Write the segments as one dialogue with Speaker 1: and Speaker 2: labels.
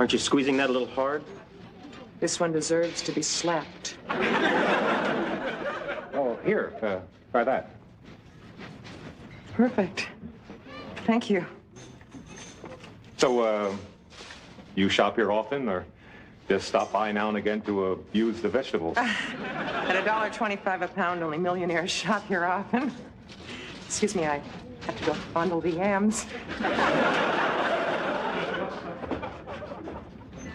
Speaker 1: Aren't you squeezing that a little hard?
Speaker 2: This one deserves to be slapped.
Speaker 3: Oh, here, try that.
Speaker 2: Perfect. Thank you.
Speaker 3: So, you shop here often, or just stop by now and again to abuse the vegetables?
Speaker 2: At $1.25 a pound, only millionaires shop here often. Excuse me, I have to go fondle the yams.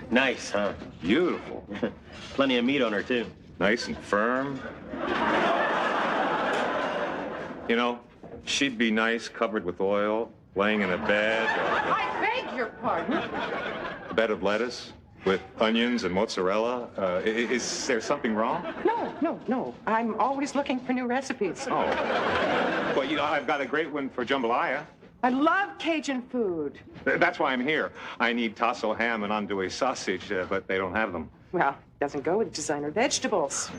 Speaker 1: Nice, huh?
Speaker 3: Beautiful.
Speaker 1: Plenty of meat on her, too.
Speaker 3: Nice and firm. You know, she'd be nice, covered with oil, laying in a bed.
Speaker 2: I beg your pardon?
Speaker 3: A bed of lettuce with onions and mozzarella. Is there something wrong?
Speaker 2: No. I'm always looking for new recipes.
Speaker 3: Oh. Well, you know, I've got a great one for jambalaya.
Speaker 2: I love Cajun food.
Speaker 3: That's why I'm here. I need tasso ham and andouille sausage, but they don't have them.
Speaker 2: Well, doesn't go with designer vegetables.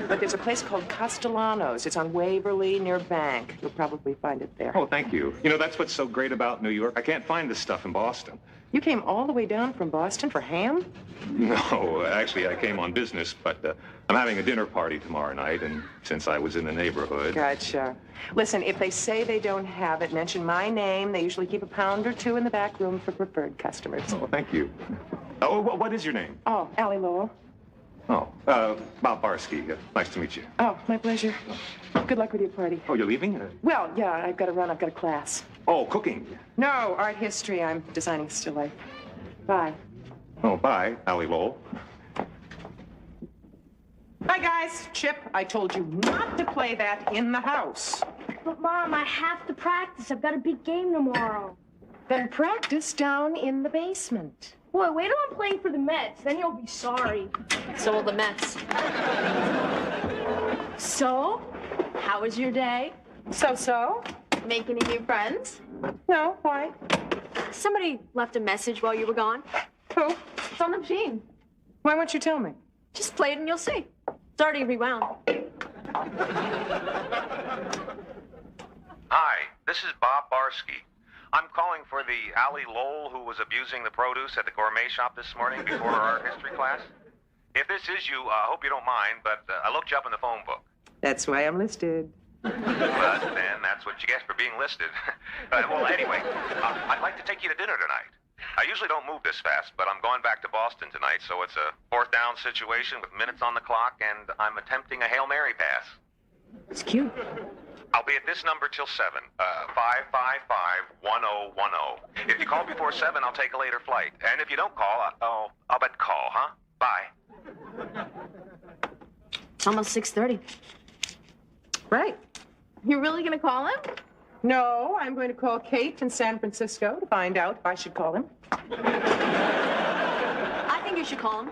Speaker 2: But there's a place called Castellano's. It's on Waverly near Bank. You'll probably find it there.
Speaker 3: Oh, thank you. You know, that's what's so great about New York. I can't find this stuff in Boston.
Speaker 2: You came all the way down from Boston for ham?
Speaker 3: No, actually, I came on business, but I'm having a dinner party tomorrow night, and since I was in the neighborhood...
Speaker 2: Gotcha. Listen, if they say they don't have it, mention my name. They usually keep a pound or two in the back room for preferred customers.
Speaker 3: Oh, thank you. Oh, what is your name?
Speaker 2: Oh, Allie Lowell.
Speaker 3: Oh, Bob Barsky. Nice to meet you.
Speaker 2: Oh, my pleasure. Good luck with your party.
Speaker 3: Oh, you're leaving?
Speaker 2: Well, yeah, I've got to run. I've got a class.
Speaker 3: Oh, cooking.
Speaker 2: No, art history. I'm designing still life. Bye.
Speaker 3: Oh, bye, Allie Lowell.
Speaker 2: Bye, guys. Chip, I told you not to play that in the house.
Speaker 4: But, Mom, I have to practice. I've got a big game tomorrow.
Speaker 2: Then practice down in the basement.
Speaker 4: Boy, wait till I'm playing for the Mets. Then you'll be sorry.
Speaker 5: So will the Mets. So, how was your day?
Speaker 2: So?
Speaker 5: Making any new friends?
Speaker 2: No, why?
Speaker 5: Somebody left a message while you were gone.
Speaker 2: Who?
Speaker 5: It's on the machine.
Speaker 2: Why won't you tell me?
Speaker 5: Just play it and you'll see. It's already rewound.
Speaker 6: Hi, this is Bob Barsky. I'm calling for the Allie Lowell who was abusing the produce at the gourmet shop this morning before her art history class. If this is you, I hope you don't mind, but I looked you up in the phone book.
Speaker 2: That's why I'm listed.
Speaker 6: But then that's what you get for being listed. Well, anyway, I'd like to take you to dinner tonight. I usually don't move this fast, but I'm going back to Boston tonight, so it's a fourth down situation with minutes on the clock, and I'm attempting a Hail Mary pass.
Speaker 2: It's cute.
Speaker 6: I'll be at this number till 7, 555-1010. If you call before 7, I'll take a later flight. And if you don't call, I'll bet call, huh? Bye.
Speaker 5: It's almost 6:30.
Speaker 2: Right.
Speaker 5: You're really gonna call him?
Speaker 2: No, I'm going to call Kate in San Francisco to find out if I should call him.
Speaker 5: I think you should call him.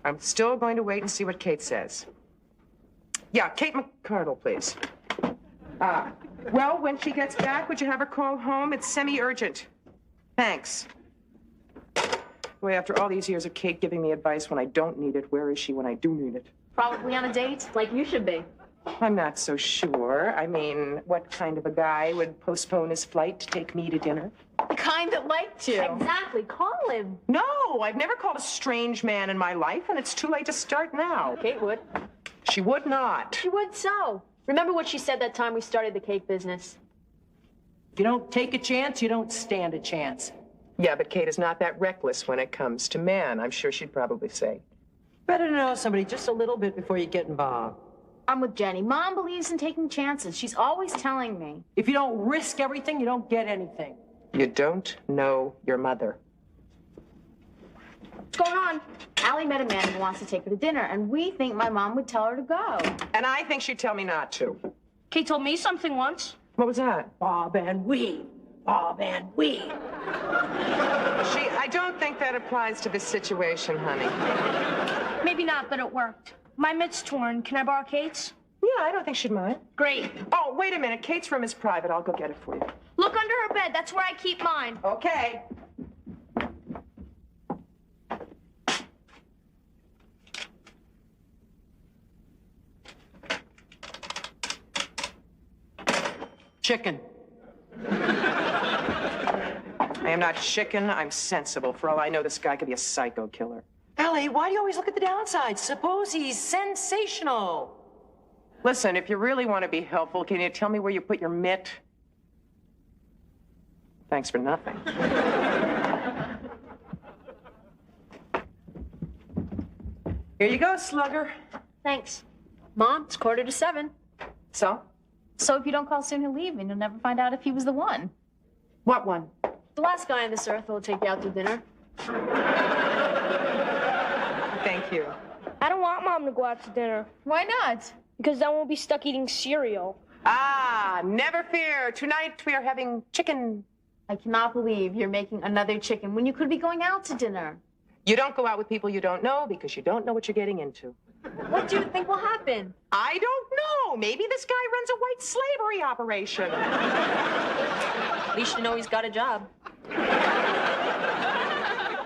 Speaker 2: I'm still going to wait and see what Kate says. Yeah, Kate McCardle, please. Well, when she gets back, would you have her call home? It's semi-urgent. Thanks. Boy, after all these years of Kate giving me advice when I don't need it, where is she when I do need it?
Speaker 5: Probably on a date, like you should be.
Speaker 2: I'm not so sure. I mean, what kind of a guy would postpone his flight to take me to dinner?
Speaker 5: The kind that liked you.
Speaker 4: Exactly. Call him.
Speaker 2: No, I've never called a strange man in my life, and it's too late to start now.
Speaker 5: Kate would.
Speaker 2: She would not.
Speaker 5: She would so. Remember what she said that time we started the cake business?
Speaker 7: If you don't take a chance, you don't stand a chance.
Speaker 2: Yeah, but Kate is not that reckless when it comes to men. I'm sure she'd probably say.
Speaker 7: Better to know somebody just a little bit before you get involved.
Speaker 4: I'm with Jenny. Mom believes in taking chances. She's always telling me.
Speaker 7: If you don't risk everything, you don't get anything.
Speaker 2: You don't know your mother.
Speaker 4: What's going on? Allie met a man who wants to take her to dinner, and we think my mom would tell her to go.
Speaker 2: And I think she'd tell me not to.
Speaker 4: Kate told me something once.
Speaker 2: What was that?
Speaker 7: Bob and we. Bob and we.
Speaker 2: I don't think that applies to this situation, honey.
Speaker 4: Maybe not, but it worked. My mitt's torn. Can I borrow Kate's?
Speaker 2: Yeah, I don't think she'd mind.
Speaker 4: Great.
Speaker 2: Oh, wait a minute. Kate's room is private. I'll go get it for you.
Speaker 4: Look under her bed. That's where I keep mine.
Speaker 2: Okay.
Speaker 7: Chicken.
Speaker 2: I am not chicken. I'm sensible. For all I know, this guy could be a psycho killer.
Speaker 7: Allie, why do you always look at the downside? Suppose he's sensational.
Speaker 2: Listen, if you really want to be helpful, can you tell me where you put your mitt? Thanks for nothing. Here you go, slugger.
Speaker 5: Thanks. Mom, it's 6:45.
Speaker 2: So?
Speaker 4: So if you don't call soon, he'll leave, and you'll never find out if he was the one.
Speaker 2: What one?
Speaker 5: The last guy on this earth will take you out to dinner.
Speaker 2: Thank you.
Speaker 8: I don't want Mom to go out to dinner
Speaker 4: Why not?
Speaker 8: because then we'll be stuck eating cereal.
Speaker 2: Ah, never fear. Tonight we are having chicken.
Speaker 4: I cannot believe you're making another chicken when you could be going out to dinner.
Speaker 2: You don't go out with people you don't know because you don't know what you're getting into.
Speaker 5: What do you think will happen?
Speaker 2: I don't know. Maybe this guy runs a white slavery operation.
Speaker 5: At least you know he's got a job.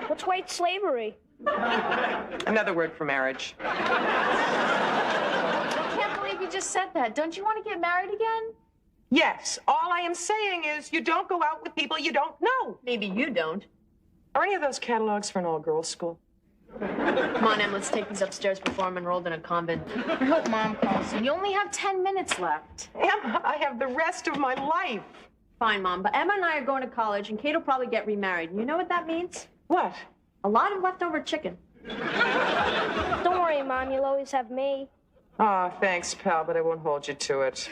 Speaker 8: What's white slavery?
Speaker 2: Another word for marriage.
Speaker 4: I can't believe you just said that. Don't you want to get married again?
Speaker 2: Yes, all I am saying is you don't go out with people you don't know.
Speaker 5: Maybe you don't.
Speaker 2: Are any of those catalogs for an all-girls school?
Speaker 5: Come on, Em, let's take these upstairs before I'm enrolled in a convent.
Speaker 4: I hope Mom calls soon. You only have 10 minutes left.
Speaker 2: Emma, I have the rest of my life.
Speaker 5: Fine, Mom, but Emma and I are going to college, and Kate will probably get remarried. You know what that means?
Speaker 2: What?
Speaker 5: A lot of leftover chicken.
Speaker 8: Don't worry, Mom, you'll always have me.
Speaker 2: Oh, thanks, pal, but I won't hold you to it.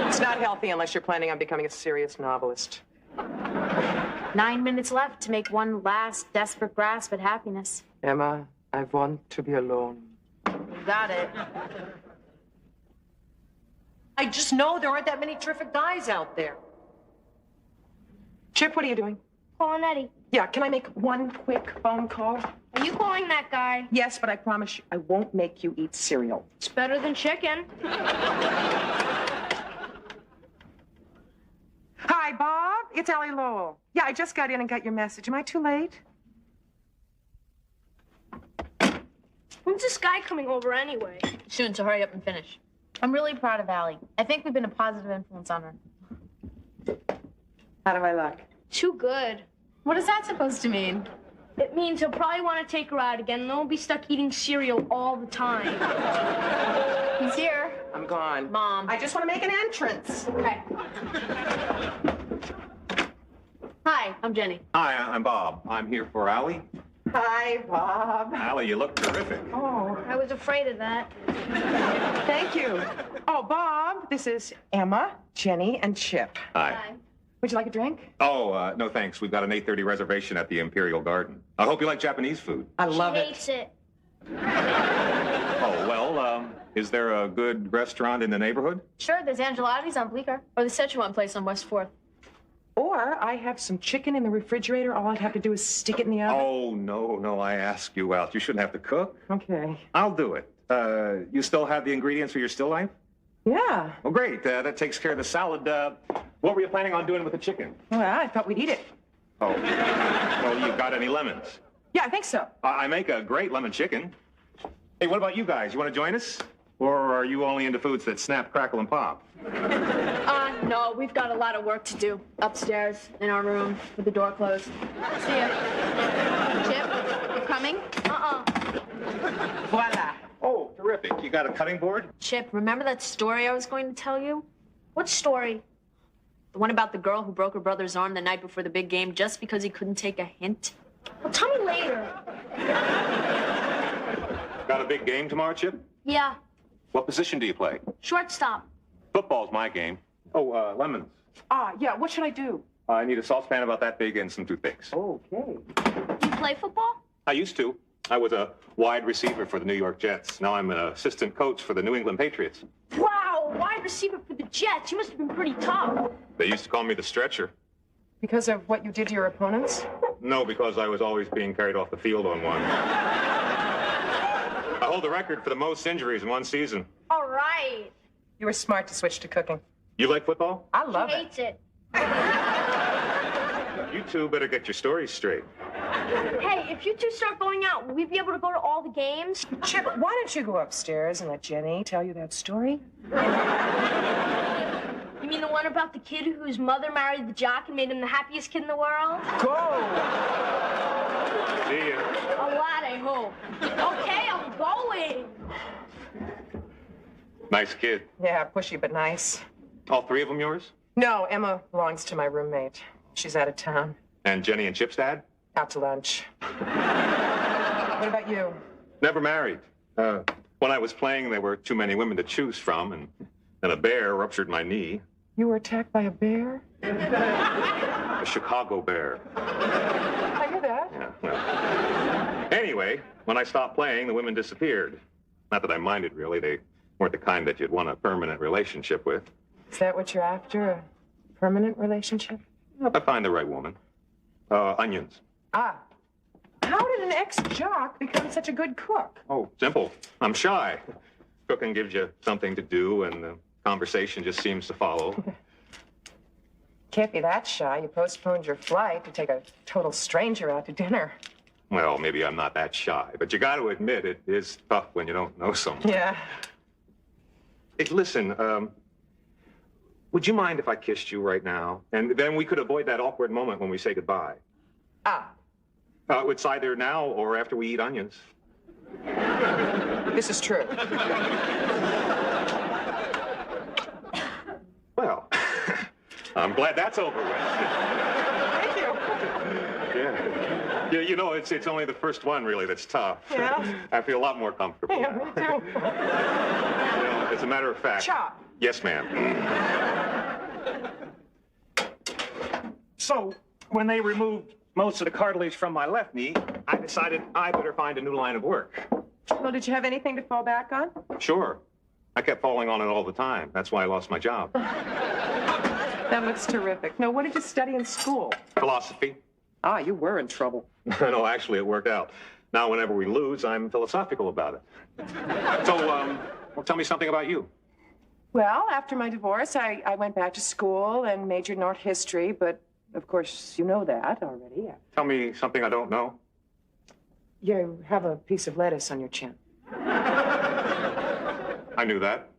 Speaker 2: It's not healthy unless you're planning on becoming a serious novelist.
Speaker 4: 9 minutes left to make one last desperate grasp at happiness.
Speaker 2: Emma, I want to be alone.
Speaker 4: You got it.
Speaker 7: I just know there aren't that many terrific guys out there.
Speaker 2: Chip, what are you doing?
Speaker 8: Calling Eddie.
Speaker 2: Yeah, can I make one quick phone call?
Speaker 8: Are you calling that guy?
Speaker 2: Yes, but I promise you, I won't make you eat cereal.
Speaker 8: It's better than chicken.
Speaker 2: Hi, Bob. It's Allie Lowell. Yeah, I just got in and got your message. Am I too late?
Speaker 8: When's this guy coming over anyway?
Speaker 5: Soon, so hurry up and finish.
Speaker 4: I'm really proud of Allie. I think we've been a positive influence on her.
Speaker 2: How do I look?
Speaker 8: Too good.
Speaker 4: What is that supposed to mean?
Speaker 8: It means he'll probably want to take her out again, and then we'll be stuck eating cereal all the time.
Speaker 4: He's here.
Speaker 2: I'm gone.
Speaker 5: Mom.
Speaker 2: I just want to make an entrance.
Speaker 4: Okay.
Speaker 5: Hi, I'm Jenny.
Speaker 3: Hi, I'm Bob. I'm here for Allie.
Speaker 2: Hi, Bob.
Speaker 3: Allie, you look terrific.
Speaker 2: Oh,
Speaker 8: I was afraid of that.
Speaker 2: thank you. Oh, Bob, this is Emma, Jenny, and Chip.
Speaker 3: Hi.
Speaker 2: Would you like a drink?
Speaker 3: Oh, no thanks. We've got an 8:30 reservation at the Imperial Garden. I hope you like Japanese food.
Speaker 2: I love
Speaker 8: She
Speaker 2: it.
Speaker 8: hates it.
Speaker 3: Oh, well, is there a good restaurant in the neighborhood?
Speaker 4: Sure, there's Angelotti's on Bleecker.
Speaker 5: Or the Szechuan place on West 4th.
Speaker 2: Or I have some chicken in the refrigerator. All I'd have to do is stick it in the oven.
Speaker 3: Oh, no, I asked you out. You shouldn't have to cook.
Speaker 2: Okay.
Speaker 3: I'll do it. You still have the ingredients for your still life?
Speaker 2: Yeah.
Speaker 3: Well, great. That takes care of the salad. What were you planning on doing with the chicken?
Speaker 2: Well, I thought we'd eat it.
Speaker 3: Oh, well, you got any lemons?
Speaker 2: Yeah, I think so.
Speaker 3: I make a great lemon chicken. Hey, what about you guys? You want to join us? Or are you only into foods that snap, crackle, and pop?
Speaker 5: No, we've got a lot of work to do. Upstairs, in our room, with the door closed.
Speaker 4: See ya. Chip, you coming?
Speaker 2: Voila.
Speaker 3: Oh, terrific. You got a cutting board?
Speaker 5: Chip, remember that story I was going to tell you?
Speaker 8: What story?
Speaker 5: The one about the girl who broke her brother's arm the night before the big game just because he couldn't take a hint?
Speaker 8: Well, tell me later.
Speaker 3: Got a big game tomorrow, Chip?
Speaker 8: Yeah,
Speaker 3: What position do you play?
Speaker 8: shortstop.
Speaker 3: Football's my game. Oh, lemons.
Speaker 2: Yeah, what should I do?
Speaker 3: I need a saucepan about that big and some toothpicks.
Speaker 2: Okay.
Speaker 8: You play football?
Speaker 3: I used to. I was a wide receiver for the New York Jets. Now I'm an assistant coach for the New England Patriots.
Speaker 8: Wow, wide receiver for the Jets. You must have been pretty tough.
Speaker 3: They used to call me the stretcher.
Speaker 2: Because of what you did to your opponents?
Speaker 3: No, because I was always being carried off the field on one. I hold the record for the most injuries in one season.
Speaker 8: All right.
Speaker 2: You were smart to switch to cooking.
Speaker 3: You like football?
Speaker 2: I love
Speaker 8: She
Speaker 2: it.
Speaker 8: hates it.
Speaker 3: You two better get your stories straight.
Speaker 8: Hey, if you two start going out, will we be able to go to all the games?
Speaker 2: Chip, why don't you go upstairs and let Jenny tell you that story?
Speaker 8: You mean the one about the kid whose mother married the jock and made him the happiest kid in the world?
Speaker 2: Go!
Speaker 3: See ya.
Speaker 8: A lot, I hope. Okay, I'm going.
Speaker 3: Nice kid.
Speaker 2: Yeah, pushy but nice.
Speaker 3: All three of them yours?
Speaker 2: No, Emma belongs to my roommate. She's out of town.
Speaker 3: And Jenny and Chip's dad?
Speaker 2: Out to lunch. What about you?
Speaker 3: Never married. When I was playing, there were too many women to choose from, and a bear ruptured my knee.
Speaker 2: You were attacked by a bear?
Speaker 3: A Chicago bear.
Speaker 2: I knew that.
Speaker 3: Yeah, well. Anyway, when I stopped playing, the women disappeared. Not that I minded, really. They weren't the kind that you'd want a permanent relationship with.
Speaker 2: Is that what you're after, a permanent relationship?
Speaker 3: If I find the right woman. Onions.
Speaker 2: Ah. How did an ex-jock become such a good cook?
Speaker 3: Oh, simple. I'm shy. Cooking gives you something to do, and the conversation just seems to follow.
Speaker 2: Can't be that shy. You postponed your flight to take a total stranger out to dinner.
Speaker 3: Well, maybe I'm not that shy, but you got to admit it is tough when you don't know someone.
Speaker 2: Yeah.
Speaker 3: Hey, listen, would you mind if I kissed you right now? And then we could avoid that awkward moment when we say goodbye.
Speaker 2: Ah.
Speaker 3: It's either now or after we eat onions.
Speaker 2: This is true.
Speaker 3: Well, I'm glad that's over with.
Speaker 2: Thank you.
Speaker 3: Yeah, you know, it's only the first one, really, that's tough.
Speaker 2: Yeah?
Speaker 3: I feel a lot more comfortable
Speaker 2: Yeah,
Speaker 3: now.
Speaker 2: me too.
Speaker 3: You know, as a matter of fact...
Speaker 2: Chop.
Speaker 3: Yes, ma'am.
Speaker 1: So, when they removed most of the cartilage from my left knee, I decided I better find a new line of work.
Speaker 2: Well, did you have anything to fall back on?
Speaker 3: Sure. I kept falling on it all the time. That's why I lost my job.
Speaker 2: That looks terrific. No, what did you study in school?
Speaker 3: Philosophy.
Speaker 2: Ah, you were in trouble.
Speaker 3: No, actually, it worked out. Now, whenever we lose, I'm philosophical about it. So, well, tell me something about you.
Speaker 2: Well, after my divorce, I went back to school and majored in art history, but of course, you know that already.
Speaker 3: Tell me something I don't know.
Speaker 2: You have a piece of lettuce on your chin.
Speaker 3: I knew that.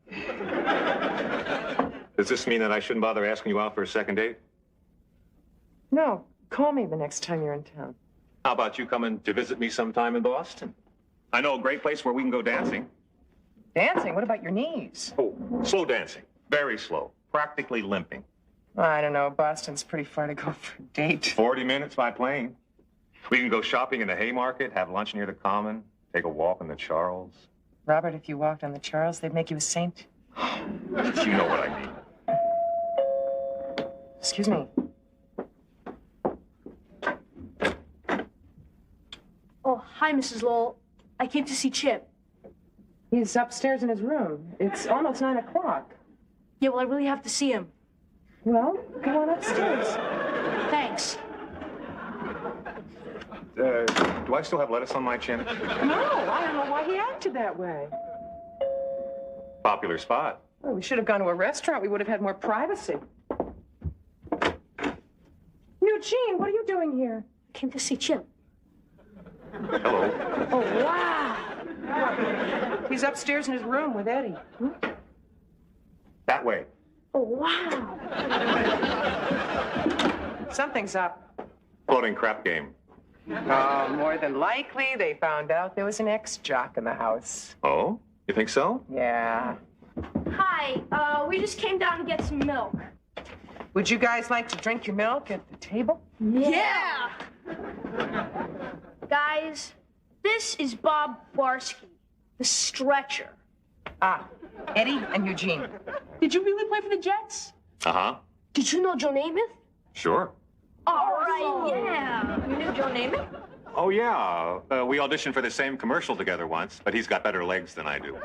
Speaker 3: Does this mean that I shouldn't bother asking you out for a second date?
Speaker 2: No, call me the next time you're in town.
Speaker 3: How about you coming to visit me sometime in Boston? I know a great place where we can go dancing.
Speaker 2: Dancing? What about your knees?
Speaker 3: Oh, slow dancing. Very slow. Practically limping.
Speaker 2: I don't know. Boston's pretty far to go for a date.
Speaker 3: 40 minutes by plane. We can go shopping in the Haymarket, have lunch near the Common, take a walk on the Charles.
Speaker 2: Robert, if you walked on the Charles, they'd make you a saint.
Speaker 3: You know what I mean.
Speaker 2: Excuse me.
Speaker 8: Oh, hi, Mrs. Lowell. I came to see Chip.
Speaker 2: He's upstairs in his room. It's almost 9 o'clock.
Speaker 8: Yeah, well, I really have to see him.
Speaker 2: Well, go on upstairs.
Speaker 8: Thanks.
Speaker 3: Do I still have lettuce on my chin?
Speaker 2: No, I don't know why he acted that way.
Speaker 3: Popular spot.
Speaker 2: Oh, we should have gone to a restaurant. We would have had more privacy. Eugene, what are you doing here?
Speaker 8: I came to see Chip.
Speaker 3: Hello.
Speaker 2: Oh, wow. He's upstairs in his room with Eddie.
Speaker 3: That way.
Speaker 8: Oh, wow.
Speaker 2: Something's up.
Speaker 3: Floating crap game.
Speaker 2: Oh, more than likely, they found out there was an ex-jock in the house.
Speaker 3: Oh? You think so?
Speaker 2: Yeah.
Speaker 8: Hi, we just came down to get some milk.
Speaker 2: Would you guys like to drink your milk at the table?
Speaker 8: Yeah! Guys, this is Bob Barsky, the stretcher.
Speaker 2: Ah, Eddie and Eugene.
Speaker 8: Did you really play for the Jets?
Speaker 3: Uh-huh.
Speaker 8: Did you know Joe Namath?
Speaker 3: Sure.
Speaker 8: All right, yeah. You knew Joe Namath?
Speaker 3: Oh, yeah. We auditioned for the same commercial together once, but he's got better legs than I do.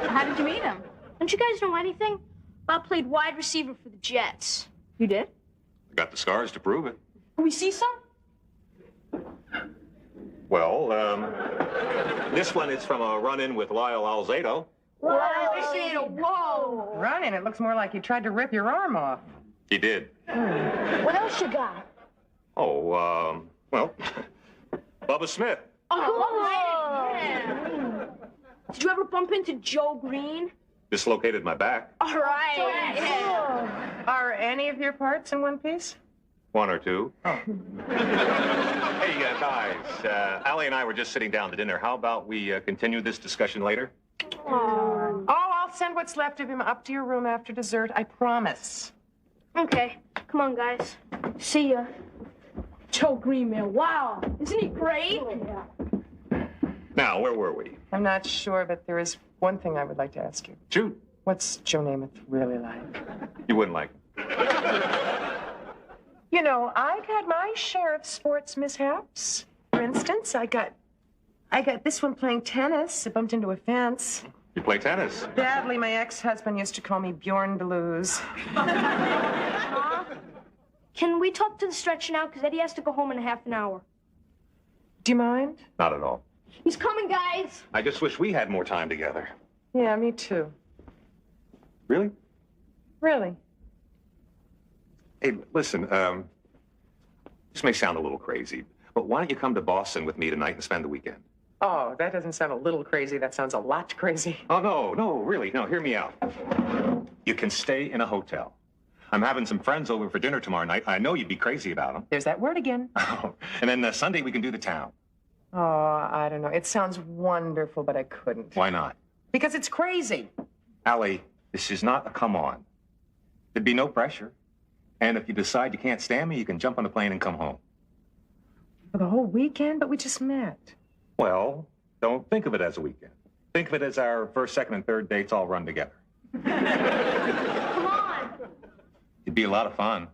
Speaker 8: How did you meet him? Don't you guys know anything? Bob played wide receiver for the Jets. You did?
Speaker 3: I got the scars to prove it.
Speaker 8: Can we see some?
Speaker 3: Well, this one is from a run-in with Lyle Alzado.
Speaker 8: Whoa!
Speaker 2: Running, it looks more like he tried to rip your arm off.
Speaker 3: He did.
Speaker 8: What else you got?
Speaker 3: Oh, well, Bubba Smith.
Speaker 8: Oh, yeah. Did you ever bump into Joe Green?
Speaker 3: Dislocated my back.
Speaker 8: All right. Yeah.
Speaker 2: Are any of your parts in one piece?
Speaker 3: One or two. Oh. Hey, guys, Allie and I were just sitting down to dinner. How about we continue this discussion later?
Speaker 2: Oh, I'll send what's left of him up to your room after dessert, I promise.
Speaker 8: Okay, come on, guys. See ya. Joe Greenmail, wow, isn't he great? Yeah.
Speaker 3: Now, where were we?
Speaker 2: I'm not sure, but there is one thing I would like to ask you.
Speaker 3: Shoot.
Speaker 2: What's Joe Namath really like?
Speaker 3: You wouldn't like it.
Speaker 2: You know, I've had my share of sports mishaps. For instance, I got this one playing tennis. I bumped into a fence.
Speaker 3: You play tennis?
Speaker 2: Badly, my ex-husband used to call me Bjorn Deleuze.
Speaker 8: Can we talk to the stretcher now? Because Eddie has to go home in a half an hour.
Speaker 2: Do you mind?
Speaker 3: Not at all.
Speaker 8: He's coming, guys.
Speaker 3: I just wish we had more time together.
Speaker 2: Yeah, me too.
Speaker 3: Really?
Speaker 2: Really?
Speaker 3: Hey, listen, this may sound a little crazy, but why don't you come to Boston with me tonight and spend the weekend?
Speaker 2: Oh, that doesn't sound a little crazy. That sounds a lot crazy.
Speaker 3: Oh, no, really, no, hear me out. You can stay in a hotel. I'm having some friends over for dinner tomorrow night. I know you'd be crazy about them.
Speaker 2: There's that word again.
Speaker 3: Oh, and then Sunday we can do the town.
Speaker 2: Oh, I don't know. It sounds wonderful, but I couldn't.
Speaker 3: Why not?
Speaker 2: Because it's crazy.
Speaker 3: Allie, this is not a come on. There'd be no pressure. And if you decide you can't stand me, you can jump on the plane and come home.
Speaker 2: For the whole weekend? But we just met.
Speaker 3: Well, don't think of it as a weekend. Think of it as our first, second, and third dates all run together.
Speaker 8: Come on.
Speaker 3: It'd be a lot of fun.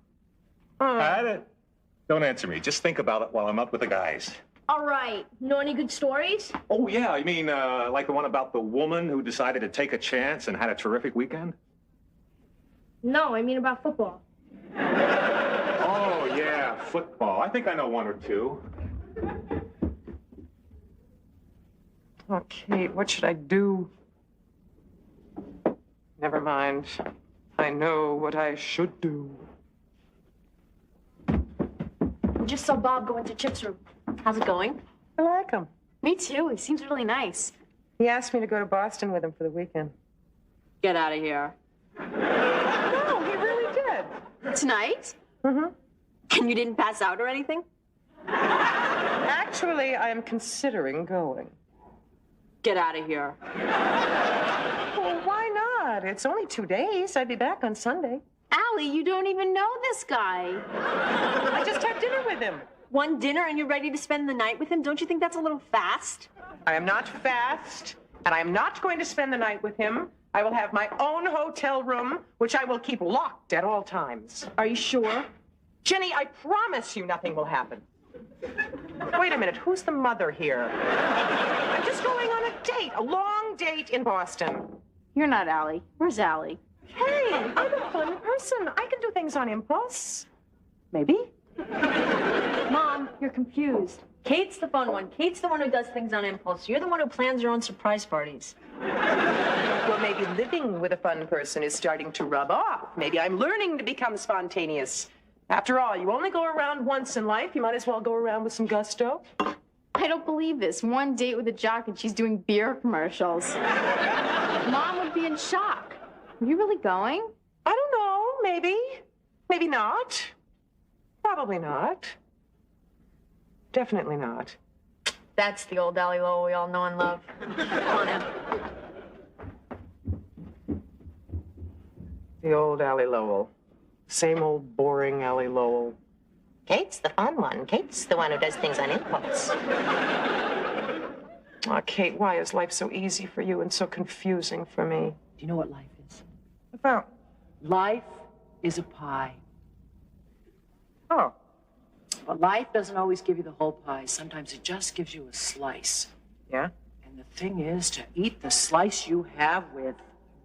Speaker 3: Don't answer me. Just think about it while I'm up with the guys.
Speaker 8: All right. Know any good stories?
Speaker 3: Oh, yeah. You mean like the one about the woman who decided to take a chance and had a terrific weekend?
Speaker 8: No, I mean about football.
Speaker 3: Oh, yeah, football. I think I know one or two.
Speaker 2: Oh, Kate, what should I do? Never mind. I know what I should do.
Speaker 5: We just saw Bob go into Chip's room. How's it going?
Speaker 2: I like him.
Speaker 4: Me too. He seems really nice.
Speaker 2: He asked me to go to Boston with him for the weekend.
Speaker 7: Get out of here.
Speaker 2: No, he really did.
Speaker 7: Tonight?
Speaker 2: Mm-hmm.
Speaker 7: And you didn't pass out or anything?
Speaker 2: Actually, I am considering going.
Speaker 7: Get out of here.
Speaker 2: Well, why not? It's only 2 days. I'd be back on Sunday.
Speaker 4: Allie, you don't even know this guy.
Speaker 2: I just had dinner with him.
Speaker 7: One dinner and you're ready to spend the night with him? Don't you think that's a little fast?
Speaker 2: I am not fast, and I am not going to spend the night with him. I will have my own hotel room, which I will keep locked at all times.
Speaker 7: Are you sure?
Speaker 2: Jenny, I promise you nothing will happen. Wait a minute, who's the mother here? I'm just going on a date, a long date in Boston.
Speaker 4: You're not Allie. Where's Allie?
Speaker 2: Hey, I'm a fun person. I can do things on impulse. Maybe.
Speaker 7: Mom, you're confused. Kate's the fun one. Kate's the one who does things on impulse. You're the one who plans your own surprise parties.
Speaker 2: Well, maybe living with a fun person is starting to rub off. Maybe I'm learning to become spontaneous. After all, you only go around once in life. You might as well go around with some gusto.
Speaker 4: I don't believe this. One date with a jock and she's doing beer commercials. Mom would be in shock. Are you really going?
Speaker 2: I don't know. Maybe. Maybe not. Probably not. Definitely not.
Speaker 7: That's the old Allie Lowell we all know and love. Come on in.
Speaker 2: The old Allie Lowell. Same old boring Allie Lowell.
Speaker 9: Kate's the fun one. Kate's the one who does things on impulse.
Speaker 2: Aw, Kate, why is life so easy for you and so confusing for me?
Speaker 7: Do you know what life is?
Speaker 2: About.
Speaker 7: Life is a pie.
Speaker 2: Oh.
Speaker 7: But life doesn't always give you the whole pie. Sometimes it just gives you a slice.
Speaker 2: Yeah?
Speaker 7: And the thing is to eat the slice you have with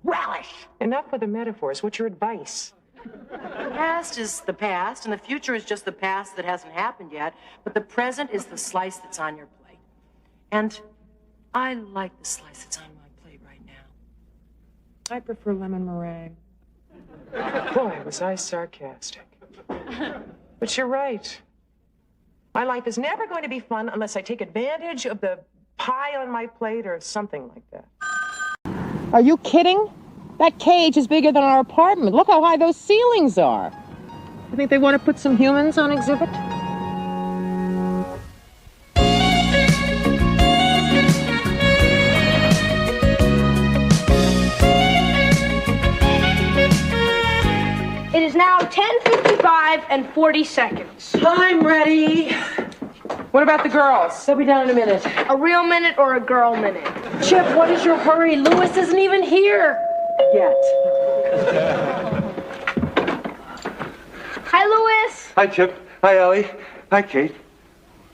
Speaker 7: relish.
Speaker 2: Enough with the metaphors. What's your advice?
Speaker 7: The past is the past, and the future is just the past that hasn't happened yet. But the present is the slice that's on your plate. And I like the slice that's on my plate right now.
Speaker 2: I prefer lemon meringue. Boy, was I sarcastic. But you're right. My life is never going to be fun unless I take advantage of the pie on my plate or something like that. Are you kidding? That cage is bigger than our apartment. Look how high those ceilings are. You think they want to put some humans on exhibit?
Speaker 8: It is now 10:55 and 40 seconds.
Speaker 7: I'm ready.
Speaker 2: What about the girls?
Speaker 7: They'll be down in a minute.
Speaker 8: A real minute or a girl minute?
Speaker 7: Chip, what is your hurry? Louis isn't even here yet.
Speaker 8: Hi, Louis.
Speaker 10: Hi, Chip. Hi, Allie. Hi, Kate.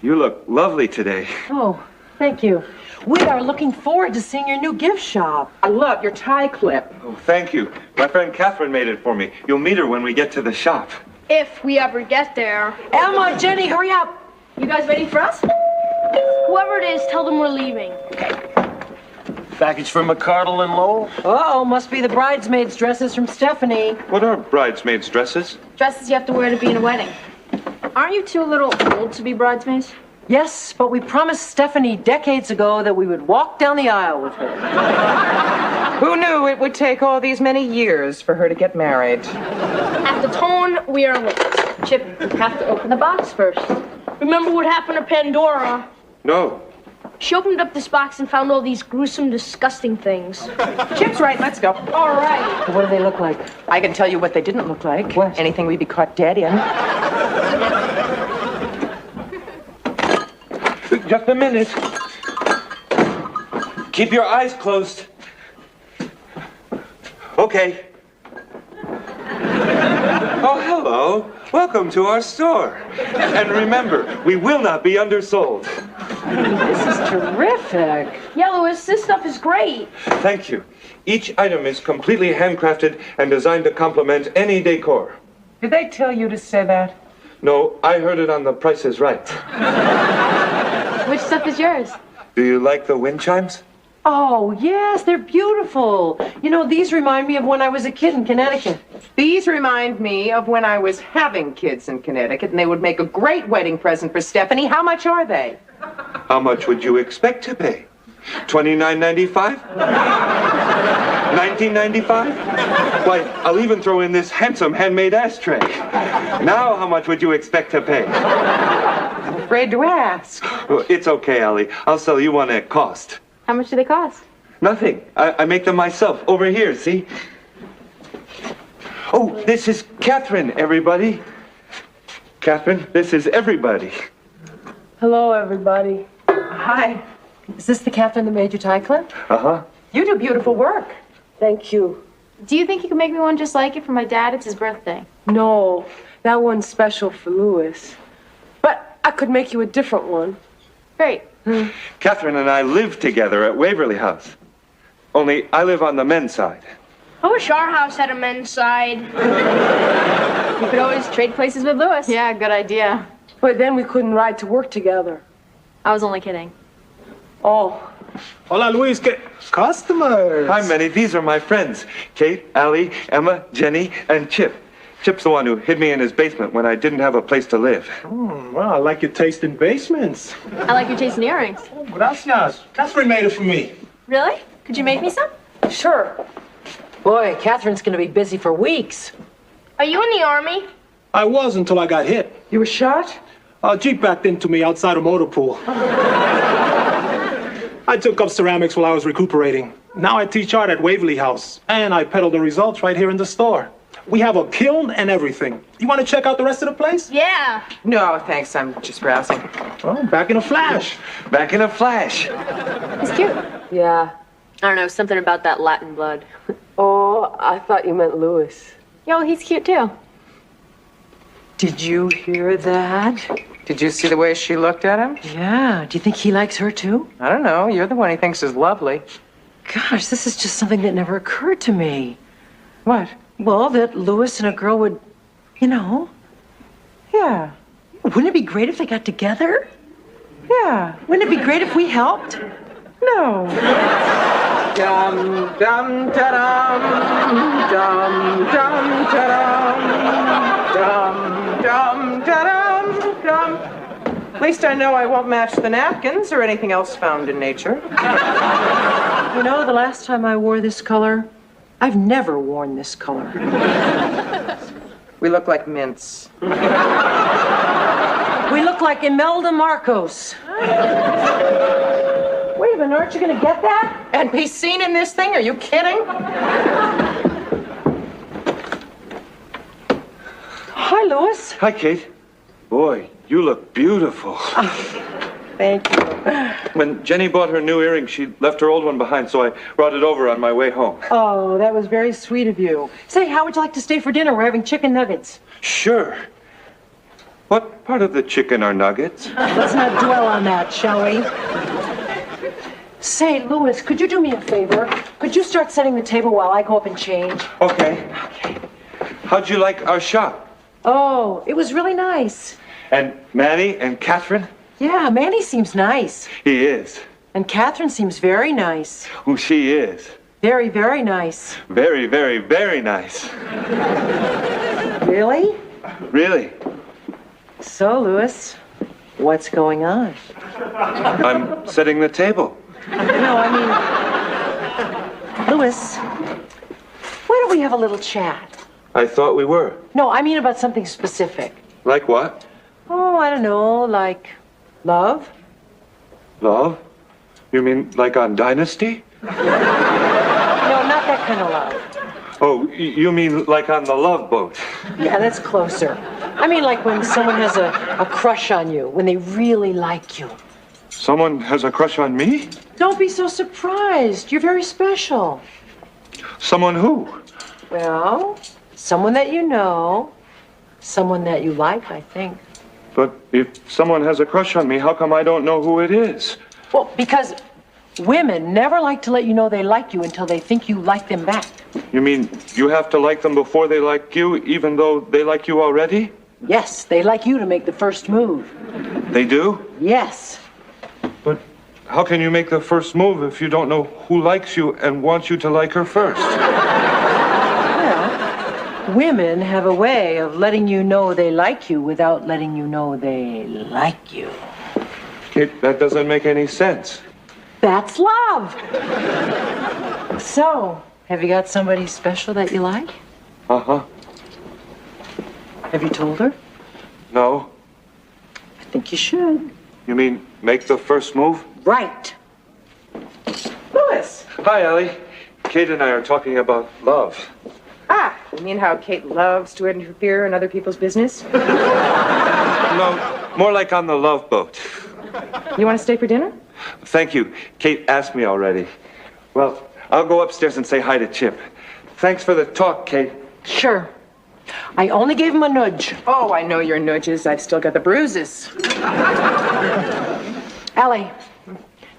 Speaker 10: You look lovely today.
Speaker 7: Oh, thank you. We are looking forward to seeing your new gift shop.
Speaker 2: I love your tie clip.
Speaker 10: Oh, thank you. My friend Catherine made it for me. You'll meet her when we get to the shop.
Speaker 8: If we ever get there.
Speaker 7: Emma, Jenny, hurry up.
Speaker 8: You guys ready for us? Whoever it is, tell them we're leaving.
Speaker 1: Package for McCardle and Lowell?
Speaker 7: Uh-oh, must be the bridesmaids' dresses from Stephanie.
Speaker 10: What are bridesmaids' dresses?
Speaker 4: Dresses you have to wear to be in a wedding. Aren't you two a little old to be bridesmaids?
Speaker 7: Yes, but we promised Stephanie decades ago that we would walk down the aisle with her.
Speaker 2: Who knew it would take all these many years for her to get married?
Speaker 8: At the tone, we are late.
Speaker 4: Chip, you have to open the box first.
Speaker 8: Remember what happened to Pandora?
Speaker 10: No.
Speaker 8: She opened up this box and found all these gruesome, disgusting things.
Speaker 2: Chip's right, let's go.
Speaker 8: All right.
Speaker 7: What do they look like?
Speaker 2: I can tell you what they didn't look like.
Speaker 7: What?
Speaker 2: Anything we'd be caught dead in.
Speaker 10: Just a minute. Keep your eyes closed. Okay. Oh, hello. Welcome to our store. And remember, we will not be undersold.
Speaker 7: This is terrific.
Speaker 8: Yeah, Louis, this stuff is great.
Speaker 10: Thank you. Each item is completely handcrafted and designed to complement any decor.
Speaker 2: Did they tell you to say that?
Speaker 10: No, I heard it on The Price is Right.
Speaker 4: Which stuff is yours?
Speaker 10: Do you like the wind chimes?
Speaker 7: Oh, yes, they're beautiful. You know, these remind me of when I was a kid in Connecticut.
Speaker 2: These remind me of when I was having kids in Connecticut, and they would make a great wedding present for Stephanie. How much are they?
Speaker 10: How much would you expect to pay? $29.95? $19.95? Why, I'll even throw in this handsome handmade ashtray. Now, how much would you expect to pay?
Speaker 2: I'm afraid to ask.
Speaker 10: Well, it's okay, Allie. I'll sell you one at cost.
Speaker 4: How much do they cost?
Speaker 10: Nothing. I make them myself. Over here, see? Oh, this is Catherine, everybody. Catherine, this is everybody.
Speaker 7: Hello, everybody.
Speaker 2: Hi.
Speaker 7: Is this the Catherine that made your tie clip?
Speaker 10: Uh-huh.
Speaker 2: You do beautiful work.
Speaker 7: Thank you.
Speaker 4: Do you think you could make me one just like it for my dad? It's his birthday.
Speaker 11: No, that one's special for Louis. But I could make you a different one.
Speaker 4: Great.
Speaker 10: Catherine and I live together at Waverly House. Only I live on the men's side.
Speaker 8: I wish our house had a men's side.
Speaker 4: You could always trade places with Louis. Yeah, good idea.
Speaker 11: But then we couldn't ride to work together.
Speaker 4: I was only kidding.
Speaker 11: Oh.
Speaker 1: Hola, Luis. Customers.
Speaker 10: Hi, Manny. These are my friends. Kate, Allie, Emma, Jenny, and Chip. Chip's the one who hid me in his basement when I didn't have a place to live.
Speaker 1: Well, I like your taste in basements.
Speaker 4: I like your taste in earrings.
Speaker 1: Gracias. Catherine made it for me.
Speaker 4: Really? Could you make me some?
Speaker 11: Sure.
Speaker 7: Boy, Catherine's gonna be busy for weeks.
Speaker 8: Are you in the Army?
Speaker 1: I was until I got hit.
Speaker 2: You were shot?
Speaker 1: A Jeep backed into me outside a motor pool. I took up ceramics while I was recuperating. Now I teach art at Waverly House, and I peddle the results right here in the store. We have a kiln and everything. You want to check out the rest of the place?
Speaker 8: Yeah.
Speaker 2: No, thanks. I'm just browsing.
Speaker 1: Well, back in a flash.
Speaker 10: Back in a flash.
Speaker 4: He's cute.
Speaker 11: Yeah.
Speaker 5: I don't know, something about that Latin blood.
Speaker 11: Oh, I thought you meant Louis.
Speaker 4: Yo, he's cute too.
Speaker 7: Did you hear that?
Speaker 2: Did you see the way she looked at him?
Speaker 7: Yeah. Do you think he likes her, too?
Speaker 2: I don't know. You're the one he thinks is lovely.
Speaker 7: Gosh, this is just something that never occurred to me.
Speaker 2: What?
Speaker 7: Well, that Louis and a girl would, you know.
Speaker 2: Yeah.
Speaker 7: Wouldn't it be great if they got together?
Speaker 2: Yeah.
Speaker 7: Wouldn't it be great if we helped?
Speaker 2: No. Dum dum da-dum, dum dum da-dum, dum dum da-dum, dum. At least I know I won't match the napkins or anything else found in nature.
Speaker 7: You know, the last time I wore this color, I've never worn this color.
Speaker 2: We look like mints.
Speaker 7: We look like Imelda Marcos. Wait a minute, aren't you gonna get that?
Speaker 2: And be seen in this thing? Are you kidding?
Speaker 7: Hi, Louis.
Speaker 10: Hi, Kate. Boy, you look beautiful.
Speaker 7: Thank you.
Speaker 10: When Jenny bought her new earring, she left her old one behind, so I brought it over on my way home.
Speaker 7: Oh, that was very sweet of you. Say, how would you like to stay for dinner? We're having chicken nuggets.
Speaker 10: Sure. What part of the chicken are nuggets?
Speaker 7: Let's not dwell on that, shall we? Say, Louis, could you do me a favor? Could you start setting the table while I go up and change?
Speaker 10: Okay. How'd you like our shop?
Speaker 7: Oh, it was really nice.
Speaker 10: And Manny and Catherine?
Speaker 7: Yeah, Manny seems nice.
Speaker 10: He is.
Speaker 7: And Catherine seems very nice.
Speaker 10: Who she is.
Speaker 7: Very, very nice.
Speaker 10: Very, very, very nice.
Speaker 7: Really?
Speaker 10: Really?
Speaker 7: So, Louis, what's going on?
Speaker 10: I'm setting the table.
Speaker 7: No, I mean, Louis, why don't we have a little chat?
Speaker 10: I thought we were.
Speaker 7: No, I mean about something specific.
Speaker 10: Like what?
Speaker 7: Oh, I don't know, like love?
Speaker 10: Love? You mean like on Dynasty?
Speaker 7: No, not that kind of love.
Speaker 10: Oh, you mean like on the Love Boat?
Speaker 7: Yeah, that's closer. I mean like when someone has a crush on you, when they really like you.
Speaker 10: Someone has a crush on me?
Speaker 7: Don't be so surprised. You're very special.
Speaker 10: Someone who?
Speaker 7: Well, someone that you know, someone that you like, I think.
Speaker 10: But if someone has a crush on me, how come I don't know who it is?
Speaker 7: Well, because women never like to let you know they like you until they think you like them back.
Speaker 10: You mean you have to like them before they like you, even though they like you already?
Speaker 7: Yes, they like you to make the first move.
Speaker 10: They do?
Speaker 7: Yes.
Speaker 10: But how can you make the first move if you don't know who likes you and wants you to like her first?
Speaker 7: Well, women have a way of letting you know they like you without letting you know they like you.
Speaker 10: That doesn't make any sense.
Speaker 7: That's love. So, have you got somebody special that you like?
Speaker 10: Uh-huh.
Speaker 7: Have you told her?
Speaker 10: No.
Speaker 7: I think you should.
Speaker 10: You mean make the first move?
Speaker 7: Right. Louis.
Speaker 10: Hi, Allie. Kate and I are talking about love.
Speaker 2: Ah, you mean how Kate loves to interfere in other people's business?
Speaker 10: No, more like on the Love Boat.
Speaker 2: You want to stay for dinner?
Speaker 10: Thank you. Kate asked me already. Well, I'll go upstairs and say hi to Chip. Thanks for the talk, Kate.
Speaker 7: Sure. I only gave him a nudge.
Speaker 2: Oh, I know your nudges. I've still got the bruises.
Speaker 7: Allie,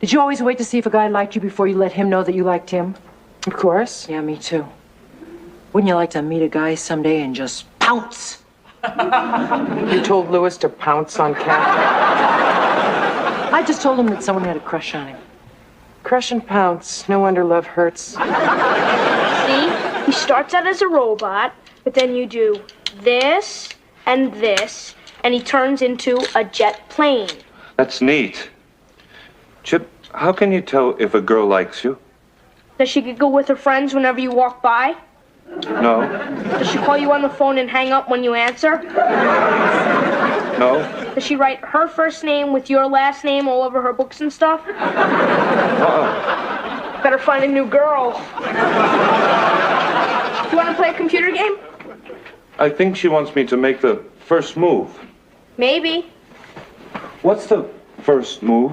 Speaker 7: did you always wait to see if a guy liked you before you let him know that you liked him?
Speaker 2: Of course.
Speaker 7: Yeah, me too. Wouldn't you like to meet a guy someday and just pounce?
Speaker 2: You told Louis to pounce on Catherine?
Speaker 7: I just told him that someone had a crush on him.
Speaker 2: Crush and pounce. No wonder love hurts.
Speaker 8: See? He starts out as a robot, but then you do this, and he turns into a jet plane.
Speaker 10: That's neat. Chip, how can you tell if a girl likes you?
Speaker 8: Does she giggle with her friends whenever you walk by?
Speaker 10: No.
Speaker 8: Does she call you on the phone and hang up when you answer?
Speaker 10: No.
Speaker 8: Does she write her first name with your last name all over her books and stuff? Better find a new girl. You want to play a computer game?
Speaker 10: I think she wants me to make the first move.
Speaker 8: Maybe.
Speaker 10: What's the first move?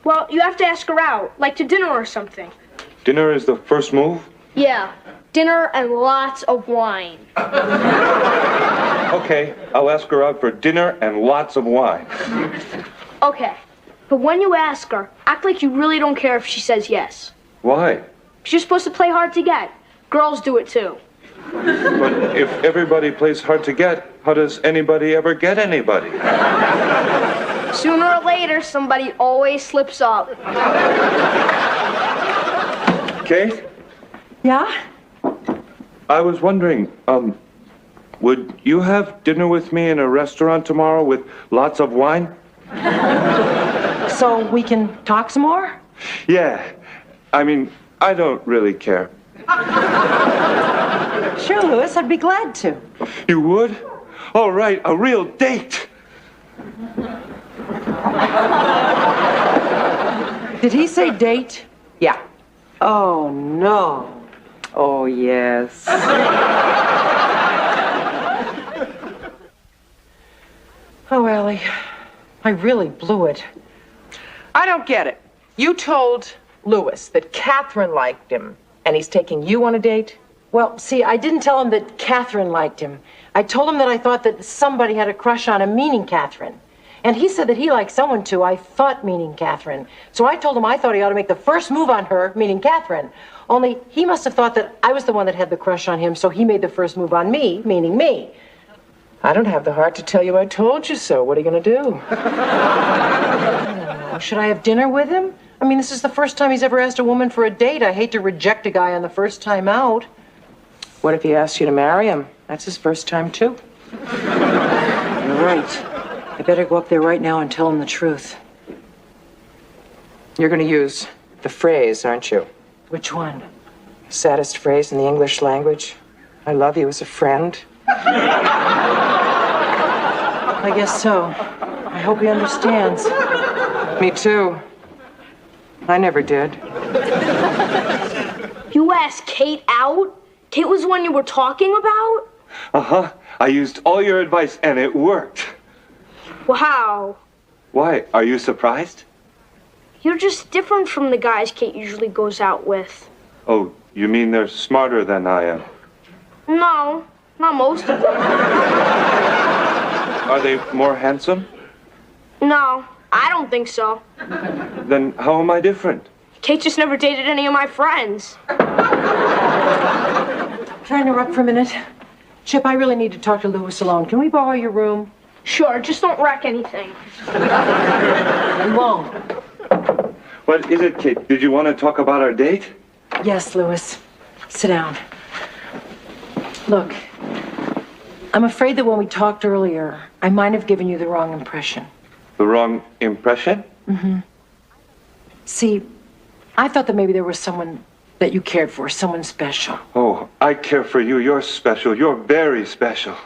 Speaker 8: Well, you have to ask her out, like to dinner or something.
Speaker 10: Dinner is the first move?
Speaker 8: Yeah, dinner and lots of wine.
Speaker 10: Okay, I'll ask her out for dinner and lots of wine.
Speaker 8: Okay, but when you ask her, act like you really don't care if she says yes.
Speaker 10: Why?
Speaker 8: 'Cause you're supposed to play hard to get. Girls do it too.
Speaker 10: But if everybody plays hard to get, how does anybody ever get anybody?
Speaker 8: Sooner or later, somebody always slips up.
Speaker 10: Kate?
Speaker 7: Yeah?
Speaker 10: I was wondering, would you have dinner with me in a restaurant tomorrow with lots of wine?
Speaker 7: So we can talk some more?
Speaker 10: Yeah. I mean, I don't really care.
Speaker 2: Sure, Louis, I'd be glad to.
Speaker 10: You would? All right, a real date.
Speaker 2: Did he say date?
Speaker 7: Yeah.
Speaker 2: Oh, no.
Speaker 7: Oh, yes.
Speaker 2: Oh, Allie, I really blew it.
Speaker 7: I don't get it. You told Louis that Catherine liked him, and he's taking you on a date?
Speaker 2: Well, see, I didn't tell him that Catherine liked him. I told him that I thought that somebody had a crush on him, meaning Catherine. And he said that he liked someone too, I thought, meaning Catherine. So I told him I thought he ought to make the first move on her, meaning Catherine. Only he must have thought that I was the one that had the crush on him, so he made the first move on me, meaning me.
Speaker 7: I don't have the heart to tell you I told you so. What are you going to do?
Speaker 2: I don't know. Should I have dinner with him? I mean, this is the first time he's ever asked a woman for a date. I hate to reject a guy on the first time out.
Speaker 7: What if he asked you to marry him? That's his first time, too.
Speaker 2: You're right. I better go up there right now and tell him the truth.
Speaker 7: You're going to use the phrase, aren't you?
Speaker 2: Which one?
Speaker 7: Saddest phrase in the English language. I love you as a friend.
Speaker 2: I guess so. I hope he understands.
Speaker 7: Me too. I never did.
Speaker 8: You asked Kate out? Kate was the one you were talking about?
Speaker 10: Uh-huh. I used all your advice and it worked.
Speaker 8: Wow.
Speaker 10: Why? Are you surprised?
Speaker 8: You're just different from the guys Kate usually goes out with.
Speaker 10: Oh, you mean they're smarter than I am?
Speaker 8: No, not most of them.
Speaker 10: Are they more handsome?
Speaker 8: No, I don't think so.
Speaker 10: Then how am I different?
Speaker 8: Kate just never dated any of my friends.
Speaker 2: Can I interrupt for a minute? Chip, I really need to talk to Louis alone. Can we borrow your room?
Speaker 8: Sure, just don't wreck anything.
Speaker 2: I won't.
Speaker 10: What is it, Kate? Did you want to talk about our date?
Speaker 2: Yes, Louis. Sit down. Look, I'm afraid that when we talked earlier, I might have given you the wrong impression.
Speaker 10: The wrong impression?
Speaker 2: Mm-hmm. See, I thought that maybe there was someone that you cared for, someone special.
Speaker 10: Oh, I care for you. You're special. You're very special.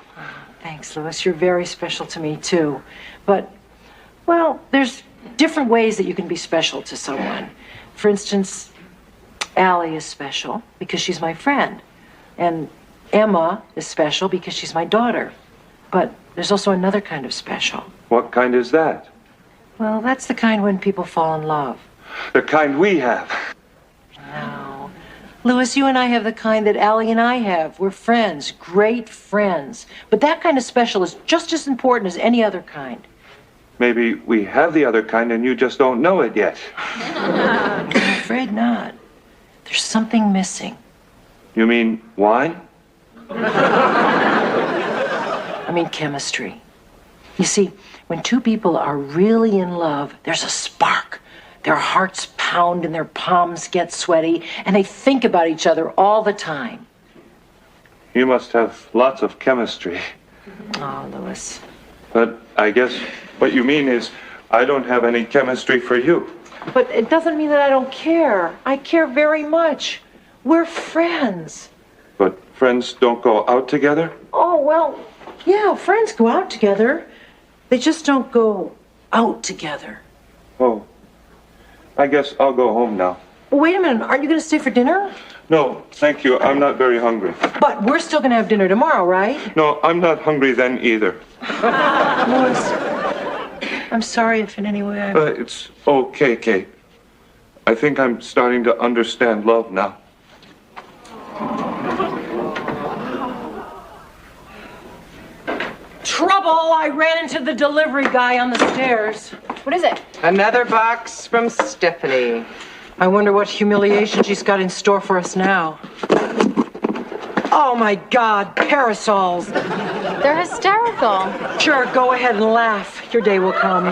Speaker 2: Thanks, Louis. You're very special to me, too. But, well, there's different ways that you can be special to someone. For instance, Allie is special because she's my friend. And Emma is special because she's my daughter. But there's also another kind of special.
Speaker 10: What kind is that?
Speaker 2: Well, that's the kind when people fall in love.
Speaker 10: The kind we have.
Speaker 2: No. Louis, you and I have the kind that Allie and I have. We're friends, great friends. But that kind of special is just as important as any other kind.
Speaker 10: Maybe we have the other kind and you just don't know it yet.
Speaker 2: I'm afraid not. There's something missing.
Speaker 10: You mean wine?
Speaker 2: I mean chemistry. You see, when two people are really in love, there's a spark. Their hearts pound and their palms get sweaty, and they think about each other all the time.
Speaker 10: You must have lots of chemistry.
Speaker 2: Oh, Louis.
Speaker 10: But I guess what you mean is I don't have any chemistry for you.
Speaker 2: But it doesn't mean that I don't care. I care very much. We're friends.
Speaker 10: But friends don't go out together?
Speaker 2: Oh, well, yeah, friends go out together. They just don't go out together.
Speaker 10: Oh, I guess I'll go home now.
Speaker 2: Well, wait a minute. Aren't you going to stay for dinner?
Speaker 10: No, thank you. I'm not very hungry.
Speaker 2: But we're still going to have dinner tomorrow, right?
Speaker 10: No, I'm not hungry then either.
Speaker 2: Louis, I'm sorry if in any way I...
Speaker 10: It's okay, Kate. I think I'm starting to understand love now.
Speaker 2: Trouble! I ran into the delivery guy on the stairs.
Speaker 4: What is it?
Speaker 7: Another box from Stephanie.
Speaker 2: I wonder what humiliation she's got in store for us now. Oh, my God, parasols.
Speaker 4: They're hysterical.
Speaker 2: Sure, go ahead and laugh. Your day will come.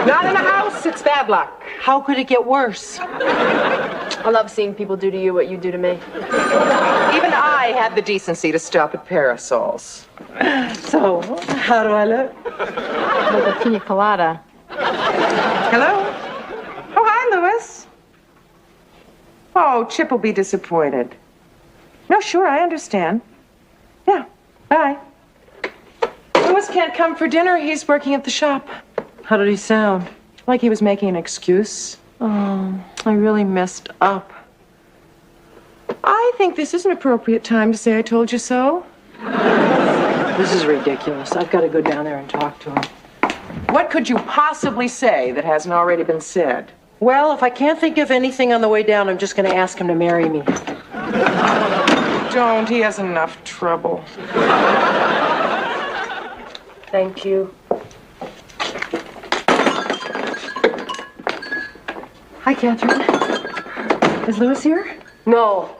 Speaker 7: Not in the house, it's bad luck.
Speaker 2: How could it get worse?
Speaker 5: I love seeing people do to you what you do to me.
Speaker 7: Even I had the decency to stop at parasols.
Speaker 2: So, how do I look?
Speaker 4: Like a pina colada.
Speaker 7: Hello? Oh, hi, Louis. Oh, Chip will be disappointed.
Speaker 2: No, sure, I understand. Yeah, bye. Louis can't come for dinner. He's working at the shop.
Speaker 7: How did he sound?
Speaker 2: Like he was making an excuse.
Speaker 7: Oh, I really messed up.
Speaker 2: I think this is an appropriate time to say I told you so.
Speaker 7: This is ridiculous. I've got to go down there and talk to him.
Speaker 2: What could you possibly say that hasn't already been said?
Speaker 7: Well, if I can't think of anything on the way down, I'm just going to ask him to marry me.
Speaker 2: Don't. He has enough trouble.
Speaker 11: Thank you.
Speaker 7: Hi, Catherine. Is Louis here?
Speaker 11: No,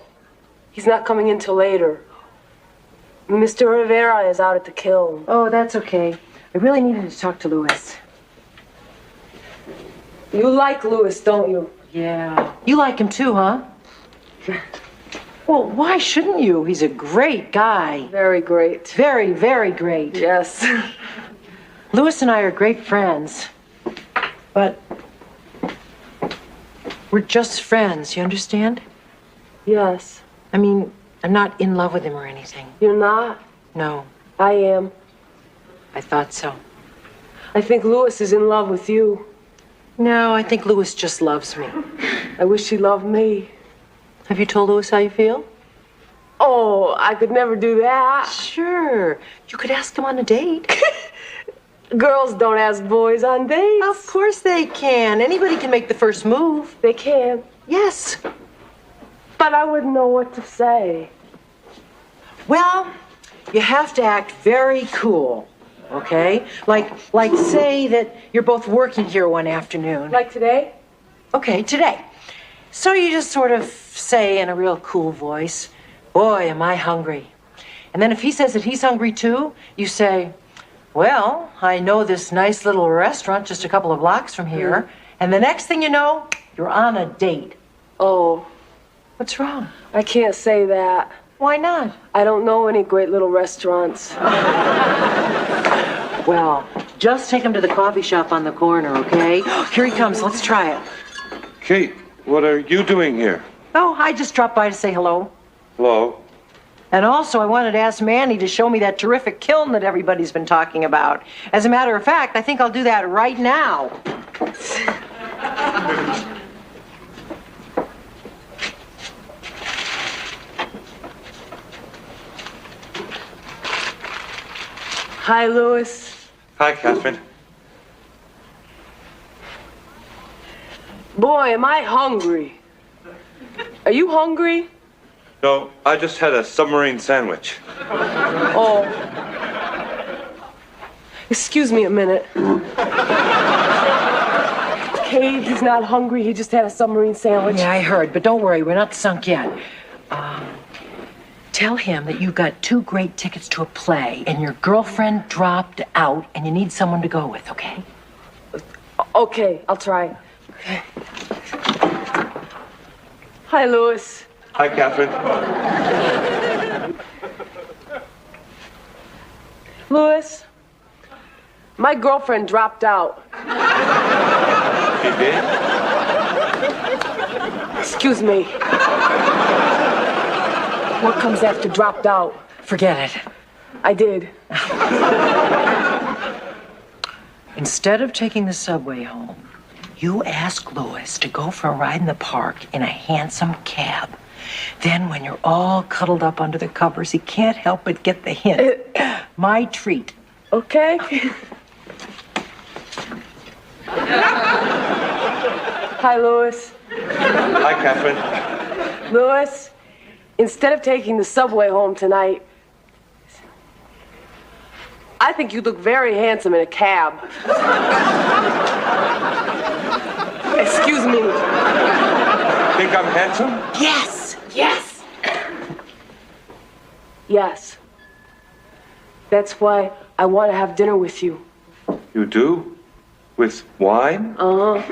Speaker 11: he's not coming in till later. Mr. Rivera is out at the kiln.
Speaker 7: Oh, that's okay. I really needed to talk to Louis.
Speaker 11: You like Louis, don't you?
Speaker 7: Yeah. You like him too, huh? Well, why shouldn't you? He's a great guy.
Speaker 11: Very great.
Speaker 7: Very, very great.
Speaker 11: Yes.
Speaker 7: Louis and I are great friends. But we're just friends, you understand?
Speaker 11: Yes.
Speaker 7: I mean, I'm not in love with him or anything.
Speaker 11: You're not?
Speaker 7: No.
Speaker 11: I am.
Speaker 7: I thought so.
Speaker 11: I think Louis is in love with you.
Speaker 7: No, I think Louis just loves me.
Speaker 11: I wish he loved me.
Speaker 7: Have you told Louis how you feel?
Speaker 11: Oh, I could never do that.
Speaker 7: Sure. You could ask him on a date.
Speaker 11: Girls don't ask boys on dates.
Speaker 7: Of course they can. Anybody can make the first move.
Speaker 11: They can.
Speaker 7: Yes.
Speaker 11: But I wouldn't know what to say.
Speaker 7: Well, you have to act very cool, okay? Like say that you're both working here one afternoon.
Speaker 11: Like today?
Speaker 7: Okay, today. So you just sort of say in a real cool voice, "Boy, am I hungry." And then if he says that he's hungry too, you say, "Well, I know this nice little restaurant just a couple of blocks from here."
Speaker 11: Mm.
Speaker 7: And the next thing you know, you're on a date.
Speaker 11: Oh.
Speaker 7: What's wrong?
Speaker 11: I can't say that.
Speaker 7: Why not?
Speaker 11: I don't know any great little restaurants.
Speaker 7: Well, just take him to the coffee shop on the corner, okay? Here he comes. Let's try it.
Speaker 10: Kate, what are you doing here?
Speaker 7: Oh, I just dropped by to say hello.
Speaker 10: Hello?
Speaker 7: And also, I wanted to ask Manny to show me that terrific kiln that everybody's been talking about. As a matter of fact, I think I'll do that right now.
Speaker 11: Hi, Louis.
Speaker 10: Hi, Catherine.
Speaker 11: Boy, am I hungry. Are you hungry?
Speaker 10: No, I just had a submarine sandwich.
Speaker 11: Oh. Excuse me a minute. Kate, he's not hungry. He just had a submarine sandwich.
Speaker 7: Yeah, I heard, but don't worry, we're not sunk yet. Tell him that you've got 2 great tickets to a play, and your girlfriend dropped out, and you need someone to go with, okay?
Speaker 11: Okay, I'll try. Okay. Hi, Louis.
Speaker 10: Hi, Catherine.
Speaker 11: Louis, my girlfriend dropped out.
Speaker 10: She did?
Speaker 11: Excuse me. What comes after dropped out?
Speaker 7: Forget it.
Speaker 11: I did.
Speaker 7: Instead of taking the subway home, you ask Louis to go for a ride in the park in a handsome cab. Then when you're all cuddled up under the covers, he can't help but get the hint. My treat.
Speaker 11: Okay. Hi, Louis.
Speaker 10: Hi, Catherine.
Speaker 11: Louis, instead of taking the subway home tonight, I think you look very handsome in a cab. Excuse me.
Speaker 10: Think I'm handsome?
Speaker 11: Yes, yes. Yes. That's why I want to have dinner with you.
Speaker 10: You do? With wine?
Speaker 11: Uh-huh.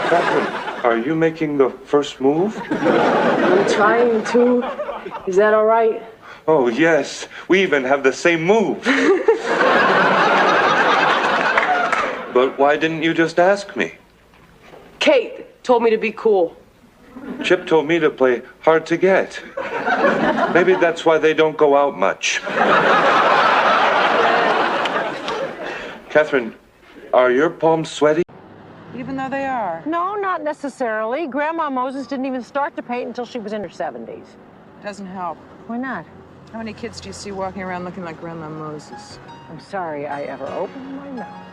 Speaker 10: Catherine, are you making the first move?
Speaker 11: I'm trying to. Is that all right?
Speaker 10: Oh, yes. We even have the same move. But why didn't you just ask me?
Speaker 11: Kate told me to be cool.
Speaker 10: Chip told me to play hard to get. Maybe that's why they don't go out much. Catherine, are your palms sweaty?
Speaker 2: Even though they are.
Speaker 7: No, not necessarily. Grandma Moses didn't even start to paint until she was in her 70s.
Speaker 2: Doesn't help.
Speaker 7: Why not?
Speaker 2: How many kids do you see walking around looking like Grandma Moses?
Speaker 7: I'm sorry I ever opened my mouth.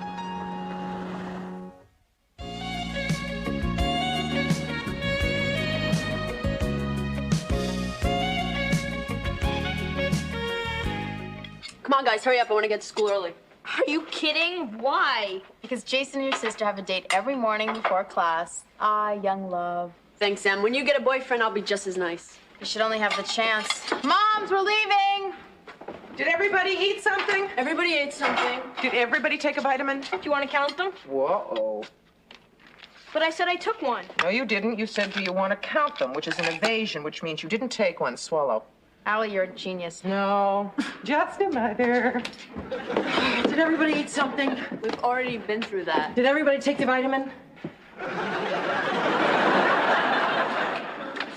Speaker 5: Come on, guys, hurry up. I want to get to school early.
Speaker 4: Are you kidding? Why? Because Jason and your sister have a date every morning before class. Ah, young love.
Speaker 5: Thanks, Sam. When you get a boyfriend, I'll be just as nice.
Speaker 4: You should only have the chance. Moms, we're leaving!
Speaker 2: Did everybody eat something?
Speaker 5: Everybody ate something.
Speaker 2: Did everybody take a vitamin?
Speaker 8: Do you want to count them?
Speaker 2: Whoa.
Speaker 8: But I said I took one.
Speaker 2: No, you didn't. You said, do you want to count them, which is an evasion, which means you didn't take one. Swallow.
Speaker 4: Allie, you're a genius.
Speaker 2: No. Just a mother.
Speaker 7: Did everybody eat something?
Speaker 5: We've already been through that.
Speaker 7: Did everybody take the vitamin?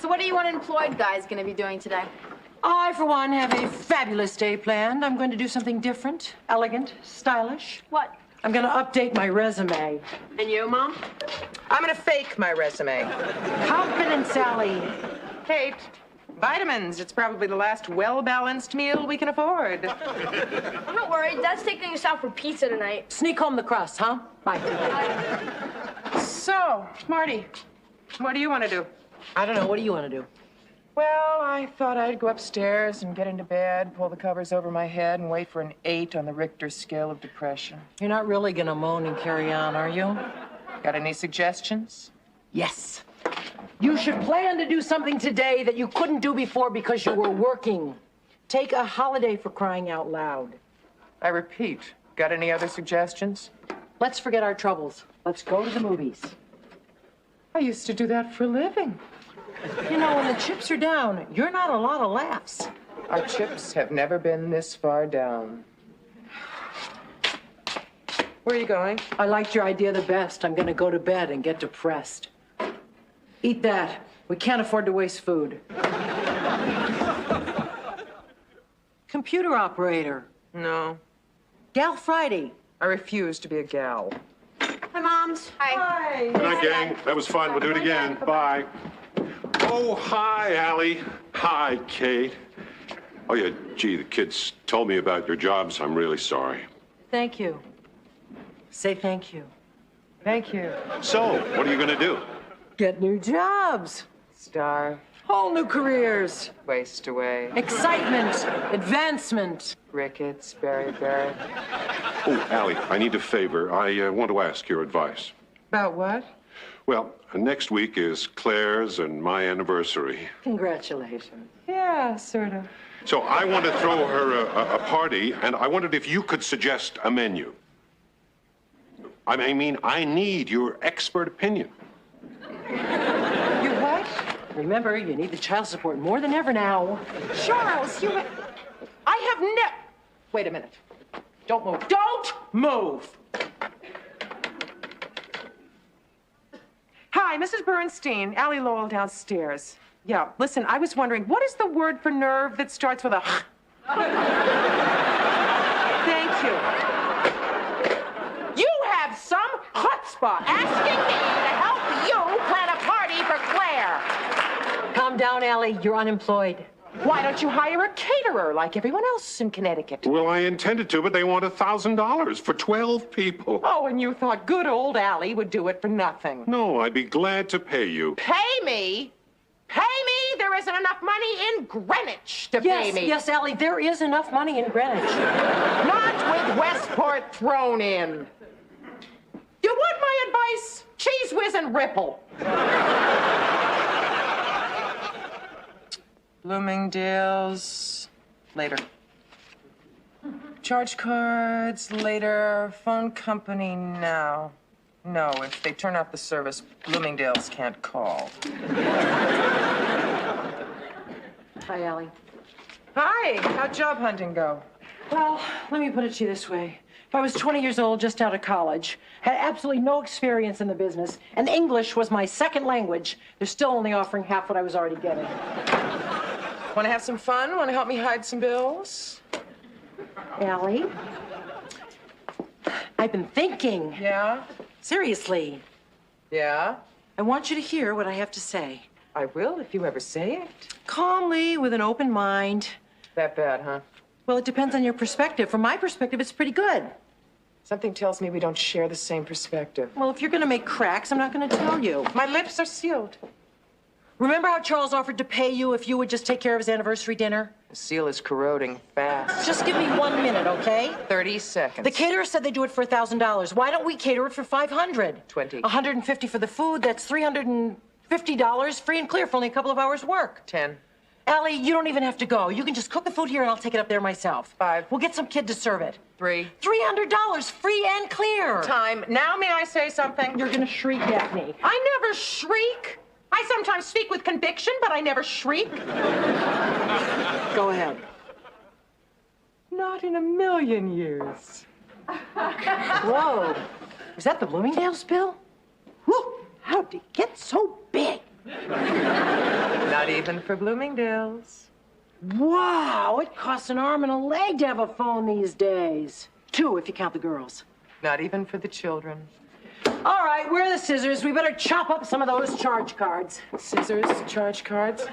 Speaker 4: So what are you unemployed guys going to be doing today?
Speaker 7: I, for one, have a fabulous day planned. I'm going to do something different, elegant, stylish.
Speaker 4: What?
Speaker 7: I'm going to update my resume.
Speaker 5: And you, Mom?
Speaker 2: I'm going to fake my resume.
Speaker 7: Confidence, Allie.
Speaker 2: Kate, vitamins. It's probably the last well-balanced meal we can afford.
Speaker 8: I'm not worried. Dad's taking us out for pizza tonight.
Speaker 7: Sneak home the crust, huh? Bye.
Speaker 2: So, Marty, what do you want to do?
Speaker 7: I don't know. What do you want to do?
Speaker 2: Well, I thought I'd go upstairs and get into bed, pull the covers over my head, and wait for an 8 on the Richter scale of depression.
Speaker 7: You're not really going to moan and carry on, are you?
Speaker 2: Got any suggestions?
Speaker 7: Yes. You should plan to do something today that you couldn't do before because you were working. Take a holiday, for crying out loud.
Speaker 2: I repeat, got any other suggestions?
Speaker 7: Let's forget our troubles. Let's go to the movies.
Speaker 2: I used to do that for a living.
Speaker 7: You know, when the chips are down, you're not a lot of laughs.
Speaker 2: Our chips have never been this far down. Where are you going?
Speaker 7: I liked your idea the best. I'm going to go to bed and get depressed. Eat that. We can't afford to waste food. Computer operator.
Speaker 2: No.
Speaker 7: Gal Friday.
Speaker 2: I refuse to be a gal.
Speaker 5: Hi, Moms.
Speaker 2: Hi.
Speaker 12: Good night, gang. That was fun. We'll do it again. Bye. Oh, hi, Allie. Hi, Kate. Oh, yeah, gee, the kids told me about your jobs. I'm really sorry.
Speaker 7: Thank you. Say thank you.
Speaker 2: Thank you.
Speaker 12: So, what are you going to do?
Speaker 7: Get new jobs.
Speaker 2: Starve.
Speaker 7: Whole new careers.
Speaker 2: Waste away.
Speaker 7: Excitement. Advancement.
Speaker 2: Ricketts, Barry.
Speaker 12: Oh, Allie, I need a favor. I want to ask your advice.
Speaker 2: About what?
Speaker 12: Well, next week is Claire's and my anniversary.
Speaker 7: Congratulations.
Speaker 2: Yeah, sort of.
Speaker 12: So I want to throw her a party, and I wondered if you could suggest a menu. I mean, I need your expert opinion.
Speaker 2: You what?
Speaker 7: Remember, you need the child support more than ever now.
Speaker 2: Charles, I have never... Wait a minute. Don't move. Don't move! Hi, Mrs. Bernstein. Allie Lowell downstairs. Yeah, listen, I was wondering, what is the word for nerve that starts with a... Thank you. You have some chutzpah asking me to help you plan a party for Claire.
Speaker 7: Calm down, Allie. You're unemployed.
Speaker 2: Why don't you hire a caterer like everyone else in Connecticut?
Speaker 12: Well, I intended to, but they want $1,000 for 12 people.
Speaker 2: Oh, and you thought good old Allie would do it for nothing.
Speaker 12: No, I'd be glad to pay you.
Speaker 2: Pay me? Pay me? There isn't enough money in Greenwich to pay me.
Speaker 7: Yes, Allie, there is enough money in Greenwich.
Speaker 2: Not with Westport thrown in. You want my advice? Cheese Whiz and Ripple. Bloomingdale's later. Charge cards later. Phone company now. No, if they turn off the service, Bloomingdale's can't call.
Speaker 7: Hi, Allie.
Speaker 2: Hi, how'd job hunting go?
Speaker 7: Well, let me put it to you this way. I was 20 years old, just out of college, had absolutely no experience in the business, and English was my second language. They're still only offering half what I was already getting.
Speaker 2: Want to have some fun? Want to help me hide some bills?
Speaker 7: Allie, I've been thinking.
Speaker 2: Yeah?
Speaker 7: Seriously.
Speaker 2: Yeah?
Speaker 7: I want you to hear what I have to say.
Speaker 2: I will if you ever say it.
Speaker 7: Calmly, with an open mind.
Speaker 2: That bad, huh?
Speaker 7: Well, it depends on your perspective. From my perspective, it's pretty good.
Speaker 2: Something tells me we don't share the same perspective.
Speaker 7: Well, if you're going to make cracks, I'm not going to tell you.
Speaker 2: My lips are sealed.
Speaker 7: Remember how Charles offered to pay you if you would just take care of his anniversary dinner?
Speaker 2: The seal is corroding fast.
Speaker 7: Just give me 1 minute, okay?
Speaker 2: 30 seconds.
Speaker 7: The caterer said they'd do it for $1,000. Why don't we cater it for $500?
Speaker 2: 20.
Speaker 7: $150 for the food. That's $350, free and clear for only a couple of hours' work.
Speaker 2: 10.
Speaker 7: Allie, you don't even have to go. You can just cook the food here and I'll take it up there myself.
Speaker 2: 5.
Speaker 7: We'll get some kid to serve it.
Speaker 2: 3.
Speaker 7: $300, free and clear.
Speaker 2: Time. Now may I say something?
Speaker 7: You're gonna shriek at me.
Speaker 2: I never shriek. I sometimes speak with conviction, but I never shriek.
Speaker 7: Go ahead.
Speaker 2: Not in a million years.
Speaker 7: Whoa. Is that the Bloomingdale's bill? Whew. How'd it get so big?
Speaker 2: Not even for Bloomingdale's.
Speaker 7: Wow, it costs an arm and a leg to have a phone these days. 2 if you count the girls.
Speaker 2: Not even for the children.
Speaker 7: All right, where are the scissors? We better chop up some of those charge cards.
Speaker 2: Scissors, charge cards.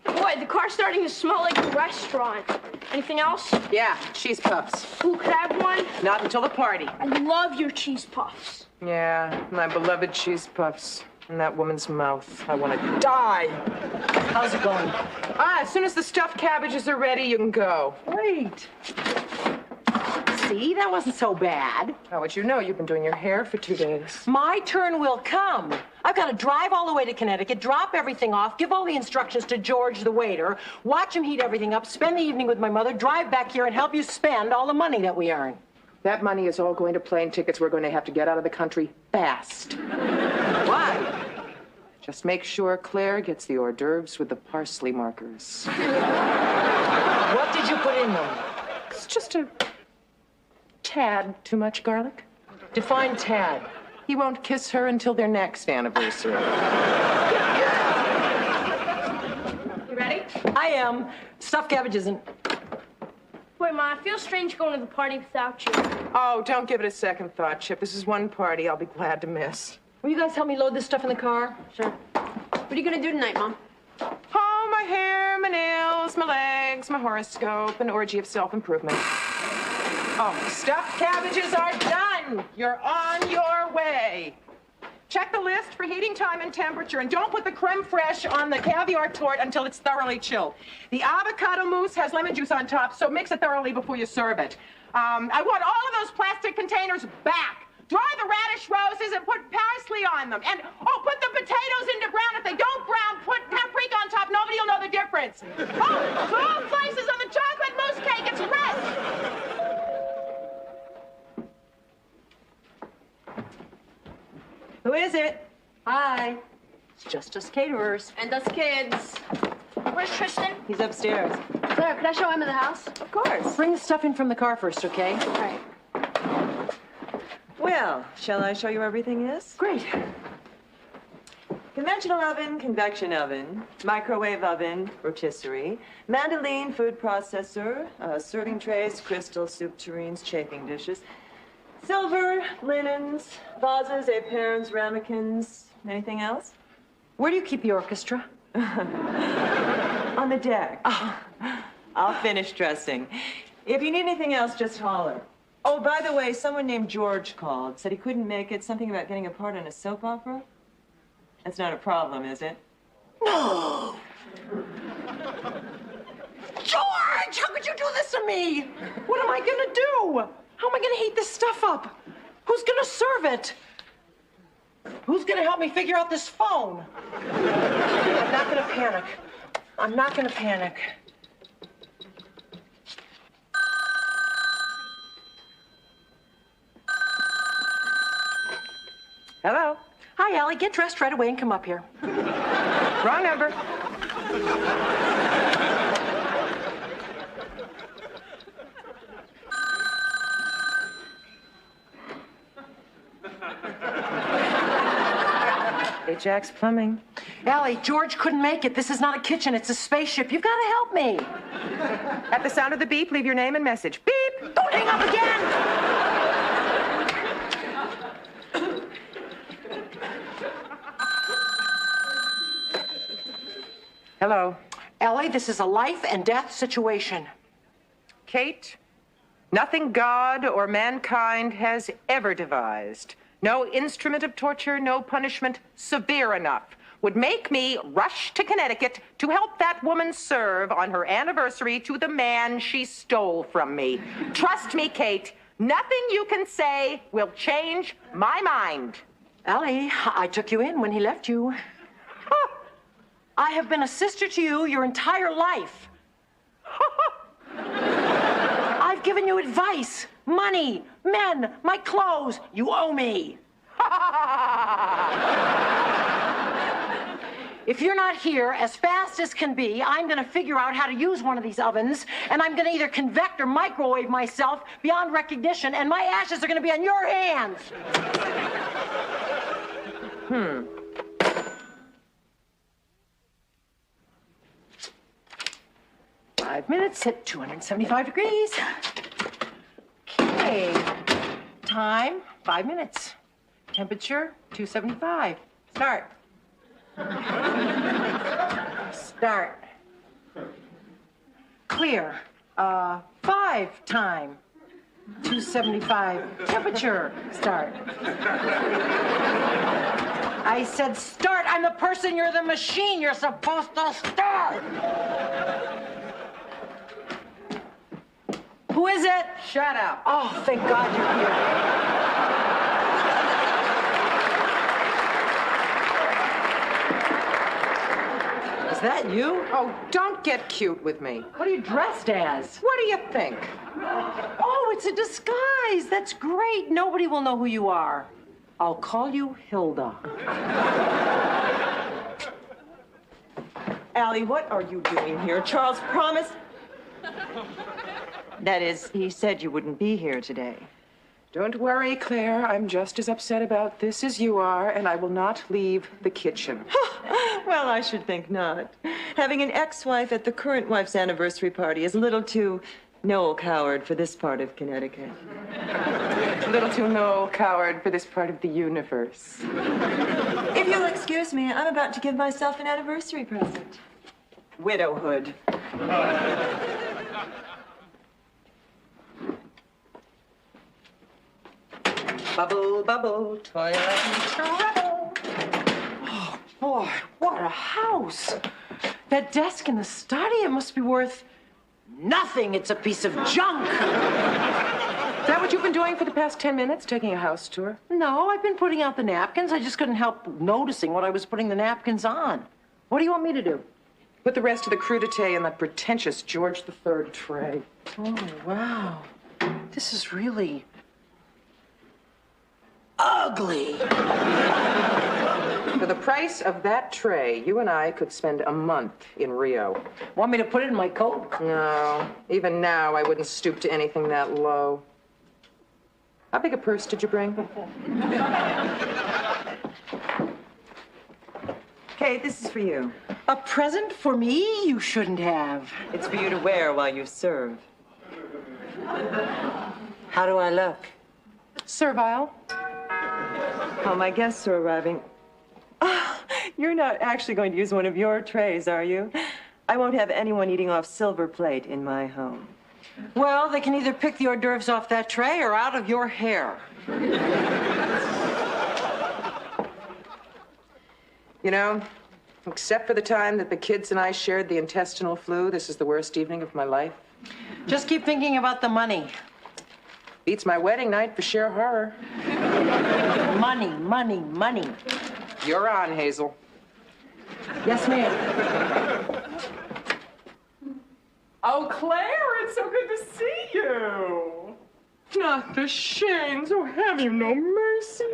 Speaker 8: Boy, the car's starting to smell like a restaurant. Anything else?
Speaker 2: Yeah, cheese puffs.
Speaker 8: Ooh, could I have one?
Speaker 2: Not until the party.
Speaker 8: I love your cheese puffs.
Speaker 2: Yeah, my beloved cheese puffs. In that woman's mouth. I want to die.
Speaker 7: How's it going?
Speaker 2: As soon as the stuffed cabbages are ready, you can go.
Speaker 7: Great. See, that wasn't so bad.
Speaker 2: How would you know? You've been doing your hair for 2 days.
Speaker 7: My turn will come. I've got to drive all the way to Connecticut, drop everything off, give all the instructions to George, the waiter, watch him heat everything up, spend the evening with my mother, drive back here and help you spend all the money that we earn.
Speaker 2: That money is all going to plane tickets we're going to have to get out of the country fast.
Speaker 7: Why?
Speaker 2: Just make sure Claire gets the hors d'oeuvres with the parsley markers.
Speaker 7: What did you put in them?
Speaker 2: It's just a tad too much garlic.
Speaker 7: Define tad.
Speaker 2: He won't kiss her until their next anniversary.
Speaker 8: You ready?
Speaker 7: I am. Stuffed cabbages and...
Speaker 8: Wait, Ma, I feel strange going to the party without you.
Speaker 2: Oh, don't give it a second thought, Chip. This is one party I'll be glad to miss.
Speaker 7: Will you guys help me load this stuff in the car?
Speaker 8: Sure. What are you gonna do tonight, Mom?
Speaker 2: Oh, my hair, my nails, my legs, my horoscope, an orgy of self-improvement. Oh, stuffed cabbages are done. You're on your way. Check the list for heating time and temperature, and don't put the creme fraiche on the caviar torte until it's thoroughly chilled. The avocado mousse has lemon juice on top, so mix it thoroughly before you serve it. I want all of those plastic containers back. Dry the radish roses and put parsley on them. And, oh, put the potatoes into brown. If they don't brown, put paprika on top. Nobody will know the difference. Oh, small slices of the chocolate mousse cake. It's fresh.
Speaker 7: Who is it? Hi. It's just us caterers.
Speaker 5: And us kids.
Speaker 8: Where's Tristan?
Speaker 7: He's upstairs.
Speaker 8: Claire, could I show Emma the house?
Speaker 7: Of course. Bring the stuff in from the car first, okay?
Speaker 8: All right.
Speaker 13: Well, shall I show you where everything is?
Speaker 7: Great.
Speaker 13: Conventional oven, convection oven, microwave oven, rotisserie, mandolin, food processor, serving trays, crystal, soup tureens, chafing dishes, silver, linens, vases, éperons, ramekins. Anything else?
Speaker 7: Where do you keep the orchestra?
Speaker 13: On the deck. Oh. I'll finish dressing. If you need anything else, just holler. Oh, by the way, someone named George called. Said he couldn't make it. Something about getting a part in a soap opera. That's not a problem, is it?
Speaker 7: No! George! How could you do this to me? What am I gonna do? How am I gonna heat this stuff up? Who's gonna serve it? Who's gonna help me figure out this phone? I'm not gonna panic. I'm not gonna panic.
Speaker 2: Hello.
Speaker 7: Hi, Allie. Get dressed right away and come up here.
Speaker 2: Wrong number.
Speaker 13: Hey, Jack's Plumbing.
Speaker 7: Allie, George couldn't make it. This is not a kitchen, it's a spaceship. You've got to help me.
Speaker 2: At the sound of the beep, leave your name and message. Beep!
Speaker 7: Don't hang up again!
Speaker 2: Hello.
Speaker 7: Allie, this is a life and death situation.
Speaker 2: Kate, nothing God or mankind has ever devised, no instrument of torture, no punishment severe enough, would make me rush to Connecticut to help that woman serve on her anniversary to the man she stole from me. Trust me, Kate, nothing you can say will change my mind.
Speaker 7: Allie, I took you in when he left you. I have been a sister to you your entire life. I've given you advice, money, men, my clothes. You owe me. If you're not here as fast as can be, I'm going to figure out how to use one of these ovens, and I'm going to either convect or microwave myself beyond recognition, and my ashes are going to be on your hands. 5 minutes at 275 degrees. Okay. Time, 5 minutes. Temperature, 275. Start. Start. Clear. 5 time. 275. Temperature. Start. I said start. I'm the person, you're the machine. You're supposed to start. Who is it?
Speaker 2: Shut up.
Speaker 7: Oh, thank God you're here. Is that you?
Speaker 2: Oh, don't get cute with me.
Speaker 7: What are you dressed as?
Speaker 2: What do you think?
Speaker 7: Oh, it's a disguise. That's great. Nobody will know who you are. I'll call you Hilda.
Speaker 13: Allie, what are you doing here? Charles promised... That is, he said you wouldn't be here today.
Speaker 2: Don't worry, Claire. I'm just as upset about this as you are, and I will not leave the kitchen.
Speaker 13: Well, I should think not. Having an ex-wife at the current wife's anniversary party is a little too Noel Coward for this part of Connecticut.
Speaker 2: A little too Noel Coward for this part of the universe.
Speaker 13: If you'll excuse me, I'm about to give myself an anniversary present. Widowhood. Bubble, bubble, toilet trouble.
Speaker 7: Oh, boy, what a house. That desk in the study, it must be worth nothing. It's a piece of junk.
Speaker 2: Is that what you've been doing for the past 10 minutes, taking a house tour?
Speaker 7: No, I've been putting out the napkins. I just couldn't help noticing what I was putting the napkins on. What do you want me to do?
Speaker 2: Put the rest of the crudité in that pretentious George III tray.
Speaker 7: Oh, wow. This is really ugly.
Speaker 2: For the price of that tray, you and I could spend a month in Rio.
Speaker 7: Want me to put it in my coat?
Speaker 2: No. Even now, I wouldn't stoop to anything that low. How big a purse did you bring?
Speaker 13: Kate, this is for you.
Speaker 7: A present for me? You shouldn't have.
Speaker 13: It's for you to wear while you serve. How do I look?
Speaker 2: Servile.
Speaker 13: Oh, my guests are arriving. Oh, you're not actually going to use one of your trays, are you? I won't have anyone eating off silver plate in my home.
Speaker 7: Well, they can either pick the hors d'oeuvres off that tray or out of your hair.
Speaker 2: You know, except for the time that the kids and I shared the intestinal flu, this is the worst evening of my life.
Speaker 7: Just keep thinking about the money.
Speaker 2: Beats my wedding night for sheer horror.
Speaker 7: Money, money, money.
Speaker 2: You're on, Hazel.
Speaker 7: Yes, ma'am.
Speaker 2: Oh, Claire, it's so good to see you. Not the Shanes, oh, have you no mercy?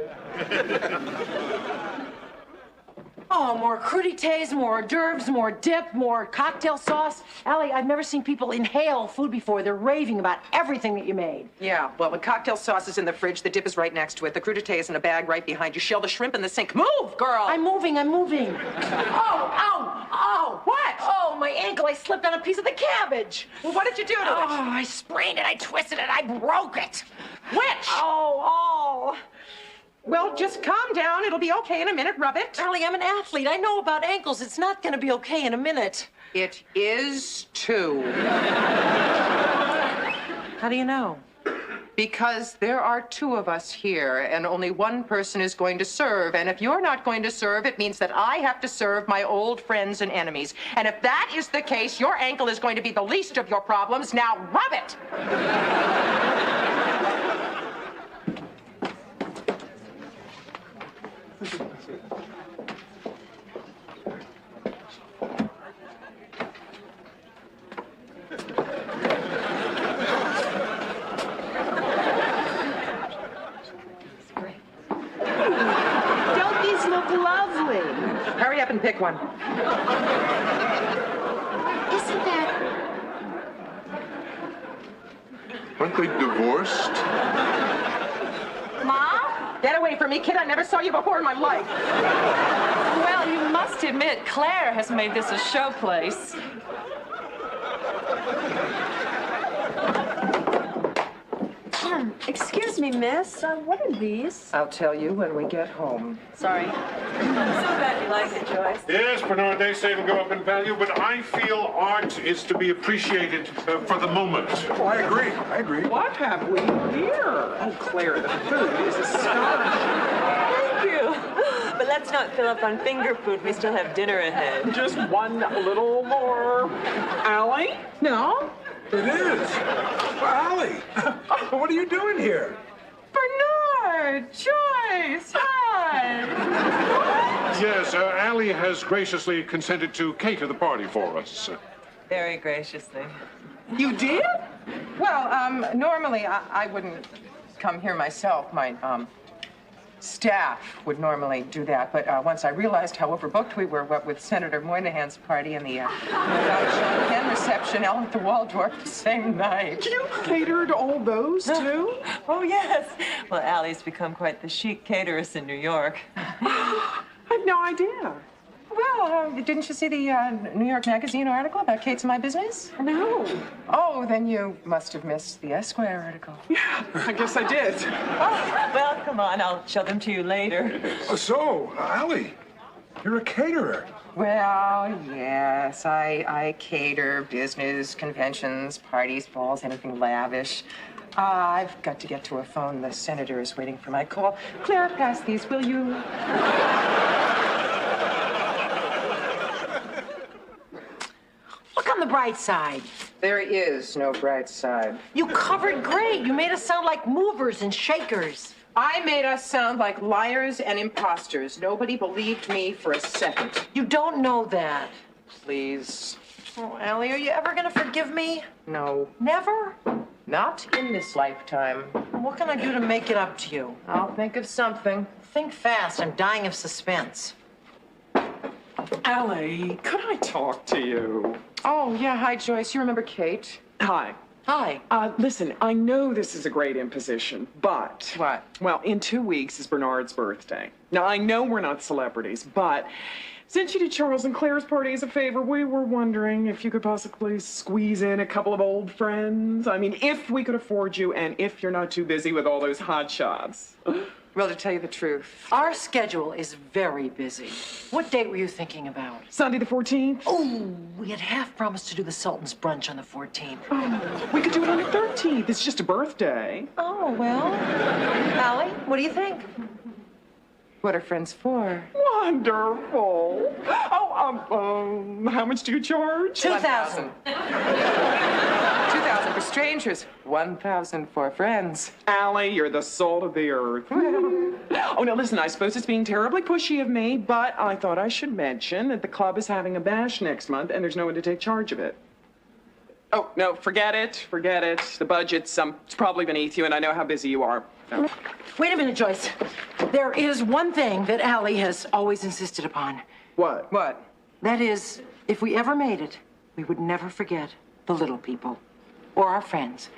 Speaker 7: Oh, more crudités, more hors d'oeuvres, more dip, more cocktail sauce. Allie, I've never seen people inhale food before. They're raving about everything that you made.
Speaker 2: Yeah, well, the cocktail sauce is in the fridge. The dip is right next to it. The crudité is in a bag right behind you. Shell the shrimp in the sink. Move, girl!
Speaker 7: I'm moving. Oh, ow, ow.
Speaker 2: What?
Speaker 7: Oh, my ankle. I slipped on a piece of the cabbage.
Speaker 2: Well, what did you do to it?
Speaker 7: Oh, I sprained it. I twisted it. I broke it.
Speaker 2: Which?
Speaker 7: Oh.
Speaker 2: Well, just calm down. It'll be okay in a minute. Rub it.
Speaker 7: Allie, I'm an athlete. I know about ankles. It's not going to be okay in a minute.
Speaker 2: It is too.
Speaker 7: How do you know?
Speaker 2: Because there are two of us here, and only one person is going to serve. And if you're not going to serve, it means that I have to serve my old friends and enemies. And if that is the case, your ankle is going to be the least of your problems. Now, rub it!
Speaker 4: Don't these look lovely?
Speaker 2: Hurry up and pick one.
Speaker 4: Isn't that...
Speaker 12: Aren't they divorced?
Speaker 2: Mom? Get away from me, kid. I never saw you before in my life.
Speaker 14: Well, you must admit, Claire has made this a showplace.
Speaker 5: Excuse me, miss. What are these?
Speaker 2: I'll tell you when we get home.
Speaker 5: Sorry.
Speaker 13: So glad you like it, Joyce.
Speaker 12: Yes, Bernard, they say it'll go up in value, but I feel art is to be appreciated for the moment.
Speaker 15: Oh, I agree.
Speaker 16: What have we here? Oh, Claire, the food is astonishing.
Speaker 13: Thank you. But let's not fill up on finger food. We still have dinner ahead.
Speaker 16: Just one little more. Allie? No?
Speaker 15: It is. Allie, what are you doing here?
Speaker 14: Bernard! Joyce! Hi!
Speaker 12: Yes, Allie has graciously consented to cater the party for us.
Speaker 13: Very graciously.
Speaker 2: You did? Well, normally I wouldn't come here myself. My staff would normally do that, but once I realized how overbooked we were, what with Senator Moynihan's party and the Ken reception out at the Waldorf the same night.
Speaker 16: You catered all those, too?
Speaker 13: Oh, yes. Well, Allie's become quite the chic cateress in New York.
Speaker 16: I have no idea.
Speaker 2: Well, didn't you see the New York Magazine article about Kate's My Business?
Speaker 16: No.
Speaker 2: Oh, then you must have missed the Esquire article.
Speaker 16: Yeah, I guess I did.
Speaker 13: Oh, well, come on. I'll show them to you later.
Speaker 15: So, Allie, you're a caterer.
Speaker 2: Well, yes, I cater business, conventions, parties, balls, anything lavish. I've got to get to a phone. The senator is waiting for my call. Claire, pass these, will you?
Speaker 7: Look on the bright side.
Speaker 2: There is no bright side.
Speaker 7: You covered great. You made us sound like movers and shakers.
Speaker 2: I made us sound like liars and imposters. Nobody believed me for a second.
Speaker 7: You don't know that.
Speaker 2: Please.
Speaker 7: Oh, Allie, are you ever going to forgive me?
Speaker 2: No.
Speaker 7: Never?
Speaker 2: Not in this lifetime.
Speaker 7: What can I do to make it up to you?
Speaker 2: I'll think of something.
Speaker 7: Think fast. I'm dying of suspense.
Speaker 16: Allie, could I talk to you?
Speaker 2: Oh, yeah. Hi, Joyce. You remember Kate?
Speaker 16: Hi.
Speaker 7: Hi.
Speaker 16: Listen, I know this is a great imposition, but...
Speaker 2: What?
Speaker 16: Well, in 2 weeks is Bernard's birthday. Now, I know we're not celebrities, but since you did Charles and Claire's party as a favor, we were wondering if you could possibly squeeze in a couple of old friends. I mean, if we could afford you and if you're not too busy with all those hot shots.
Speaker 2: Well, to tell you the truth,
Speaker 7: our schedule is very busy. What date were you thinking about?
Speaker 16: Sunday the 14th?
Speaker 7: Oh, we had half promised to do the Sultan's brunch on the 14th.
Speaker 16: Oh, we could do it on the 13th. It's just a birthday.
Speaker 7: Oh, well. Allie, what do you think?
Speaker 2: what are friends for?
Speaker 16: Wonderful. Oh, how much do you charge?
Speaker 7: 2,000.
Speaker 2: 2,000 for strangers, 1,000 for friends.
Speaker 16: Allie, you're the salt of the earth. Oh, now listen, I suppose it's being terribly pushy of me, but I thought I should mention that the club is having a bash next month and there's no one to take charge of it. Oh, no, forget it. The budget's it's probably beneath you, and I know how busy you are.
Speaker 7: Wait a minute, Joyce. There is one thing that Allie has always insisted upon.
Speaker 16: What?
Speaker 7: What? That is, if we ever made it, we would never forget the little people or our friends.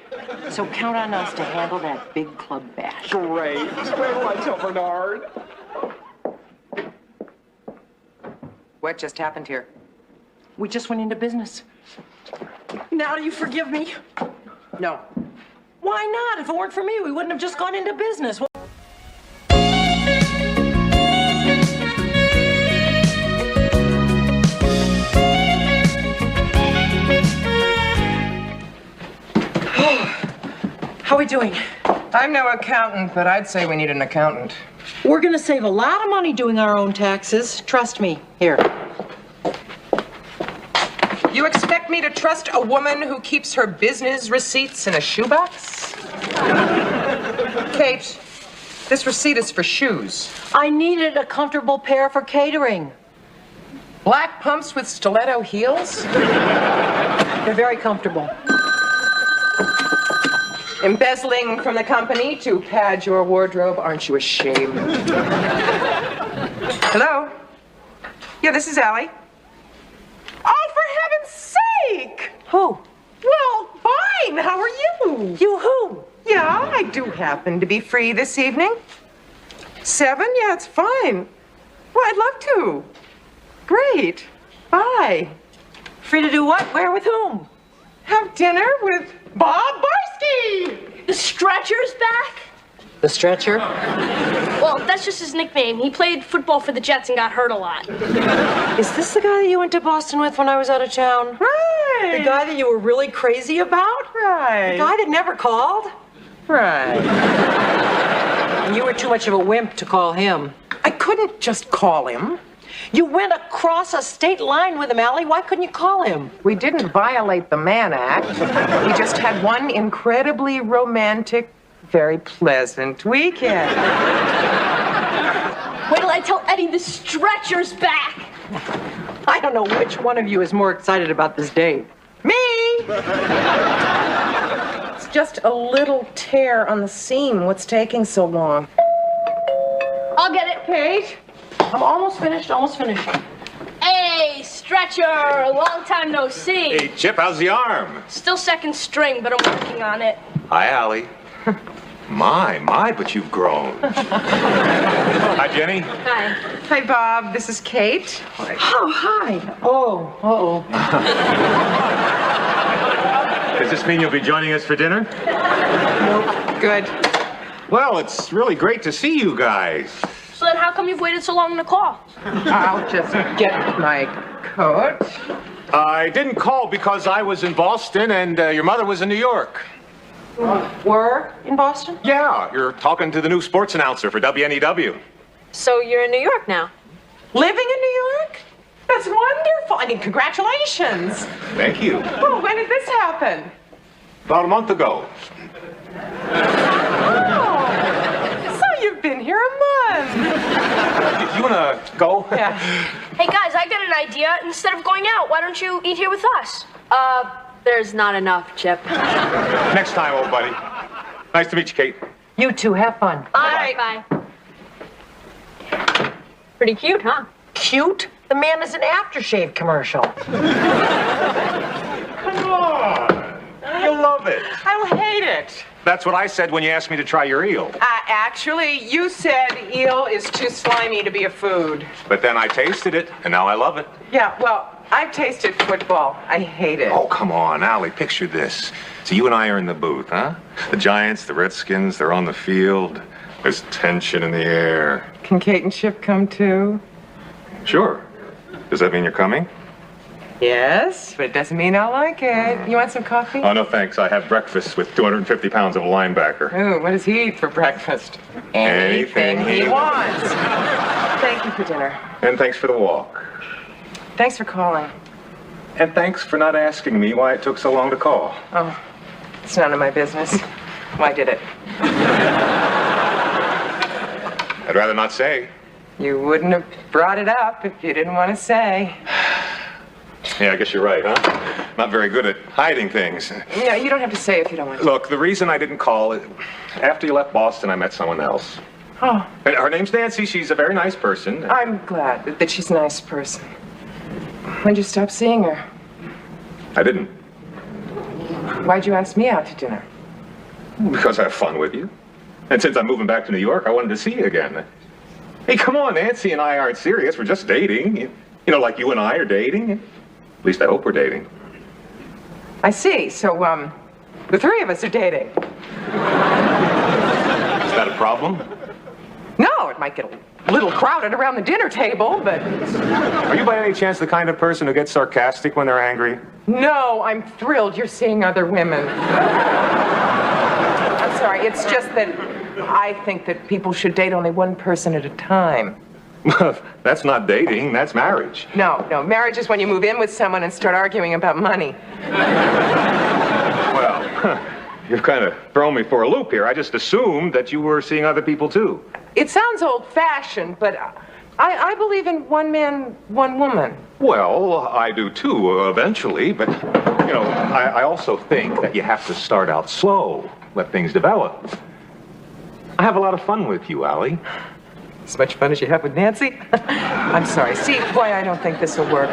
Speaker 7: So count on us to handle that big club bash.
Speaker 16: Great. Where will I tell Bernard?
Speaker 2: What just happened here?
Speaker 7: We just went into business. Now do you forgive me?
Speaker 2: No.
Speaker 7: Why not? If it weren't for me, we wouldn't have just gone into business.
Speaker 2: How are we doing? I'm no accountant, but I'd say we need an accountant.
Speaker 7: We're gonna save a lot of money doing our own taxes. Trust me. Here.
Speaker 2: You expect me to trust a woman who keeps her business receipts in a shoebox? Kate, this receipt is for shoes.
Speaker 7: I needed a comfortable pair for catering.
Speaker 2: Black pumps with stiletto heels?
Speaker 7: They're very comfortable.
Speaker 2: Embezzling from the company to pad your wardrobe, aren't you ashamed? Hello? Yeah, this is Allie. Oh, for heaven's sake!
Speaker 7: Who?
Speaker 2: Well, fine. How are you?
Speaker 7: You who?
Speaker 2: Yeah, I do happen to be free this evening. 7? Yeah, it's fine. Well, I'd love to. Great. Bye.
Speaker 7: Free to do what? Where? With whom?
Speaker 2: Have dinner with Bob Barsky.
Speaker 8: The Stretcher's back?
Speaker 7: The Stretcher?
Speaker 8: Well, that's just his nickname. He played football for the Jets and got hurt a lot.
Speaker 7: Is this the guy that you went to Boston with when I was out of town?
Speaker 2: Right.
Speaker 7: The guy that you were really crazy about?
Speaker 2: Right.
Speaker 7: The guy that never called?
Speaker 2: Right.
Speaker 7: You were too much of a wimp to call him.
Speaker 2: I couldn't just call him.
Speaker 7: You went across a state line with him, Allie. Why couldn't you call him?
Speaker 2: We didn't violate the Mann Act. We just had one incredibly romantic, very pleasant weekend.
Speaker 8: Wait till I tell Eddie the Stretcher's back.
Speaker 2: I don't know which one of you is more excited about this date. Me! It's just a little tear on the seam. What's taking so long?
Speaker 8: I'll get it.
Speaker 2: Kate? I'm almost finished,
Speaker 8: Hey, Stretcher, long time no see.
Speaker 3: Hey, Chip, how's the arm?
Speaker 8: Still second string, but I'm working on it.
Speaker 3: Hi, Allie. My, but you've grown. Hi, Jenny.
Speaker 8: Hi.
Speaker 2: Hi, Bob. This is Kate.
Speaker 3: Hi.
Speaker 2: Oh, hi. Oh,
Speaker 3: Does this mean you'll be joining us for dinner?
Speaker 2: Nope. Good.
Speaker 3: Well, it's really great to see you guys.
Speaker 8: So then how come you've waited so long to call?
Speaker 2: I'll just get my coat.
Speaker 3: I didn't call because I was in Boston and your mother was in New York.
Speaker 7: Were in Boston?
Speaker 3: Yeah, you're talking to the new sports announcer for WNEW.
Speaker 5: So you're in New York now?
Speaker 2: Living in New York? That's wonderful. I mean, congratulations.
Speaker 3: Thank you.
Speaker 2: Well, when did this happen?
Speaker 3: About a month ago.
Speaker 2: Oh, so you've been here a month.
Speaker 3: You wanna go?
Speaker 2: Yeah.
Speaker 8: Hey, guys, I got an idea. Instead of going out, why don't you eat here with us?
Speaker 5: There's not enough, Chip.
Speaker 3: Next time, old buddy. Nice to meet you, Kate.
Speaker 7: You two, have fun.
Speaker 2: All right.
Speaker 5: Bye. Pretty cute, huh?
Speaker 7: Cute? The man is an aftershave commercial.
Speaker 3: Come on. You'll love it.
Speaker 2: I'll hate it.
Speaker 3: That's what I said when you asked me to try your eel.
Speaker 2: Actually, you said eel is too slimy to be a food.
Speaker 3: But then I tasted it, and now I love it.
Speaker 2: Yeah, well, I've tasted football. I hate it.
Speaker 3: Oh, come on, Allie, picture this. So you and I are in the booth, huh? The Giants, the Redskins, they're on the field. There's tension in the air.
Speaker 2: Can Kate and Chip come too?
Speaker 3: Sure. Does that mean you're coming?
Speaker 2: Yes, but it doesn't mean I'll like it. You want some coffee?
Speaker 3: Oh, no, thanks. I have breakfast with 250 pounds of a linebacker.
Speaker 2: Ooh, what does he eat for breakfast? Anything he wants. Thank you for dinner.
Speaker 3: And thanks for the walk.
Speaker 2: Thanks for calling.
Speaker 3: And thanks for not asking me why it took so long to call.
Speaker 2: Oh, it's none of my business. Why did it?
Speaker 3: I'd rather not say.
Speaker 2: You wouldn't have brought it up if you didn't want to say.
Speaker 3: Yeah, I guess you're right, huh? Not very good at hiding things.
Speaker 2: No, you don't have to say if you don't want to.
Speaker 3: Look, the reason I didn't call, after you left Boston, I met someone else.
Speaker 16: Oh.
Speaker 3: And her name's Nancy. She's a very nice person.
Speaker 2: I'm glad that she's a nice person. When'd you stop seeing her?
Speaker 3: I didn't.
Speaker 2: Why'd you ask me out to dinner?
Speaker 3: Because I have fun with you. And since I'm moving back to New York, I wanted to see you again. Hey, come on, Nancy and I aren't serious. We're just dating. You know, like you and I are dating. At least I hope we're dating.
Speaker 2: I see. So, the three of us are dating.
Speaker 3: Is that a problem?
Speaker 2: No, it might get a little crowded around the dinner table, but...
Speaker 3: Are you by any chance the kind of person who gets sarcastic when they're angry?
Speaker 2: No, I'm thrilled you're seeing other women. I'm sorry, it's just that I think that people should date only one person at a time.
Speaker 3: That's not dating, that's marriage.
Speaker 2: No, marriage is when you move in with someone and start arguing about money.
Speaker 3: Well, you've kind of thrown me for a loop here. I just assumed that you were seeing other people too.
Speaker 2: It sounds old-fashioned, but I believe in one man, one woman.
Speaker 3: Well, I do too, eventually, but, you know, I also think that you have to start out slow, let things develop. I have a lot of fun with you, Allie.
Speaker 2: As much fun as you have with Nancy? I'm sorry. See, boy, I don't think this will work.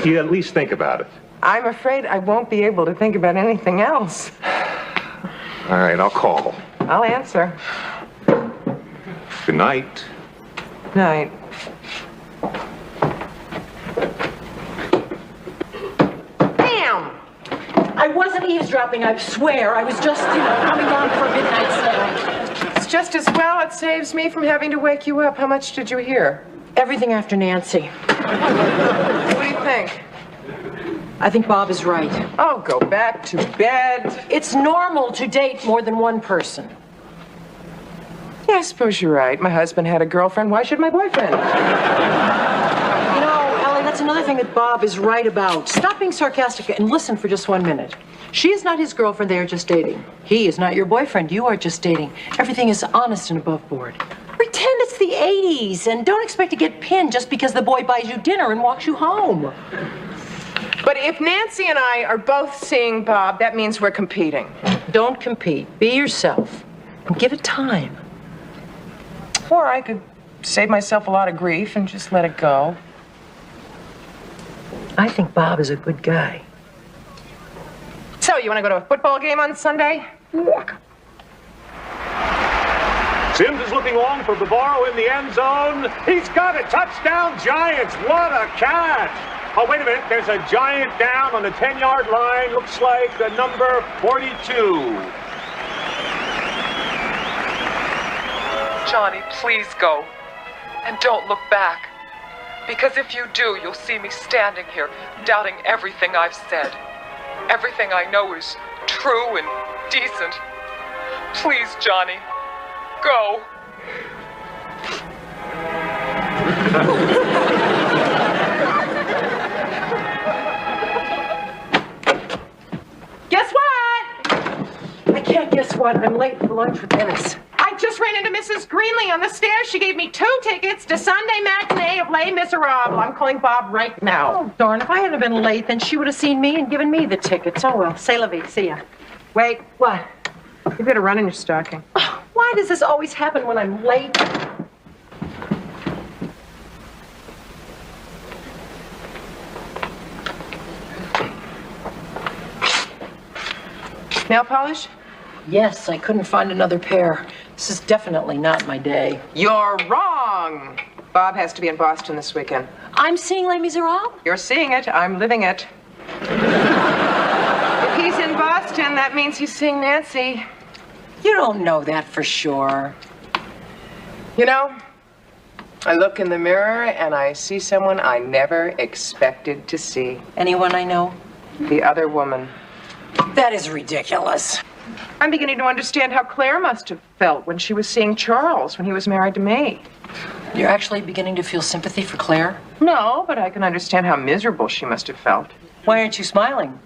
Speaker 3: You at least think about it.
Speaker 2: I'm afraid I won't be able to think about anything else.
Speaker 3: All right, I'll call.
Speaker 2: I'll answer.
Speaker 3: Good night.
Speaker 2: Night.
Speaker 7: Damn! I wasn't eavesdropping, I swear. I was just, coming down for a midnight snack.
Speaker 2: It's just as well it saves me from having to wake you up. How much did you hear?
Speaker 7: Everything after Nancy.
Speaker 2: What do you think?
Speaker 7: I think Bob is right.
Speaker 2: Oh, go back to bed.
Speaker 7: It's normal to date more than one person.
Speaker 2: Yeah, I suppose you're right. My husband had a girlfriend. Why should my boyfriend?
Speaker 7: Allie, that's another thing that Bob is right about. Stop being sarcastic and listen for just 1 minute. She is not his girlfriend. They are just dating. He is not your boyfriend. You are just dating. Everything is honest and above board. Pretend it's the 80s and don't expect to get pinned just because the boy buys you dinner and walks you home.
Speaker 2: But if Nancy and I are both seeing Bob, that means we're competing.
Speaker 7: Don't compete. Be yourself and give it time.
Speaker 2: Or I could save myself a lot of grief and just let it go.
Speaker 7: I think Bob is a good guy.
Speaker 2: So, you want to go to a football game on Sunday?
Speaker 17: Sims is looking long for Bavaro in the end zone. He's got it. Touchdown, Giants. What a catch. Oh, wait a minute. There's a Giant down on the 10-yard line. Looks like the number 42.
Speaker 16: Johnny, please go. And don't look back. Because if you do, you'll see me standing here, doubting everything I've said. Everything I know is true and decent. Please, Johnny, go.
Speaker 2: Guess what?
Speaker 7: I can't guess what. I'm late for lunch with Dennis.
Speaker 2: I just ran into Mrs. Greenlee on the stairs. She gave me 2 tickets to Sunday matinee of Les Miserables. I'm calling Bob right now.
Speaker 7: Oh, darn. If I hadn't been late, then she would have seen me and given me the tickets. Oh, well. C'est la vie. See ya.
Speaker 2: Wait.
Speaker 7: What?
Speaker 2: You better run in your stocking.
Speaker 7: Oh, why does this always happen when I'm late?
Speaker 2: Nail polish?
Speaker 7: Yes, I couldn't find another pair. This is definitely not my day.
Speaker 2: You're wrong. Bob has to be in Boston this weekend.
Speaker 7: I'm seeing Les Miserables?
Speaker 2: You're seeing it. I'm living it. If he's in Boston, that means he's seeing Nancy.
Speaker 7: You don't know that for sure.
Speaker 2: You know, I look in the mirror and I see someone I never expected to see.
Speaker 7: Anyone I know?
Speaker 2: The other woman.
Speaker 7: That is ridiculous.
Speaker 2: I'm beginning to understand how Claire must have felt when she was seeing Charles when he was married to me.
Speaker 7: You're actually beginning to feel sympathy for Claire?
Speaker 2: No, but I can understand how miserable she must have felt.
Speaker 7: Why aren't you smiling?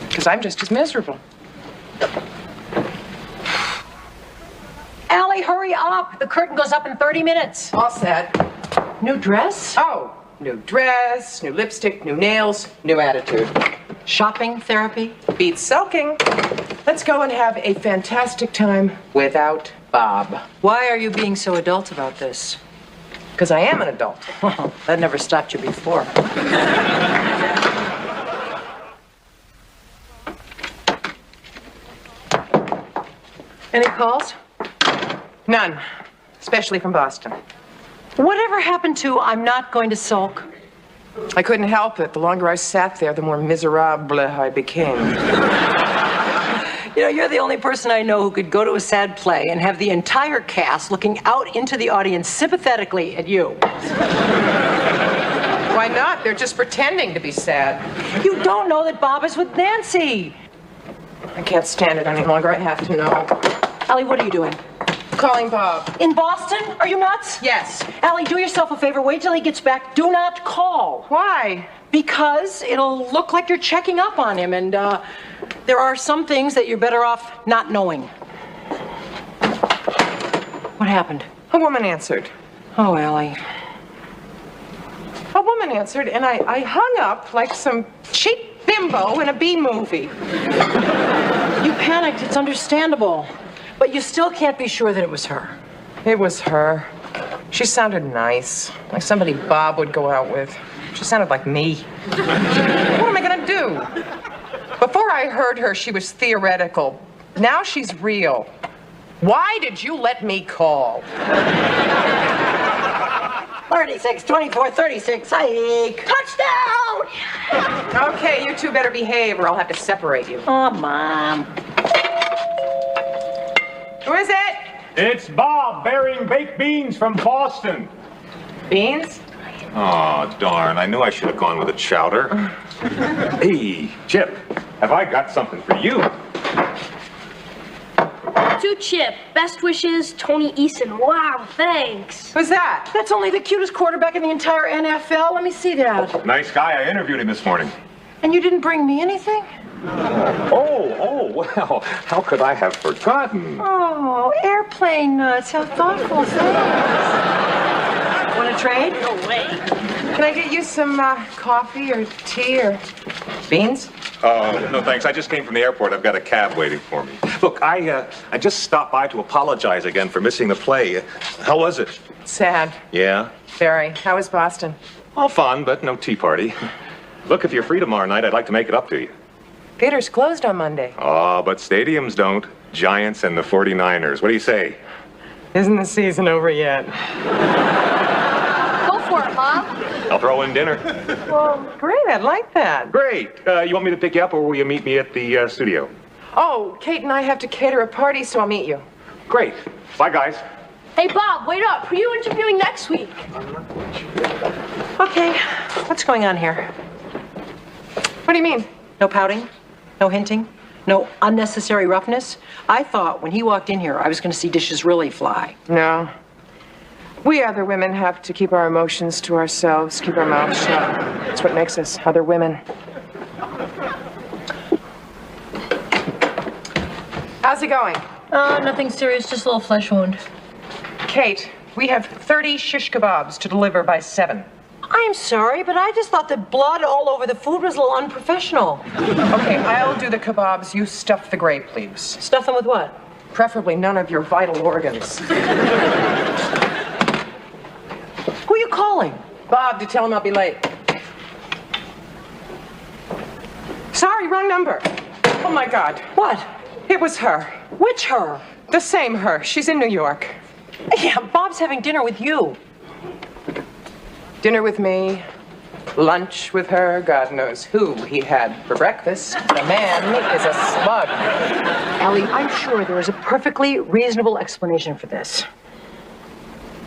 Speaker 2: Because I'm just as miserable.
Speaker 7: Allie, hurry up. The curtain goes up in 30 minutes.
Speaker 2: All set.
Speaker 7: New dress?
Speaker 2: Oh, new dress, new lipstick, new nails, new attitude.
Speaker 7: Shopping, therapy?
Speaker 2: Beats sulking. Let's go and have a fantastic time without
Speaker 7: Bob, why are you being so adult about this?
Speaker 2: Because I am an adult.
Speaker 7: Well, that never stopped you before. Any calls?
Speaker 2: None, especially from Boston.
Speaker 7: Whatever happened to I'm not going to sulk?
Speaker 2: I couldn't help it. The longer I sat there, the more miserable I became.
Speaker 7: You know, you're the only person I know who could go to a sad play and have the entire cast looking out into the audience sympathetically at you.
Speaker 2: Why not? They're just pretending to be sad.
Speaker 7: You don't know that Bob is with Nancy.
Speaker 2: I can't stand it any longer. I have to know.
Speaker 7: Allie, what are you doing?
Speaker 2: Calling Bob.
Speaker 7: In Boston? Are you nuts?
Speaker 2: Yes.
Speaker 7: Allie, do yourself a favor. Wait till he gets back. Do not call.
Speaker 2: Why?
Speaker 7: Because it'll look like you're checking up on him, and there are some things that you're better off not knowing. What happened?
Speaker 2: A woman answered.
Speaker 7: Oh, Allie.
Speaker 2: A woman answered, and I hung up like some cheap bimbo in a B movie.
Speaker 7: You panicked. It's understandable. But you still can't be sure that it was her.
Speaker 2: It was her. She sounded nice, like somebody Bob would go out with. She sounded like me. What am I gonna do? Before I heard her, she was theoretical. Now she's real. Why did you let me call?
Speaker 7: 36, 24, 36, hike. Touchdown!
Speaker 2: Okay, you two better behave or I'll have to separate you.
Speaker 7: Oh, Mom.
Speaker 2: Who is it?
Speaker 17: It's Bob bearing baked beans from Boston.
Speaker 2: Beans?
Speaker 3: Oh, darn. I knew I should have gone with a chowder. Hey, Chip, have I got something for you?
Speaker 8: To Chip, best wishes, Tony Eason. Wow, thanks.
Speaker 2: Who's that?
Speaker 7: That's only the cutest quarterback in the entire NFL. Let me see that.
Speaker 3: Nice guy. I interviewed him this morning.
Speaker 7: And you didn't bring me anything?
Speaker 3: Oh, well, how could I have forgotten?
Speaker 7: Oh, airplane nuts. How thoughtful. Thanks. Want to trade?
Speaker 8: No way.
Speaker 2: Can I get you some coffee or tea or beans?
Speaker 3: No, thanks. I just came from the airport. I've got a cab waiting for me. Look, I just stopped by to apologize again for missing the play. How was it?
Speaker 2: Sad.
Speaker 3: Yeah?
Speaker 2: Very. How was Boston?
Speaker 3: All fun, but no tea party. Look, if you're free tomorrow night, I'd like to make it up to you.
Speaker 2: Theater's closed on Monday.
Speaker 3: Oh, but stadiums don't. Giants and the 49ers. What do you say?
Speaker 2: Isn't the season over yet?
Speaker 4: Go for it, Mom.
Speaker 3: I'll throw in dinner.
Speaker 2: Well, great. I'd like that.
Speaker 3: Great. You want me to pick you up, or will you meet me at the studio?
Speaker 2: Oh, Kate and I have to cater a party, so I'll meet you.
Speaker 3: Great. Bye, guys.
Speaker 8: Hey, Bob, wait up. Who are you interviewing next week?
Speaker 7: Okay, what's going on here?
Speaker 2: What do you mean?
Speaker 7: No pouting? No hinting? No unnecessary roughness? I thought when he walked in here, I was going to see dishes really fly.
Speaker 2: No. We other women have to keep our emotions to ourselves, keep our mouths shut. That's what makes us other women. How's it going?
Speaker 8: Nothing serious, just a little flesh wound.
Speaker 2: Kate, we have 30 shish kebabs to deliver by 7.
Speaker 7: I'm sorry, but I just thought that blood all over the food was a little unprofessional.
Speaker 2: Okay, I'll do the kebabs. You stuff the gray, please.
Speaker 7: Stuff them with what?
Speaker 2: Preferably none of your vital organs.
Speaker 7: Who are you calling?
Speaker 2: Bob, to tell him I'll be late. Sorry, wrong number. Oh, my God.
Speaker 7: What?
Speaker 2: It was her.
Speaker 7: Which her?
Speaker 2: The same her. She's in New York.
Speaker 7: Yeah, Bob's having dinner with you.
Speaker 2: Dinner with me, lunch with her, God knows who he had for breakfast. The man is a slug.
Speaker 7: Allie, I'm sure there is a perfectly reasonable explanation for this.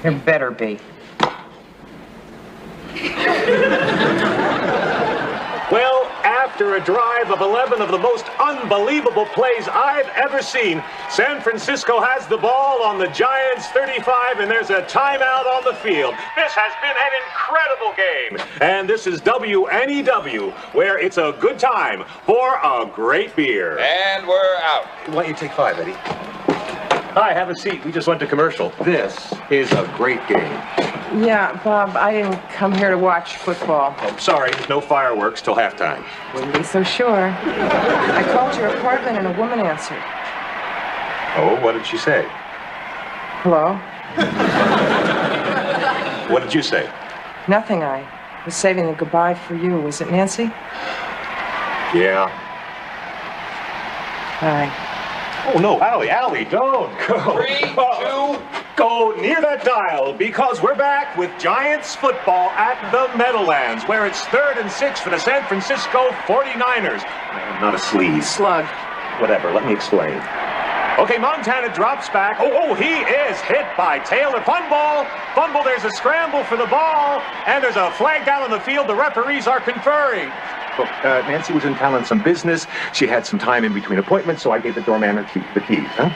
Speaker 2: There better be.
Speaker 17: Well, after a drive of 11 of the most unbelievable plays I've ever seen, San Francisco has the ball on the Giants' 35, and there's a timeout on the field. This has been an incredible game. And this is WNEW, where it's a good time for a great beer.
Speaker 3: And we're out.
Speaker 10: Why don't you take 5, Eddie?
Speaker 17: Hi, have a seat. We just went to commercial.
Speaker 10: This is a great game.
Speaker 2: Yeah, Bob, I didn't come here to watch football.
Speaker 3: Oh, sorry, no fireworks till halftime.
Speaker 2: Wouldn't be so sure. I called your apartment and a woman answered.
Speaker 3: Oh, what did she say?
Speaker 2: Hello?
Speaker 3: What did you say?
Speaker 2: Nothing. I was saving the goodbye for you. Was it Nancy?
Speaker 3: Yeah.
Speaker 2: Hi.
Speaker 17: Oh, no, Allie, don't go. 3, 2, go near that dial, because we're back with Giants football at the Meadowlands, where it's 3rd and 6 for the San Francisco 49ers. I'm not a sleaze.
Speaker 2: Slug.
Speaker 17: Whatever, let me explain. Okay, Montana drops back. Oh, he is hit by Taylor. Fumble, there's a scramble for the ball, and there's a flag down on the field. The referees are conferring. Look, Nancy was in town on some business. She had some time in between appointments, so I gave the doorman the keys, huh?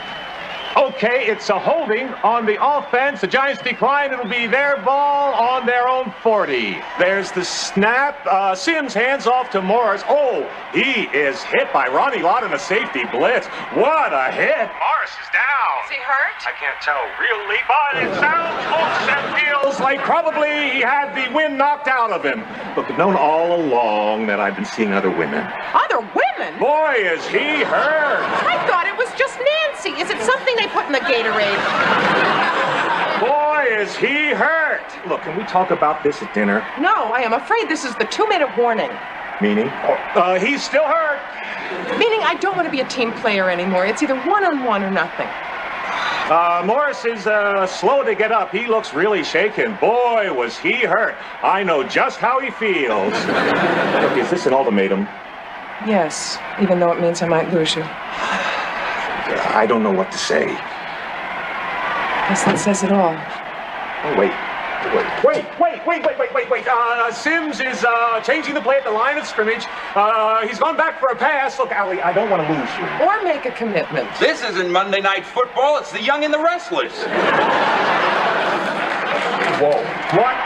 Speaker 17: Okay, it's a holding on the offense. The Giants decline. It'll be their ball on their own 40. There's the snap. Sims hands off to Morris. Oh, he is hit by Ronnie Lott in a safety blitz. What a hit. Morris is down.
Speaker 2: Is he hurt?
Speaker 17: I can't tell really, but it sounds, looks, and feels like probably he had the wind knocked out of him. Look, I've known all along that I've been seeing other women.
Speaker 2: Other women?
Speaker 17: Boy, is he hurt.
Speaker 2: I thought it was just Nancy. Is it something they put in the Gatorade?
Speaker 17: Boy, is he hurt. Look, can we talk about this at dinner?
Speaker 2: No, I am afraid this is the 2-minute warning.
Speaker 17: Meaning? He's still hurt.
Speaker 2: Meaning I don't want to be a team player anymore. It's either one-on-one or nothing.
Speaker 17: Morris is slow to get up. He looks really shaken. Boy, was he hurt. I know just how he feels. Look, is this an ultimatum?
Speaker 2: Yes, even though it means I might lose you.
Speaker 17: I don't know what to say.
Speaker 2: Guess that says it all.
Speaker 17: Oh, wait. Sims is changing the play at the line of scrimmage. He's gone back for a pass. Look, Allie, I don't want to lose you.
Speaker 2: Or make a commitment.
Speaker 18: This isn't Monday Night Football. It's the Young and the Restless.
Speaker 17: Whoa. What?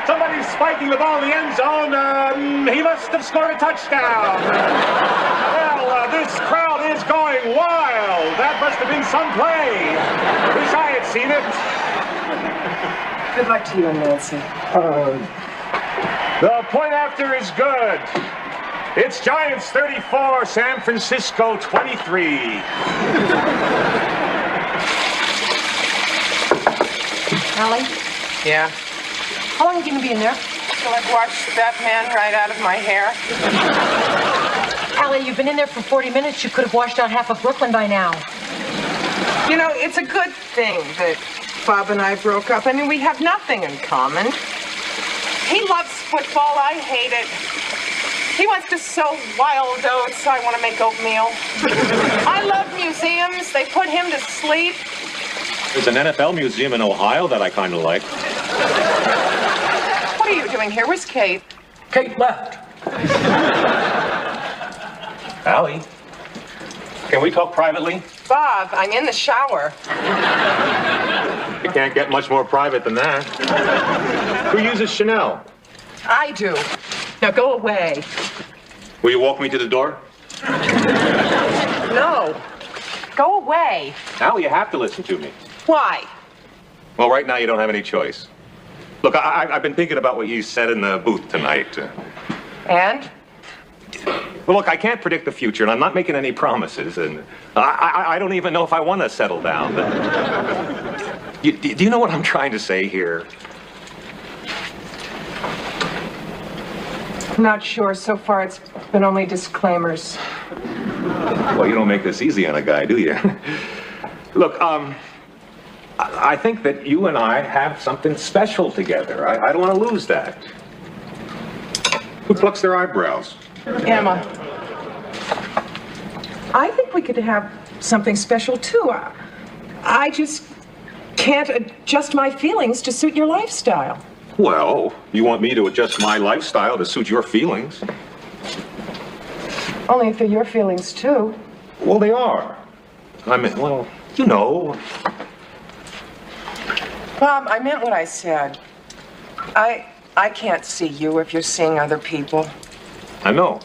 Speaker 17: Somebody's spiking the ball in the end zone. He must have scored a touchdown. Well, this crowd is going wild. That must have been some play. Wish I had seen it.
Speaker 2: Good luck to you and Nancy.
Speaker 17: The point after is good. It's Giants 34, San Francisco 23.
Speaker 2: Allie?
Speaker 19: Yeah?
Speaker 2: How long are you going to be in there?
Speaker 19: Till I've washed that man right out of my hair.
Speaker 7: Allie, you've been in there for 40 minutes. You could have washed out half of Brooklyn by now.
Speaker 2: You know, it's a good thing that Bob and I broke up. I mean, we have nothing in common.
Speaker 19: He loves football. I hate it. He wants to sow wild oats. I want to make oatmeal. I love museums. They put him to sleep.
Speaker 17: There's an NFL museum in Ohio that I kind of like.
Speaker 19: What are you doing here? Where's Kate?
Speaker 15: Kate left.
Speaker 17: Allie, can we talk privately?
Speaker 19: Bob, I'm in the shower.
Speaker 17: You can't get much more private than that. Who uses Chanel?
Speaker 19: I do. Now go away.
Speaker 17: Will you walk me to the door?
Speaker 19: No. Go away.
Speaker 17: Allie, you have to listen to me.
Speaker 19: Why?
Speaker 17: Well, right now you don't have any choice. Look, I've been thinking about what you said in the booth tonight.
Speaker 19: And?
Speaker 17: Well, look, I can't predict the future, and I'm not making any promises, and I don't even know if I want to settle down. Do you know what I'm trying to say here?
Speaker 2: I'm not sure. So far, it's been only disclaimers.
Speaker 17: Well, you don't make this easy on a guy, do you? Look, I think that you and I have something special together. I don't want to lose that. Who plucks their eyebrows?
Speaker 2: Emma. I think we could have something special, too. I just can't adjust my feelings to suit your lifestyle.
Speaker 17: Well, you want me to adjust my lifestyle to suit your feelings?
Speaker 2: Only if they're your feelings, too.
Speaker 17: Well, they are. I mean, well, you know.
Speaker 2: Bob, I meant what I said. I can't see you if you're seeing other people.
Speaker 17: I know.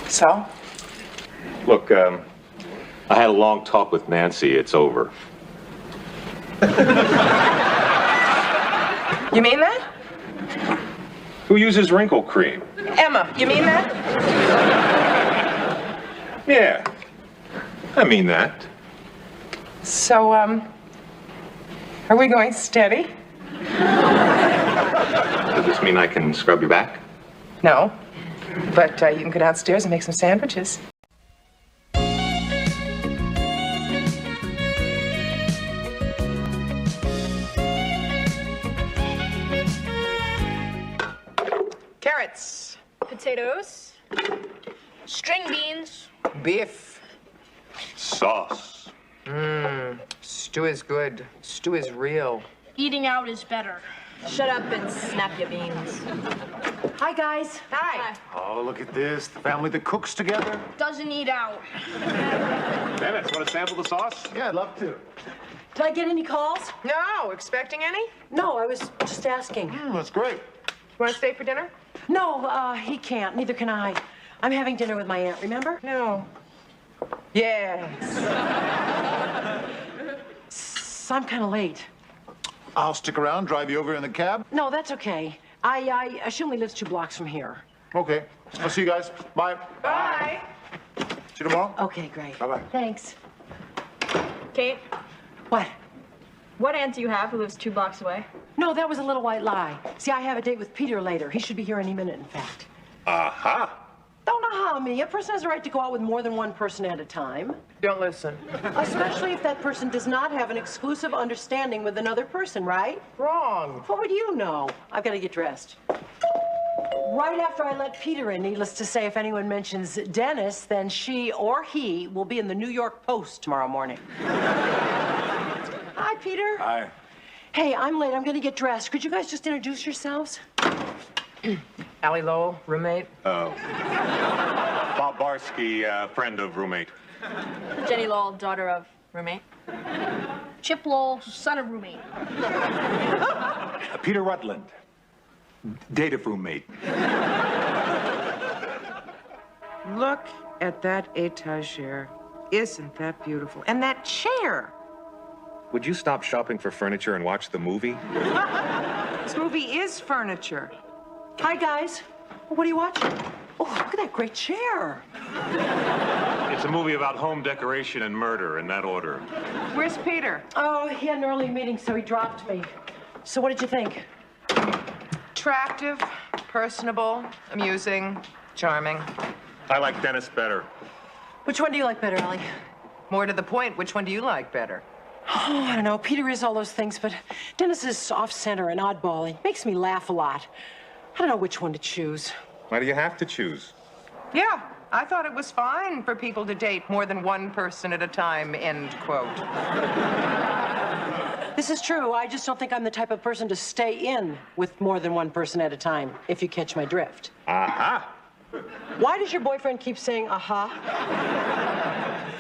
Speaker 2: So?
Speaker 17: Look, I had a long talk with Nancy. It's over.
Speaker 2: You mean that?
Speaker 17: Who uses wrinkle cream?
Speaker 2: Emma, you mean that?
Speaker 17: Yeah.
Speaker 3: I mean that.
Speaker 2: So, are we going steady?
Speaker 3: Does this mean I can scrub your back?
Speaker 2: No. But you can go downstairs and make some sandwiches. Carrots.
Speaker 8: Potatoes. String beans.
Speaker 2: Beef.
Speaker 3: Sauce.
Speaker 2: Stew is good. Stew is real.
Speaker 8: Eating out is better.
Speaker 5: Shut up and snap your beans.
Speaker 7: Hi, guys.
Speaker 2: Hi.
Speaker 15: Oh, look at this. The family that cooks together.
Speaker 8: Doesn't eat out.
Speaker 15: Dennis, want to sample the sauce? Yeah, I'd love to.
Speaker 7: Did I get any calls?
Speaker 2: No, expecting any?
Speaker 7: No, I was just asking.
Speaker 15: That's great.
Speaker 2: Want to stay for dinner?
Speaker 7: No, he can't. Neither can I. I'm having dinner with my aunt, remember?
Speaker 2: No. Yes.
Speaker 7: I'm kind of late.
Speaker 15: I'll stick around, drive you over in the cab.
Speaker 7: No, that's okay. She only lives 2 blocks from here.
Speaker 15: Okay. I'll see you guys. Bye.
Speaker 2: Bye.
Speaker 15: See you tomorrow.
Speaker 7: Okay, great.
Speaker 15: Bye-bye.
Speaker 7: Thanks.
Speaker 5: Kate,
Speaker 7: What?
Speaker 5: what aunt do you have who lives 2 blocks away?
Speaker 7: No, that was a little white lie. See, I have a date with Peter later. He should be here any minute, in fact.
Speaker 3: Aha!
Speaker 7: Don't aha me. A person has a right to go out with more than one person at a time.
Speaker 2: Don't listen.
Speaker 7: Especially if that person does not have an exclusive understanding with another person, right?
Speaker 2: Wrong.
Speaker 7: What would you know? I've got to get dressed. Right after I let Peter in, needless to say, if anyone mentions Dennis, then she or he will be in the New York Post tomorrow morning. Hi, Peter.
Speaker 15: Hi.
Speaker 7: Hey, I'm late. I'm going to get dressed. Could you guys just introduce yourselves?
Speaker 2: Allie Lowell, roommate.
Speaker 3: Bob Barsky, friend of roommate.
Speaker 5: Jenny Lowell, daughter of roommate.
Speaker 8: Chip Lowell, son of roommate.
Speaker 15: Peter Rutland, date of roommate.
Speaker 2: Look at that etagere. Isn't that beautiful? And that chair.
Speaker 3: Would you stop shopping for furniture and watch the movie?
Speaker 2: This movie is furniture.
Speaker 7: Hi, guys. What are you watching? Oh, look at that great chair.
Speaker 17: It's a movie about home decoration and murder, in that order.
Speaker 2: Where's Peter?
Speaker 7: Oh, he had an early meeting, so he dropped me. So what did you think?
Speaker 2: Attractive, personable, amusing, charming.
Speaker 3: I like Dennis better.
Speaker 7: Which one do you like better, Allie?
Speaker 2: More to the point, which one do you like better?
Speaker 7: Oh, I don't know. Peter is all those things, but Dennis is off-center and oddball. He makes me laugh a lot. I don't know which one to choose.
Speaker 3: Why do you have to choose?
Speaker 2: Yeah, I thought it was fine for people to date more than one person at a time, end quote.
Speaker 7: This is true. I just don't think I'm the type of person to stay in with more than one person at a time, if you catch my drift.
Speaker 3: Aha!
Speaker 7: Why does your boyfriend keep saying aha?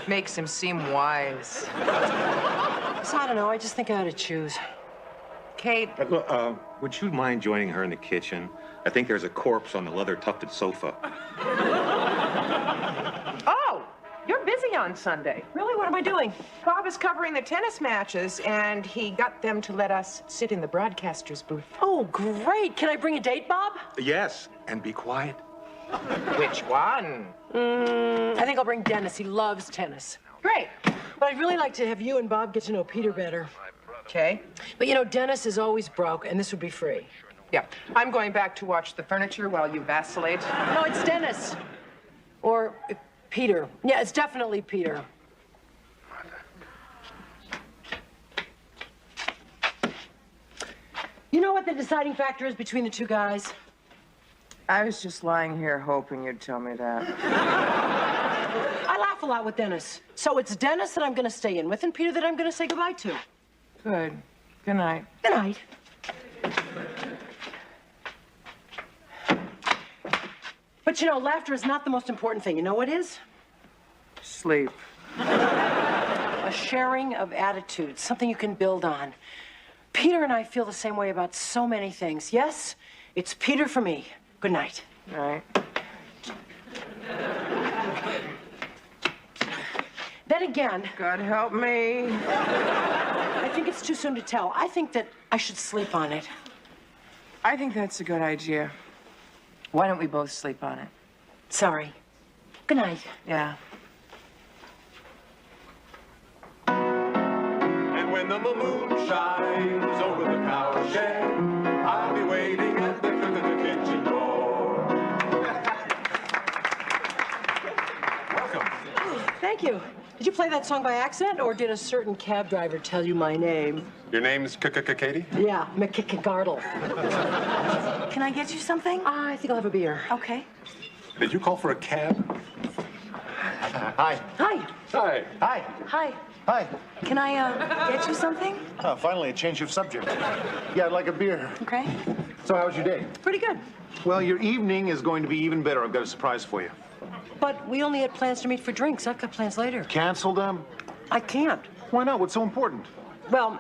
Speaker 2: Makes him seem wise.
Speaker 7: So I don't know. I just think I ought to choose.
Speaker 2: Kate.
Speaker 3: Would you mind joining her in the kitchen? I think there's a corpse on the leather-tufted sofa.
Speaker 2: Oh, you're busy on Sunday.
Speaker 7: Really? What am I doing?
Speaker 2: Bob is covering the tennis matches, and he got them to let us sit in the broadcaster's booth.
Speaker 7: Oh, great. Can I bring a date, Bob?
Speaker 3: Yes, and be quiet.
Speaker 2: Which one?
Speaker 7: I think I'll bring Dennis. He loves tennis.
Speaker 2: Great.
Speaker 7: But I'd really like to have you and Bob get to know Peter better.
Speaker 2: Okay.
Speaker 7: But you know, Dennis is always broke, and this would be free.
Speaker 2: Yeah. I'm going back to watch the furniture while you vacillate.
Speaker 7: No, it's Dennis. Or Peter. Yeah, it's definitely Peter. You know what the deciding factor is between the two guys?
Speaker 2: I was just lying here hoping you'd tell me that.
Speaker 7: I laugh a lot with Dennis. So it's Dennis that I'm going to stay in with and Peter that I'm going to say goodbye to.
Speaker 2: Good. Good night.
Speaker 7: Good night. But you know, laughter is not the most important thing. You know what is?
Speaker 2: Sleep.
Speaker 7: A sharing of attitudes, something you can build on. Peter and I feel the same way about so many things. Yes, it's Peter for me. Good night.
Speaker 2: All right.
Speaker 7: Then again...
Speaker 2: God help me.
Speaker 7: I think it's too soon to tell. I think that I should sleep on it.
Speaker 2: I think that's a good idea. Why don't we both sleep on it?
Speaker 7: Sorry. Good night.
Speaker 2: Yeah.
Speaker 12: when the moon shines over the cowshed, I'll be waiting at the kitchen door.
Speaker 7: Welcome. Thank you. Did you play that song by accident, or did a certain cab driver tell you my name?
Speaker 12: Your name's Katie?
Speaker 7: Yeah, McKickagardle.
Speaker 5: Can I get you something?
Speaker 7: I think I'll have a beer.
Speaker 5: Okay.
Speaker 12: Did you call for a cab?
Speaker 20: Hi.
Speaker 7: Hi.
Speaker 12: Hi.
Speaker 20: Hi.
Speaker 5: Hi.
Speaker 20: Hi.
Speaker 5: Can I get you something?
Speaker 20: Oh, finally, a change of subject. Yeah, I'd like a beer.
Speaker 5: Okay.
Speaker 20: So, how was your day?
Speaker 7: Pretty good.
Speaker 20: Well, your evening is going to be even better. I've got a surprise for you.
Speaker 7: But we only had plans to meet for drinks. I've got plans later.
Speaker 20: Cancel them?
Speaker 7: I can't.
Speaker 20: Why not? What's so important?
Speaker 7: Well,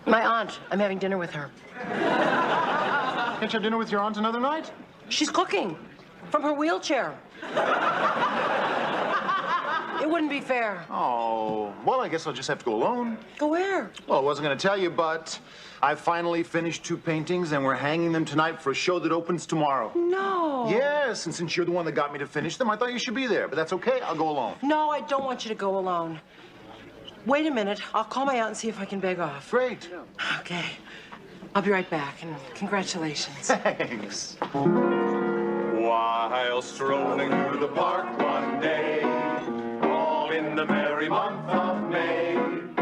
Speaker 7: my aunt. I'm having dinner with her.
Speaker 20: Can't you have dinner with your aunt another night?
Speaker 7: She's cooking from her wheelchair. It wouldn't be fair.
Speaker 20: Oh, well, I guess I'll just have to go alone.
Speaker 7: Go where?
Speaker 20: Well, I wasn't going to tell you, but I finally finished 2 paintings, and we're hanging them tonight for a show that opens tomorrow.
Speaker 7: No.
Speaker 20: Yes, and since you're the one that got me to finish them, I thought you should be there. But that's okay. I'll go alone.
Speaker 7: No, I don't want you to go alone. Wait a minute. I'll call my aunt and see if I can beg off.
Speaker 20: Great.
Speaker 7: Okay. I'll be right back, and congratulations.
Speaker 20: Thanks.
Speaker 12: While strolling through the park one day, all in the merry month of May.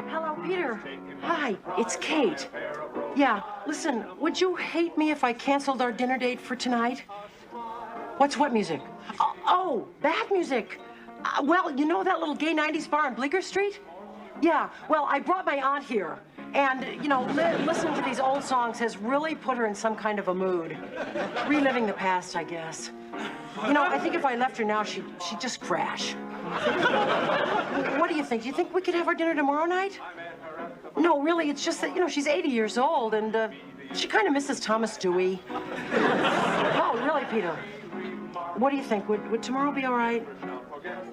Speaker 7: Hello, Peter. Hi, it's Kate. Yeah, listen, would you hate me if I canceled our dinner date for tonight? What's what music? Oh, that music. Well, you know that little gay 90s bar on Bleecker Street? Yeah, well, I brought my aunt here. And, you know, listening to these old songs has really put her in some kind of a mood. Reliving the past, I guess. You know, I think if I left her now, she'd just crash. What do you think? Do you think we could have our dinner tomorrow night? No, really, it's just that, you know, she's 80 years old, and she kind of misses Thomas Dewey. Oh, really, Peter? What do you think? Would tomorrow be all right?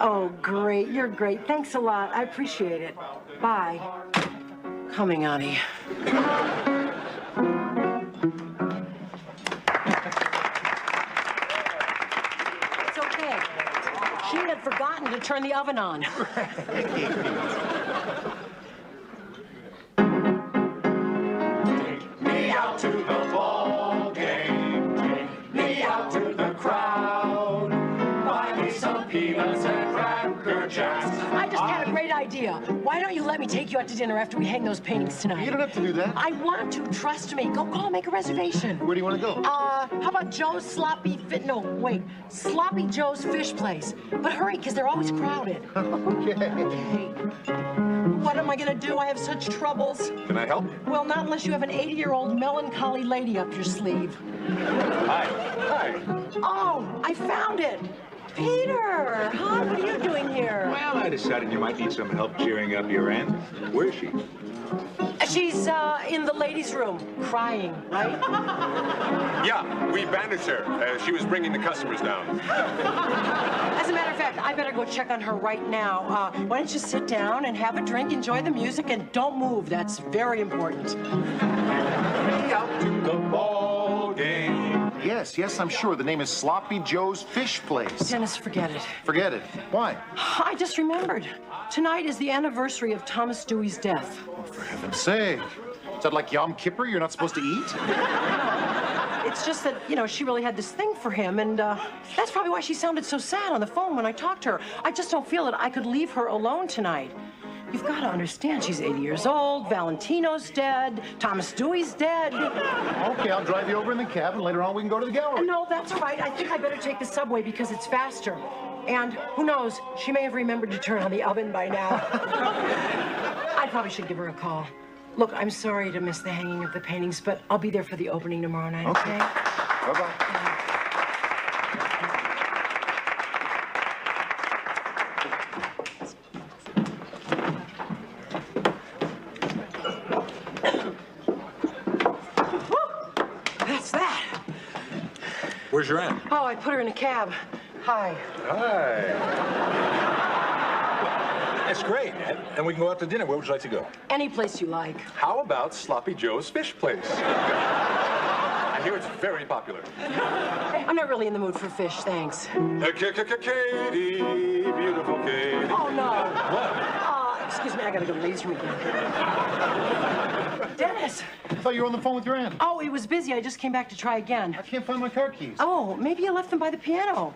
Speaker 7: Oh, great. You're great. Thanks a lot. I appreciate it. Bye. Coming, Auntie. It's okay. She had forgotten to turn the oven on.
Speaker 12: Take me out to the ball game. Take me out to the crowd. Buy me some peanuts and Cracker Jacks.
Speaker 7: I just had a great idea. Why don't you let me take you out to dinner after we hang those paintings tonight?
Speaker 20: You don't have to do that.
Speaker 7: I want to. Trust me. Go call, make a reservation.
Speaker 20: Where do you want to go?
Speaker 7: How about Joe's Sloppy Sloppy Joe's Fish Place. But hurry, because they're always crowded.
Speaker 20: Okay.
Speaker 7: What am I going to do? I have such troubles.
Speaker 12: Can I help?
Speaker 7: Well, not unless you have an 80-year-old melancholy lady up your sleeve.
Speaker 12: Hi. Hi.
Speaker 7: Oh, I found it. Peter, huh? What are you doing here?
Speaker 15: Well, I decided you might need some help cheering up your aunt. Where is she?
Speaker 7: She's in the ladies' room, crying, right?
Speaker 12: Yeah, we bandaged her. She was bringing the customers down.
Speaker 7: As a matter of fact, I better go check on her right now. Why don't you sit down and have a drink, enjoy the music, and don't move. That's very important.
Speaker 12: Out to the ball game.
Speaker 20: Yes, I'm sure. The name is Sloppy Joe's Fish Place.
Speaker 7: Dennis, forget it.
Speaker 20: Forget it. Why?
Speaker 7: I just remembered. Tonight is the anniversary of Thomas Dewey's death.
Speaker 20: Oh, for heaven's sake. Is that like Yom Kippur? You're not supposed to eat?
Speaker 7: It's just that, you know, she really had this thing for him, and that's probably why she sounded so sad on the phone when I talked to her. I just don't feel that I could leave her alone tonight. You've got to understand, she's 80 years old, Valentino's dead, Thomas Dewey's dead.
Speaker 20: Okay, I'll drive you over in the cab, and later on we can go to the gallery.
Speaker 7: No, that's all right. I think I better take the subway because it's faster. And who knows, she may have remembered to turn on the oven by now. I probably should give her a call. Look, I'm sorry to miss the hanging of the paintings, but I'll be there for the opening tomorrow night, okay?
Speaker 20: Bye-bye.
Speaker 7: That's that.
Speaker 15: Where's your aunt?
Speaker 7: Oh, I put her in a cab. Hi.
Speaker 15: Hi. That's great. And we can go out to dinner. Where would you like to go?
Speaker 7: Any place you like.
Speaker 12: How about Sloppy Joe's Fish Place? I hear it's very popular.
Speaker 7: I'm not really in the mood for fish, thanks.
Speaker 12: Katie, beautiful Katie.
Speaker 7: Oh, no.
Speaker 12: What?
Speaker 7: Excuse me. I gotta go to the newsroom again. Dennis!
Speaker 20: I thought you were on the phone with your aunt.
Speaker 7: Oh, it was busy. I just came back to try again.
Speaker 20: I can't find my car keys.
Speaker 7: Oh, maybe you left them by the piano.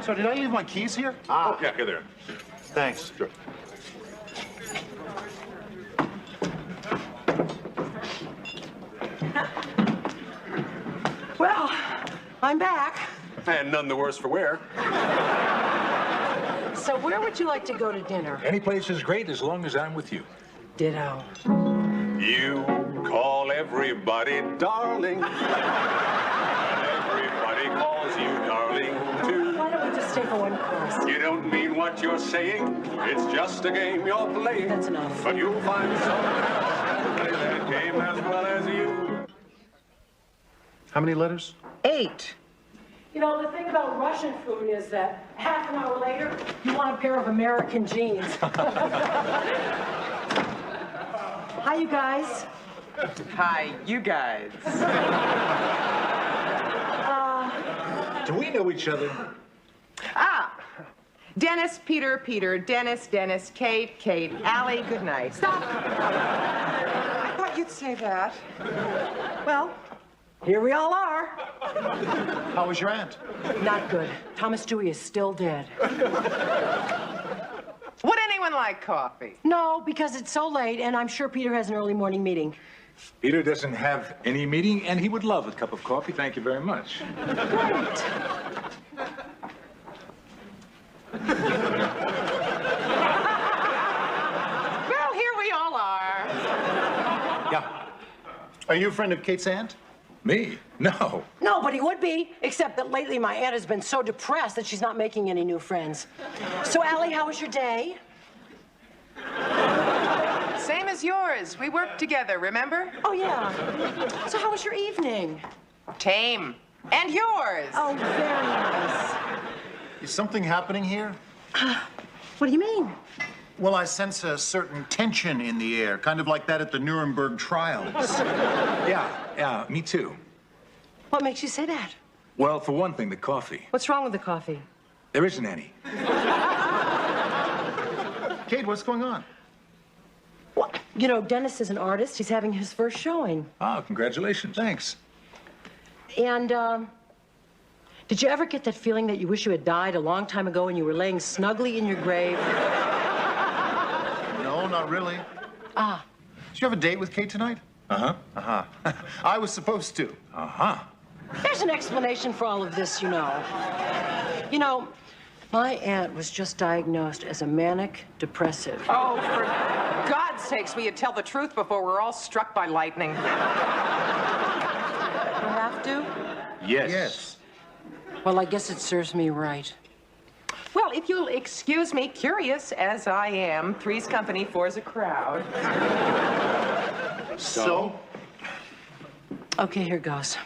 Speaker 20: So did I leave my keys here?
Speaker 12: Ah, yeah, here they are.
Speaker 20: Thanks.
Speaker 12: Sure.
Speaker 7: Well, I'm back.
Speaker 12: And none the worse for wear.
Speaker 7: So where would you like to go to dinner?
Speaker 15: Any place is great as long as I'm with you.
Speaker 7: Ditto.
Speaker 12: You call everybody darling. Everybody calls you darling, too.
Speaker 7: Why don't we just stay for one course?
Speaker 12: You don't mean what you're saying. It's just a game you're playing.
Speaker 7: That's enough.
Speaker 12: But you'll find someone else who'll play that game as well as you.
Speaker 20: How many letters?
Speaker 2: 8.
Speaker 7: You know, the thing about Russian food is that half an hour later, you want a pair of American jeans. Hi, you guys.
Speaker 16: Hi, you guys.
Speaker 15: Do we know each other?
Speaker 2: Dennis, Peter, Peter, Dennis, Dennis, Kate, Kate, Allie, good night. Stop! I thought you'd say that. Well,
Speaker 7: here we all are.
Speaker 20: How was your aunt?
Speaker 7: Not good. Thomas Dewey is still dead.
Speaker 2: Would anyone like coffee?
Speaker 7: No, because it's so late, and I'm sure Peter has an early morning meeting.
Speaker 15: Peter doesn't have any meeting, and he would love a cup of coffee. Thank you very much.
Speaker 7: Great.
Speaker 2: Well, here we all are.
Speaker 15: Yeah.
Speaker 20: Are you a friend of Kate's aunt?
Speaker 15: Me? No.
Speaker 7: No, but he would be, except that lately my aunt has been so depressed that she's not making any new friends. So, Allie, how was your day?
Speaker 2: Same as yours. We worked together, remember?
Speaker 7: Oh, yeah. So how was your evening?
Speaker 2: Tame. And yours.
Speaker 7: Oh, very nice.
Speaker 20: Is something happening here?
Speaker 7: What do you mean?
Speaker 20: Well, I sense a certain tension in the air, kind of like that at the Nuremberg trials.
Speaker 15: Yeah, me too.
Speaker 7: What makes you say that?
Speaker 15: Well, for one thing, the coffee.
Speaker 7: What's wrong with the coffee?
Speaker 15: There isn't any.
Speaker 20: Kate, what's going on?
Speaker 7: Well, you know, Dennis is an artist. He's having his first showing.
Speaker 15: Oh, congratulations.
Speaker 20: Thanks.
Speaker 7: And, did you ever get that feeling that you wish you had died a long time ago and you were laying snugly in your grave?
Speaker 20: No, not really.
Speaker 7: Ah.
Speaker 20: Did you have a date with Kate tonight?
Speaker 15: Uh-huh.
Speaker 20: Uh-huh. I was supposed to.
Speaker 15: Uh-huh.
Speaker 7: There's an explanation for all of this, you know. You know, my aunt was just diagnosed as a manic depressive.
Speaker 2: Oh, for God's sakes, will you tell the truth before we're all struck by lightning?
Speaker 7: I have to?
Speaker 15: Yes.
Speaker 20: Yes.
Speaker 7: Well, I guess it serves me right.
Speaker 2: Well, if you'll excuse me, curious as I am, three's company, four's a crowd.
Speaker 20: So?
Speaker 7: Okay, here goes.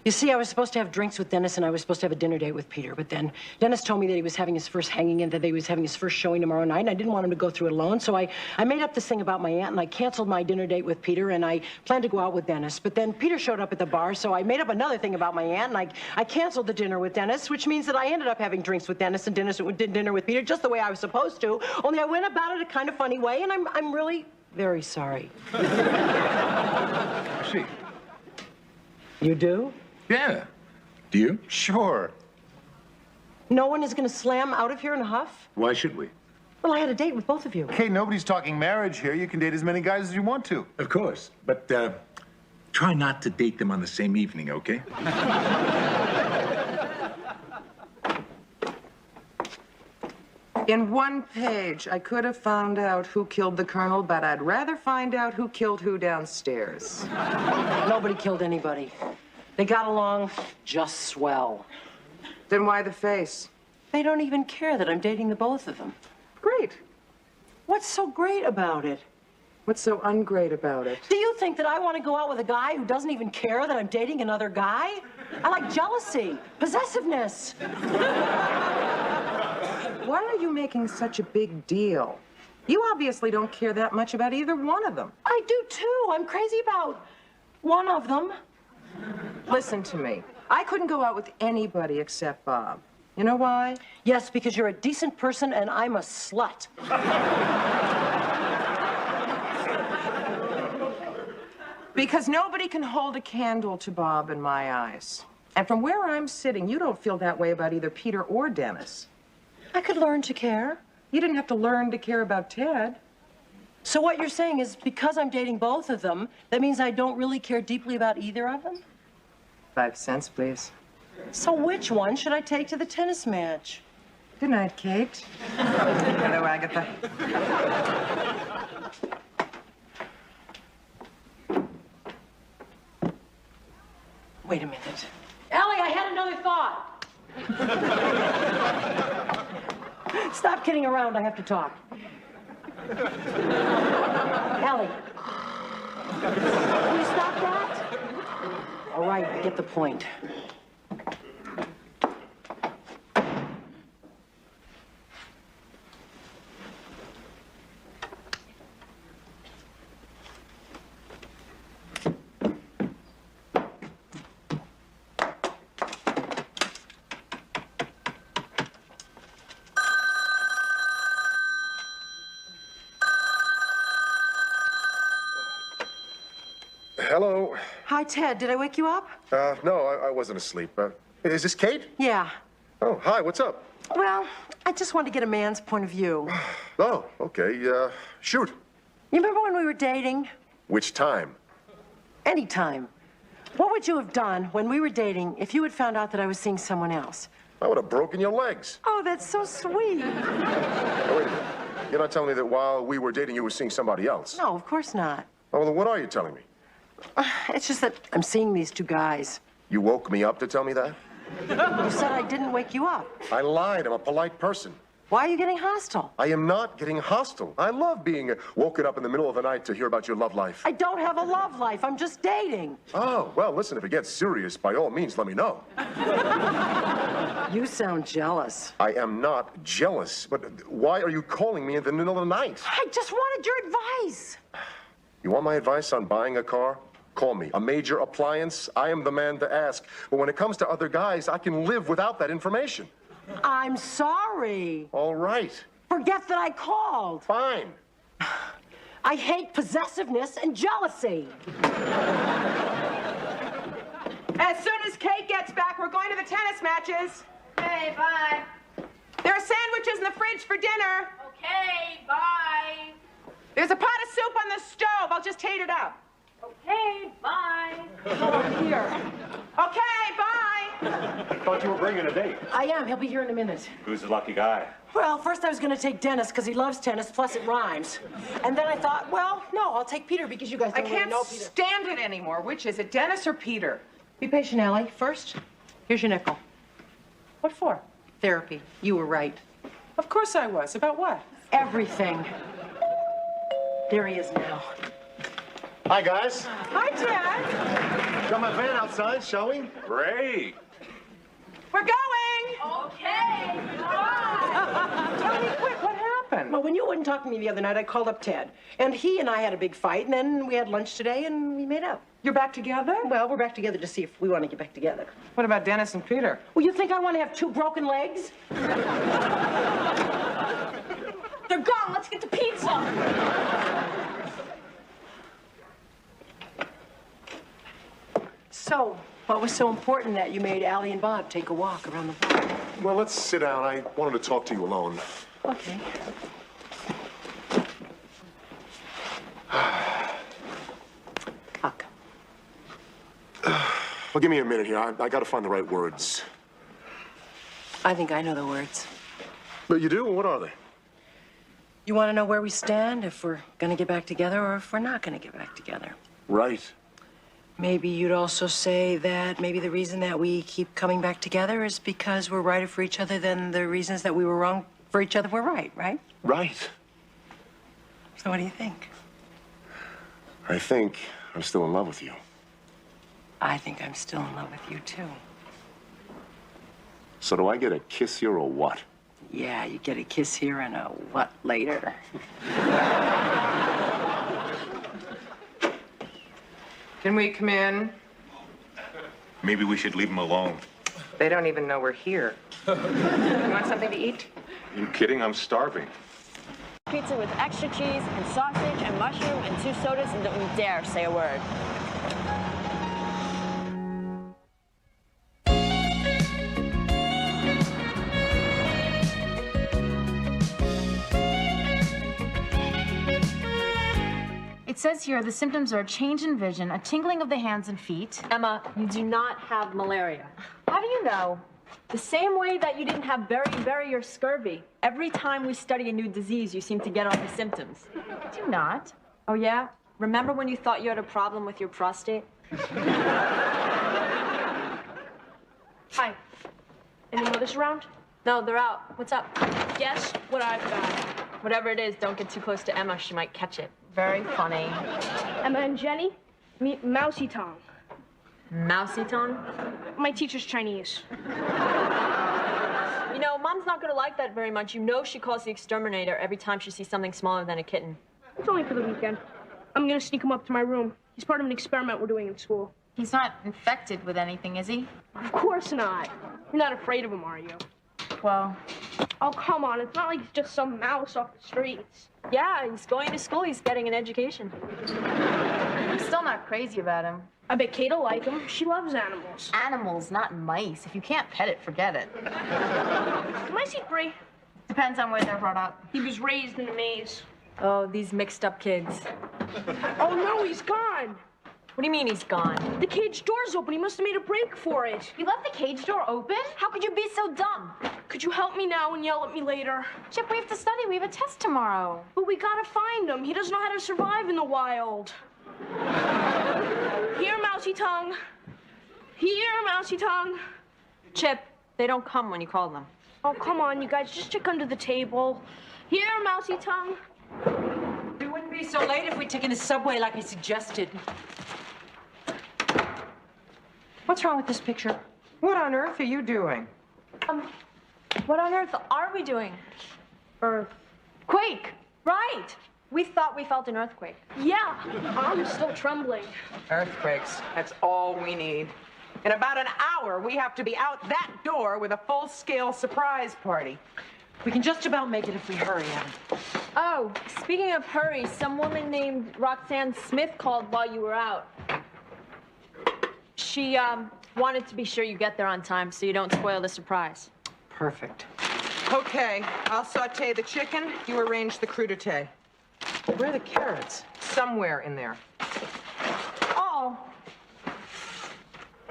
Speaker 7: You see, I was supposed to have drinks with Dennis, and I was supposed to have a dinner date with Peter. But then Dennis told me that he was having his first hanging and that he was having his first showing tomorrow night, and I didn't want him to go through it alone. So I made up this thing about my aunt, and I canceled my dinner date with Peter, and I planned to go out with Dennis. But then Peter showed up at the bar, so I made up another thing about my aunt, and I canceled the dinner with Dennis, which means that I ended up having drinks with Dennis and did dinner with Peter just the way I was supposed to. Only I went about it a kind of funny way, and I'm really very sorry.
Speaker 15: I see.
Speaker 7: You do?
Speaker 15: Yeah. Do you?
Speaker 20: Sure.
Speaker 7: No one is going to slam out of here in a huff?
Speaker 15: Why should we?
Speaker 7: Well, I had a date with both of you.
Speaker 20: Kate, nobody's talking marriage here. You can date as many guys as you want to.
Speaker 15: Of course. But, try not to date them on the same evening, okay?
Speaker 2: In one page, I could have found out who killed the colonel, but I'd rather find out who killed who downstairs.
Speaker 7: Nobody killed anybody. They got along just swell.
Speaker 2: Then why the face?
Speaker 7: They don't even care that I'm dating the both of them.
Speaker 2: Great.
Speaker 7: What's so great about it?
Speaker 2: What's so ungreat about it?
Speaker 7: Do you think that I want to go out with a guy who doesn't even care that I'm dating another guy? I like jealousy, possessiveness.
Speaker 2: Why are you making such a big deal? You obviously don't care that much about either one of them.
Speaker 7: I do too. I'm crazy about one of them.
Speaker 2: Listen to me. I couldn't go out with anybody except Bob. You know why?
Speaker 7: Yes, because you're a decent person and I'm a slut.
Speaker 2: Because nobody can hold a candle to Bob in my eyes. And from where I'm sitting, you don't feel that way about either Peter or Dennis.
Speaker 7: I could learn to care.
Speaker 2: You didn't have to learn to care about Ted.
Speaker 7: So what you're saying is because I'm dating both of them, that means I don't really care deeply about either of them?
Speaker 2: 5 cents, please.
Speaker 7: So which one should I take to the tennis match?
Speaker 2: Good night, Kate. Hello, Agatha.
Speaker 7: Wait a minute. Allie, I had another thought. Stop kidding around. I have to talk. Allie. Will you stop that? All right, I get the point.
Speaker 20: Hello.
Speaker 7: Hi, Ted. Did I wake you up?
Speaker 20: No, I wasn't asleep. Is this Kate?
Speaker 7: Yeah.
Speaker 20: Oh, hi, what's up?
Speaker 7: Well, I just wanted to get a man's point of view.
Speaker 20: Oh, okay, shoot.
Speaker 7: You remember when we were dating?
Speaker 20: Which time?
Speaker 7: Anytime. What would you have done when we were dating if you had found out that I was seeing someone else?
Speaker 20: I would have broken your legs.
Speaker 7: Oh, that's so sweet.
Speaker 20: Oh, wait a minute. You're not telling me that while we were dating, you were seeing somebody else?
Speaker 7: No, of course not.
Speaker 20: Oh, well, then what are you telling me?
Speaker 7: It's just that I'm seeing these two guys.
Speaker 20: You woke me up to tell me that?
Speaker 7: You said I didn't wake you up.
Speaker 20: I lied. I'm a polite person.
Speaker 7: Why are you getting hostile?
Speaker 20: I am not getting hostile. I love being woken up in the middle of the night to hear about your love life.
Speaker 7: I don't have a love life. I'm just dating.
Speaker 20: Oh, well, listen, if it gets serious, by all means, let me know.
Speaker 7: You sound jealous.
Speaker 20: I am not jealous, but why are you calling me in the middle of the night?
Speaker 7: I just wanted your advice.
Speaker 20: You want my advice on buying a car? Call me. A major appliance? I am the man to ask. But when it comes to other guys, I can live without that information.
Speaker 7: I'm sorry.
Speaker 20: All right.
Speaker 7: Forget that I called.
Speaker 20: Fine.
Speaker 7: I hate possessiveness and jealousy.
Speaker 2: As soon as Kate gets back, we're going to the tennis matches.
Speaker 4: Okay, bye.
Speaker 2: There are sandwiches in the fridge for dinner.
Speaker 4: Okay, bye.
Speaker 2: There's a pot of soup on the stove. I'll just heat it up.
Speaker 4: Okay, bye.
Speaker 7: Oh, here.
Speaker 2: Okay, bye.
Speaker 17: I thought you were bringing a date.
Speaker 7: I am. He'll be here in a minute.
Speaker 17: Who's the lucky guy?
Speaker 7: Well, first I was going to take Dennis because he loves tennis, plus it rhymes. And then I thought, well, no, I'll take Peter because you guys
Speaker 2: I
Speaker 7: don't really
Speaker 2: can't
Speaker 7: know Peter.
Speaker 2: stand it anymore. Which is it, Dennis or Peter?
Speaker 7: Be patient, Allie. First, here's your nickel.
Speaker 2: What for?
Speaker 7: Therapy. You were right.
Speaker 2: Of course I was. About what?
Speaker 7: Everything. There he is now.
Speaker 20: Hi, guys.
Speaker 2: Hi, Dad.
Speaker 20: Got my van outside, shall we?
Speaker 17: Great.
Speaker 2: We're going.
Speaker 4: Okay, bye.
Speaker 2: Tell me quick, what happened?
Speaker 7: Well, when you wouldn't talk to me the other night, I called up Ted. And he and I had a big fight, and then we had lunch today, and we made up.
Speaker 2: You're back together?
Speaker 7: Well, we're back together to see if we want to get back together.
Speaker 2: What about Dennis and Peter?
Speaker 7: Well, you think I want to have 2 broken legs?
Speaker 4: They're gone. Let's get the pizza.
Speaker 7: So, what was so important that you made Allie and Bob take a walk around the block?
Speaker 20: Well, let's sit down. I wanted to talk to you alone.
Speaker 7: Okay. Huck.
Speaker 20: Well, give me a minute here. I got to find the right words.
Speaker 7: I think I know the words.
Speaker 20: But you do? What are they?
Speaker 7: You want to know where we stand, if we're going to get back together or if we're not going to get back together?
Speaker 20: Right.
Speaker 7: Maybe you'd also say that maybe the reason that we keep coming back together is because we're righter for each other than the reasons that we were wrong for each other were right?
Speaker 20: Right.
Speaker 7: So what do you think?
Speaker 20: I think I'm still in love with you.
Speaker 7: I think I'm still in love with you, too.
Speaker 20: So do I get a kiss here or what?
Speaker 7: Yeah, you get a kiss here and a what later?
Speaker 2: Can we come in?
Speaker 3: Maybe we should leave him alone.
Speaker 2: They don't even know we're here. You want something to eat?
Speaker 3: Are you kidding? I'm starving.
Speaker 5: Pizza with extra cheese and sausage and mushroom and 2 sodas, and don't you dare say a word.
Speaker 4: It says here the symptoms are a change in vision, a tingling of the hands and feet.
Speaker 5: Emma, you do not have malaria. How do you know? The same way that you didn't have beriberi or scurvy. Every time we study a new disease, you seem to get all the symptoms.
Speaker 4: I do not.
Speaker 5: Oh, yeah? Remember when you thought you had a problem with your prostate?
Speaker 8: Hi. Any mothers around?
Speaker 5: No, they're out. What's up?
Speaker 8: Guess what I've got.
Speaker 5: Whatever it is, don't get too close to Emma. She might catch it.
Speaker 4: Very funny.
Speaker 8: Emma and Jenny, meet Mousy Tongue.
Speaker 5: Mousy tongue?
Speaker 8: My teacher's Chinese.
Speaker 5: You know, Mom's not gonna like that very much. You know she calls the exterminator every time she sees something smaller than a kitten.
Speaker 8: It's only for the weekend. I'm gonna sneak him up to my room. He's part of an experiment we're doing in school.
Speaker 4: He's not infected with anything, is he?
Speaker 8: Of course not. You're not afraid of him, are you?
Speaker 4: Well...
Speaker 8: Oh, come on. It's not like he's just some mouse off the streets.
Speaker 5: Yeah, he's going to school. He's getting an education.
Speaker 4: I'm still not crazy about him.
Speaker 8: I bet Kate will like him. She loves animals.
Speaker 4: Animals, not mice. If you can't pet it, forget it.
Speaker 8: Can mice eat brie?
Speaker 4: Depends on where they're brought up.
Speaker 8: He was raised in a maze.
Speaker 5: Oh, these mixed up kids.
Speaker 8: Oh, no, he's gone.
Speaker 5: What do you mean he's gone?
Speaker 8: The cage door's open. He must have made a break for it.
Speaker 4: You left the cage door open? How could you be so dumb?
Speaker 8: Could you help me now and yell at me later?
Speaker 4: Chip, we have to study. We have a test tomorrow.
Speaker 8: But we gotta find him. He doesn't know how to survive in the wild. Here, Mousy Tongue. Here, Mousy Tongue.
Speaker 5: Chip, they don't come when you call them.
Speaker 8: Oh, come on, you guys. Just check under the table. Here, Mousy Tongue.
Speaker 7: We wouldn't be so late if we'd taken a subway like I suggested. What's wrong with this picture?
Speaker 2: What on earth are you doing?
Speaker 5: What on earth are we doing?
Speaker 4: Quake!
Speaker 5: Right! We thought we felt an earthquake.
Speaker 8: Yeah, I'm still trembling.
Speaker 2: Earthquakes. That's all we need. In about an hour, we have to be out that door with a full-scale surprise party.
Speaker 7: We can just about make it if we hurry, Evan.
Speaker 5: Oh, speaking of hurry, some woman named Roxanne Smith called while you were out. She, wanted to be sure you get there on time so you don't spoil the surprise.
Speaker 2: Perfect. Okay, I'll saute the chicken. You arrange the crudité. Where are the carrots? Somewhere in there.
Speaker 7: Uh-oh.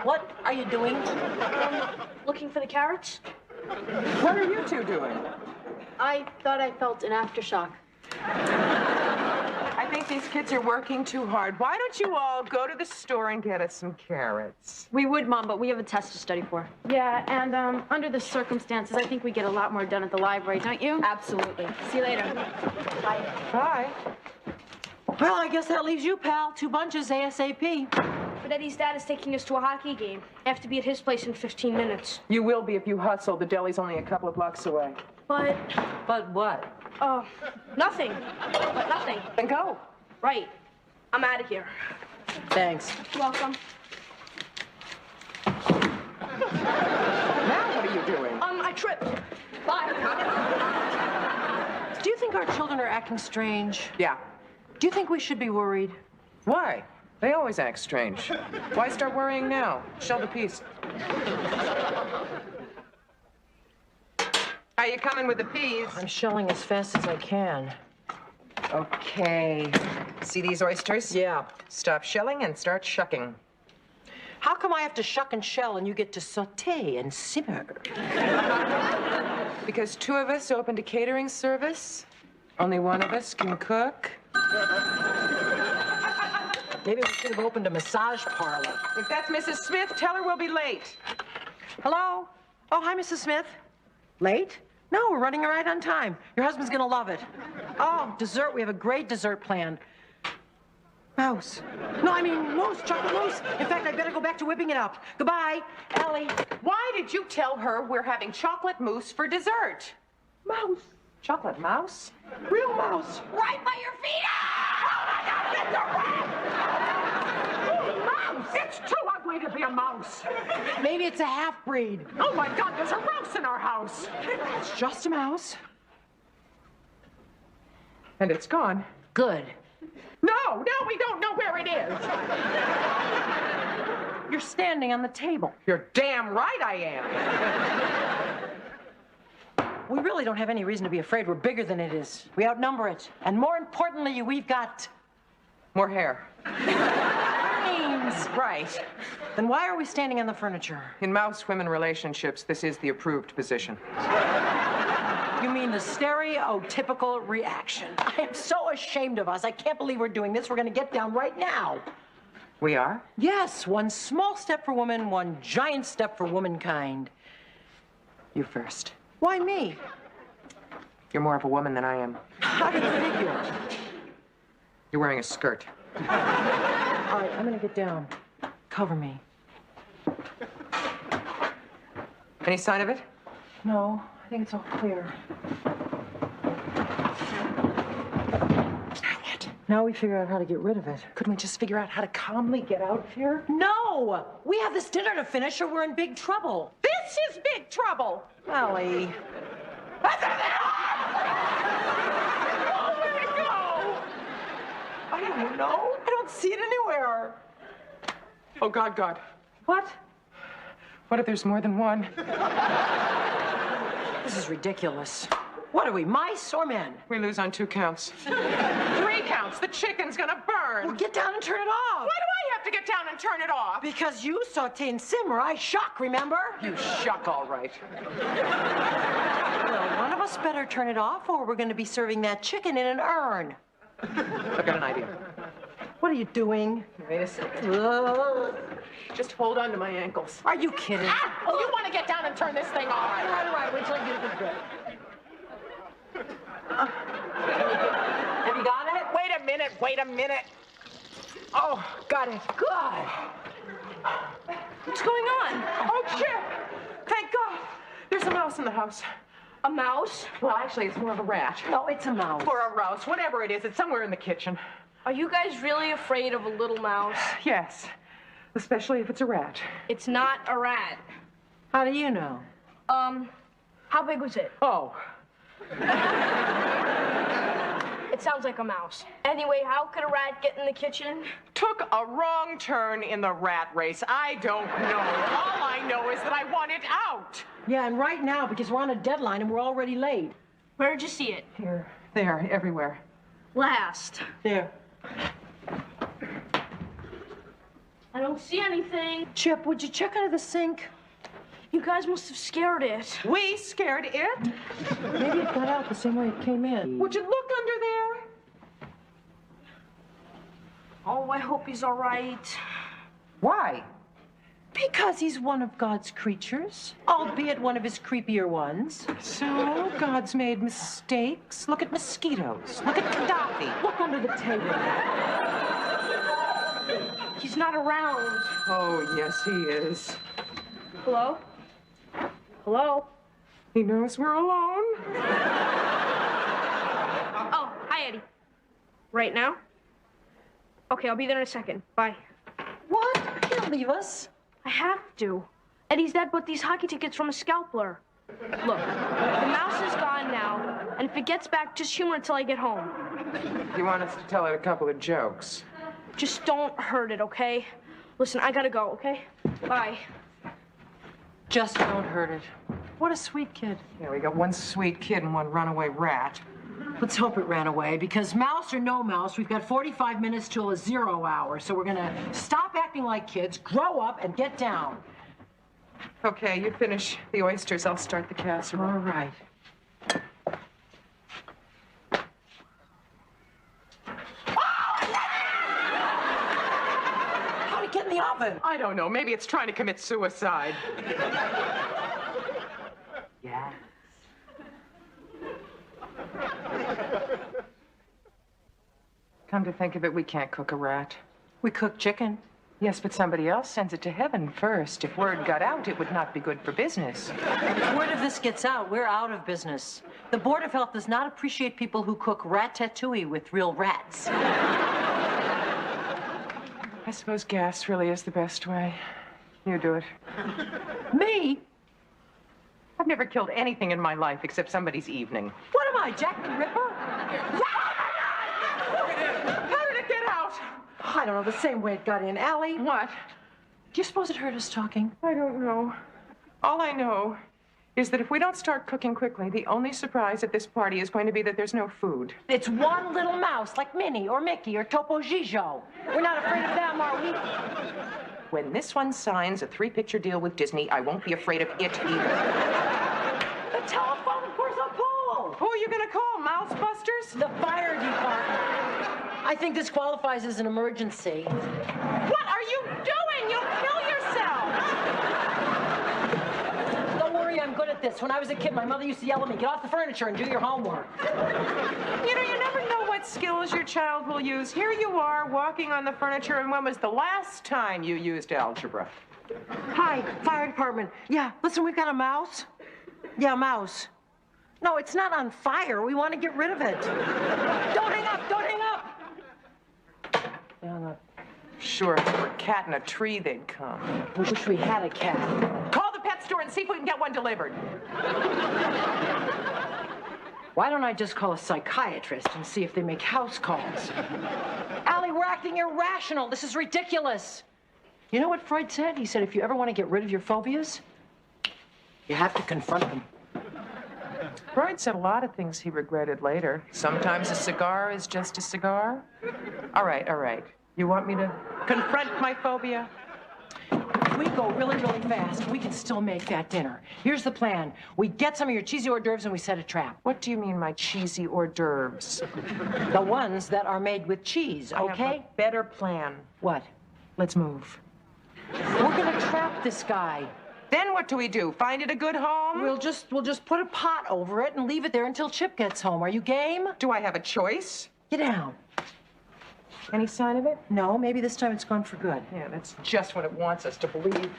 Speaker 7: What are you doing?
Speaker 8: Looking for the carrots?
Speaker 2: What are you two doing?
Speaker 5: I thought I felt an aftershock.
Speaker 2: I think these kids are working too hard. Why don't you all go to the store and get us some carrots?
Speaker 5: We would, Mom, but we have a test to study for.
Speaker 4: Yeah, and under the circumstances, I think we get a lot more done at the library, don't you?
Speaker 5: Absolutely. See you later. Bye.
Speaker 2: Bye.
Speaker 7: Well, I guess that leaves you, pal. 2 bunches ASAP.
Speaker 8: But Eddie's dad is taking us to a hockey game. I have to be at his place in 15 minutes.
Speaker 2: You will be if you hustle. The deli's only a couple of blocks away.
Speaker 8: But
Speaker 7: what?
Speaker 8: Nothing. But nothing.
Speaker 2: Then go.
Speaker 8: Right. I'm out of here.
Speaker 7: Thanks.
Speaker 8: Welcome.
Speaker 2: Now what are you doing?
Speaker 8: I tripped. Bye.
Speaker 7: Do you think our children are acting strange?
Speaker 2: Yeah.
Speaker 7: Do you think we should be worried?
Speaker 2: Why? They always act strange. Why start worrying now? Shell the piece. Are you coming with the peas?
Speaker 7: I'm shelling as fast as I can.
Speaker 2: Okay. See these oysters?
Speaker 7: Yeah.
Speaker 2: Stop shelling and start shucking.
Speaker 7: How come I have to shuck and shell and you get to saute and simmer?
Speaker 2: Because 2 of us opened a catering service. Only one of us can cook.
Speaker 7: Maybe we should have opened a massage parlor.
Speaker 2: If that's Mrs. Smith, tell her we'll be late.
Speaker 7: Hello? Oh, hi, Mrs. Smith. Late? No, we're running right on time. Your husband's gonna love it. Oh, dessert. We have a great dessert planned. Mouse. No, I mean mousse, chocolate mousse. In fact, I better go back to whipping it up. Goodbye, Allie.
Speaker 2: Why did you tell her we're having chocolate mousse for dessert?
Speaker 7: Mouse.
Speaker 2: Chocolate mouse?
Speaker 7: Real mouse.
Speaker 19: Right by your feet!
Speaker 7: Mouse! It's too ugly.
Speaker 19: way to be a mouse.
Speaker 7: Maybe it's a half-breed.
Speaker 19: Oh my God, there's a mouse in our house.
Speaker 2: It's just a mouse. And it's gone.
Speaker 7: Good.
Speaker 19: No, now we don't know where it is.
Speaker 7: You're standing on the table.
Speaker 19: You're damn right I am.
Speaker 7: We really don't have any reason to be afraid. We're bigger than it is. We outnumber it. And more importantly, we've got...
Speaker 2: more hair.
Speaker 7: brains.
Speaker 2: Right.
Speaker 7: Then why are we standing on the furniture?
Speaker 2: In mouse-women relationships, this is the approved position.
Speaker 7: You mean the stereotypical reaction? I am so ashamed of us. I can't believe we're doing this. We're going to get down right now.
Speaker 2: We are?
Speaker 7: Yes, one small step for woman, one giant step for womankind.
Speaker 2: You first.
Speaker 7: Why me?
Speaker 2: You're more of a woman than I am.
Speaker 7: How did you figure?
Speaker 2: You're wearing a skirt.
Speaker 7: All right, I'm going to get down. Cover me.
Speaker 2: Any sign of it?
Speaker 7: No, I think it's all clear.
Speaker 2: Now what?
Speaker 7: Now we figure out how to get rid of it.
Speaker 2: Couldn't we just figure out how to calmly get out of here?
Speaker 7: No! We have this dinner to finish or we're in big trouble.
Speaker 19: This is big trouble.
Speaker 7: Allie.
Speaker 19: Oh, where'd it go?
Speaker 7: I don't know. I don't see it anywhere.
Speaker 2: Oh, God.
Speaker 7: What?
Speaker 2: What if there's more than one?
Speaker 7: This is ridiculous. What are we, mice or men?
Speaker 2: We lose on 2 counts.
Speaker 19: 3 counts. The chicken's gonna burn.
Speaker 7: Well, get down and turn it off.
Speaker 19: Why do I have to get down and turn it off?
Speaker 7: Because you saute and simmer, I shuck, remember?
Speaker 2: You shuck, all right.
Speaker 7: Well, one of us better turn it off or we're going to be serving that chicken in an urn.
Speaker 2: I've got an idea.
Speaker 7: What are you doing?
Speaker 2: Wait a second.
Speaker 19: Just hold on to my ankles.
Speaker 7: Are you kidding?
Speaker 19: Ah! Oh, you want to get down and turn this thing off?
Speaker 7: All right. Wait till I get it good. Have you got it?
Speaker 19: Wait a minute. Oh, got it.
Speaker 7: Good.
Speaker 8: What's going on?
Speaker 19: Oh, Chip. Thank God. There's a mouse in the house.
Speaker 8: A mouse?
Speaker 19: Well, actually, it's more of a rat.
Speaker 7: No, it's a mouse.
Speaker 19: Or a rouse. Whatever it is, it's somewhere in the kitchen.
Speaker 8: Are you guys really afraid of a little mouse?
Speaker 19: Yes. Especially if it's a rat.
Speaker 8: It's not a rat.
Speaker 7: How do you know?
Speaker 8: How big was it?
Speaker 19: Oh.
Speaker 8: It sounds like a mouse. Anyway, how could a rat get in the kitchen?
Speaker 19: Took a wrong turn in the rat race. I don't know. All I know is that I want it out.
Speaker 7: Yeah, and right now, because we're on a deadline and we're already late.
Speaker 8: Where'd you see it?
Speaker 19: Here, there, everywhere.
Speaker 8: Last.
Speaker 7: There.
Speaker 8: I don't see anything.
Speaker 7: Chip, would you check under the sink?
Speaker 8: You guys must have scared it.
Speaker 19: We scared it?
Speaker 7: Maybe it got out the same way it came in.
Speaker 19: Would you look under there?
Speaker 8: Oh, I hope he's all right.
Speaker 19: Why?
Speaker 7: Because he's one of God's creatures, albeit one of his creepier ones.
Speaker 2: So, God's made mistakes. Look at mosquitoes. Look at Gaddafi.
Speaker 7: Look under the table.
Speaker 8: He's not around.
Speaker 2: Oh, yes, he is.
Speaker 8: Hello? Hello?
Speaker 19: He knows we're alone.
Speaker 8: Oh, hi, Eddie. Right now? Okay, I'll be there in a second. Bye.
Speaker 7: What? You can't leave us.
Speaker 8: I have to. Eddie's dead, but these hockey tickets from a scalper. Look, the mouse is gone now, and if it gets back, just humor it till I get home.
Speaker 2: You want us to tell it a couple of jokes?
Speaker 8: Just don't hurt it, okay? Listen, I gotta go, okay? Bye.
Speaker 7: Just don't hurt it. What a sweet kid.
Speaker 2: Yeah, we got one sweet kid and one runaway rat.
Speaker 7: Let's hope it ran away, because mouse or no mouse, we've got 45 minutes till a 0 hour, so we're gonna stop acting like kids, grow up, and get down.
Speaker 2: Okay, you finish the oysters. I'll start the casserole.
Speaker 7: All right. How'd it get in the oven?
Speaker 19: I don't know. Maybe it's trying to commit suicide.
Speaker 7: Yes.
Speaker 2: Come to think of it, we can't cook a rat.
Speaker 7: We cook chicken.
Speaker 2: Yes, but somebody else sends it to heaven first. If word got out, it would not be good for business.
Speaker 7: If word of this gets out, we're out of business. The Board of Health does not appreciate people who cook ratatouille with real rats.
Speaker 2: I suppose gas really is the best way. You do it.
Speaker 7: Me?
Speaker 2: I've never killed anything in my life except somebody's evening.
Speaker 7: What am I, Jack the Ripper?
Speaker 2: How did it get out?
Speaker 7: I don't know, the same way it got in. Allie?
Speaker 2: What?
Speaker 7: Do you suppose it heard us talking?
Speaker 2: I don't know. All I know is that if we don't start cooking quickly, the only surprise at this party is going to be that there's no food.
Speaker 7: It's one little mouse like Minnie or Mickey or Topo Gigio. We're not afraid of them, are we?
Speaker 2: When this one signs a 3-picture deal with Disney, I won't be afraid of it either.
Speaker 7: The telephone, of course, I'll call.
Speaker 2: Who are you going to call? Mousebusters?
Speaker 7: The fire department. I think this qualifies as an emergency.
Speaker 2: What are you doing? You'll kill yourself.
Speaker 7: Don't worry, I'm good at this. When I was a kid, my mother used to yell at me, get off the furniture and do your homework.
Speaker 2: You know, you never know what skills your child will use. Here you are, walking on the furniture, and when was the last time you used algebra?
Speaker 7: Hi, fire department. Yeah, listen, we've got a mouse. Yeah, a mouse. No, it's not on fire. We want to get rid of it. Don't hang up, don't hang up.
Speaker 2: Sure, if there were a cat in a tree, they'd come.
Speaker 7: We wish we had a cat.
Speaker 2: Call the pet store and see if we can get one delivered.
Speaker 7: Why don't I just call a psychiatrist and see if they make house calls? Allie, we're acting irrational. This is ridiculous. You know what Freud said? He said if you ever want to get rid of your phobias, you have to confront them.
Speaker 2: Freud said a lot of things he regretted later. Sometimes a cigar is just a cigar. All right, all right. You want me to confront my phobia?
Speaker 7: If we go really, really fast, we can still make that dinner. Here's the plan. We get some of your cheesy hors d'oeuvres and we set a trap.
Speaker 2: What do you mean, my cheesy hors d'oeuvres?
Speaker 7: The ones that are made with cheese, okay?
Speaker 2: I have a better plan.
Speaker 7: What?
Speaker 2: Let's move.
Speaker 7: We're gonna trap this guy.
Speaker 2: Then what do we do? Find it a good home?
Speaker 7: We'll just put a pot over it and leave it there until Chip gets home. Are you game?
Speaker 2: Do I have a choice?
Speaker 7: Get down.
Speaker 2: Any sign of it?
Speaker 7: No, maybe this time it's gone for good.
Speaker 2: Yeah, that's just what it wants us to believe.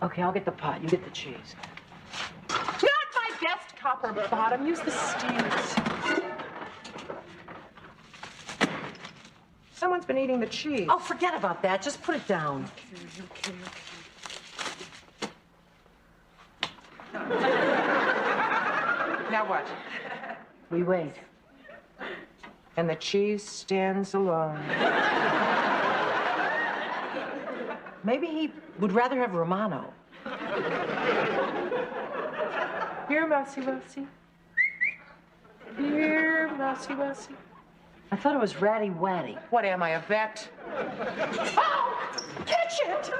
Speaker 7: Okay, I'll get the pot. You get the cheese.
Speaker 2: Not my best copper bottom. Use the stairs. Someone's been eating the cheese.
Speaker 7: Oh, forget about that. Just put it down.
Speaker 2: Okay. Now what?
Speaker 7: We wait.
Speaker 2: And the cheese stands alone.
Speaker 7: Maybe he would rather have Romano.
Speaker 2: Here, Mousy Mousy. Here, Mousy Mousy.
Speaker 7: I thought it was Ratty Watty.
Speaker 2: What am I, a vet?
Speaker 7: Oh! Catch it!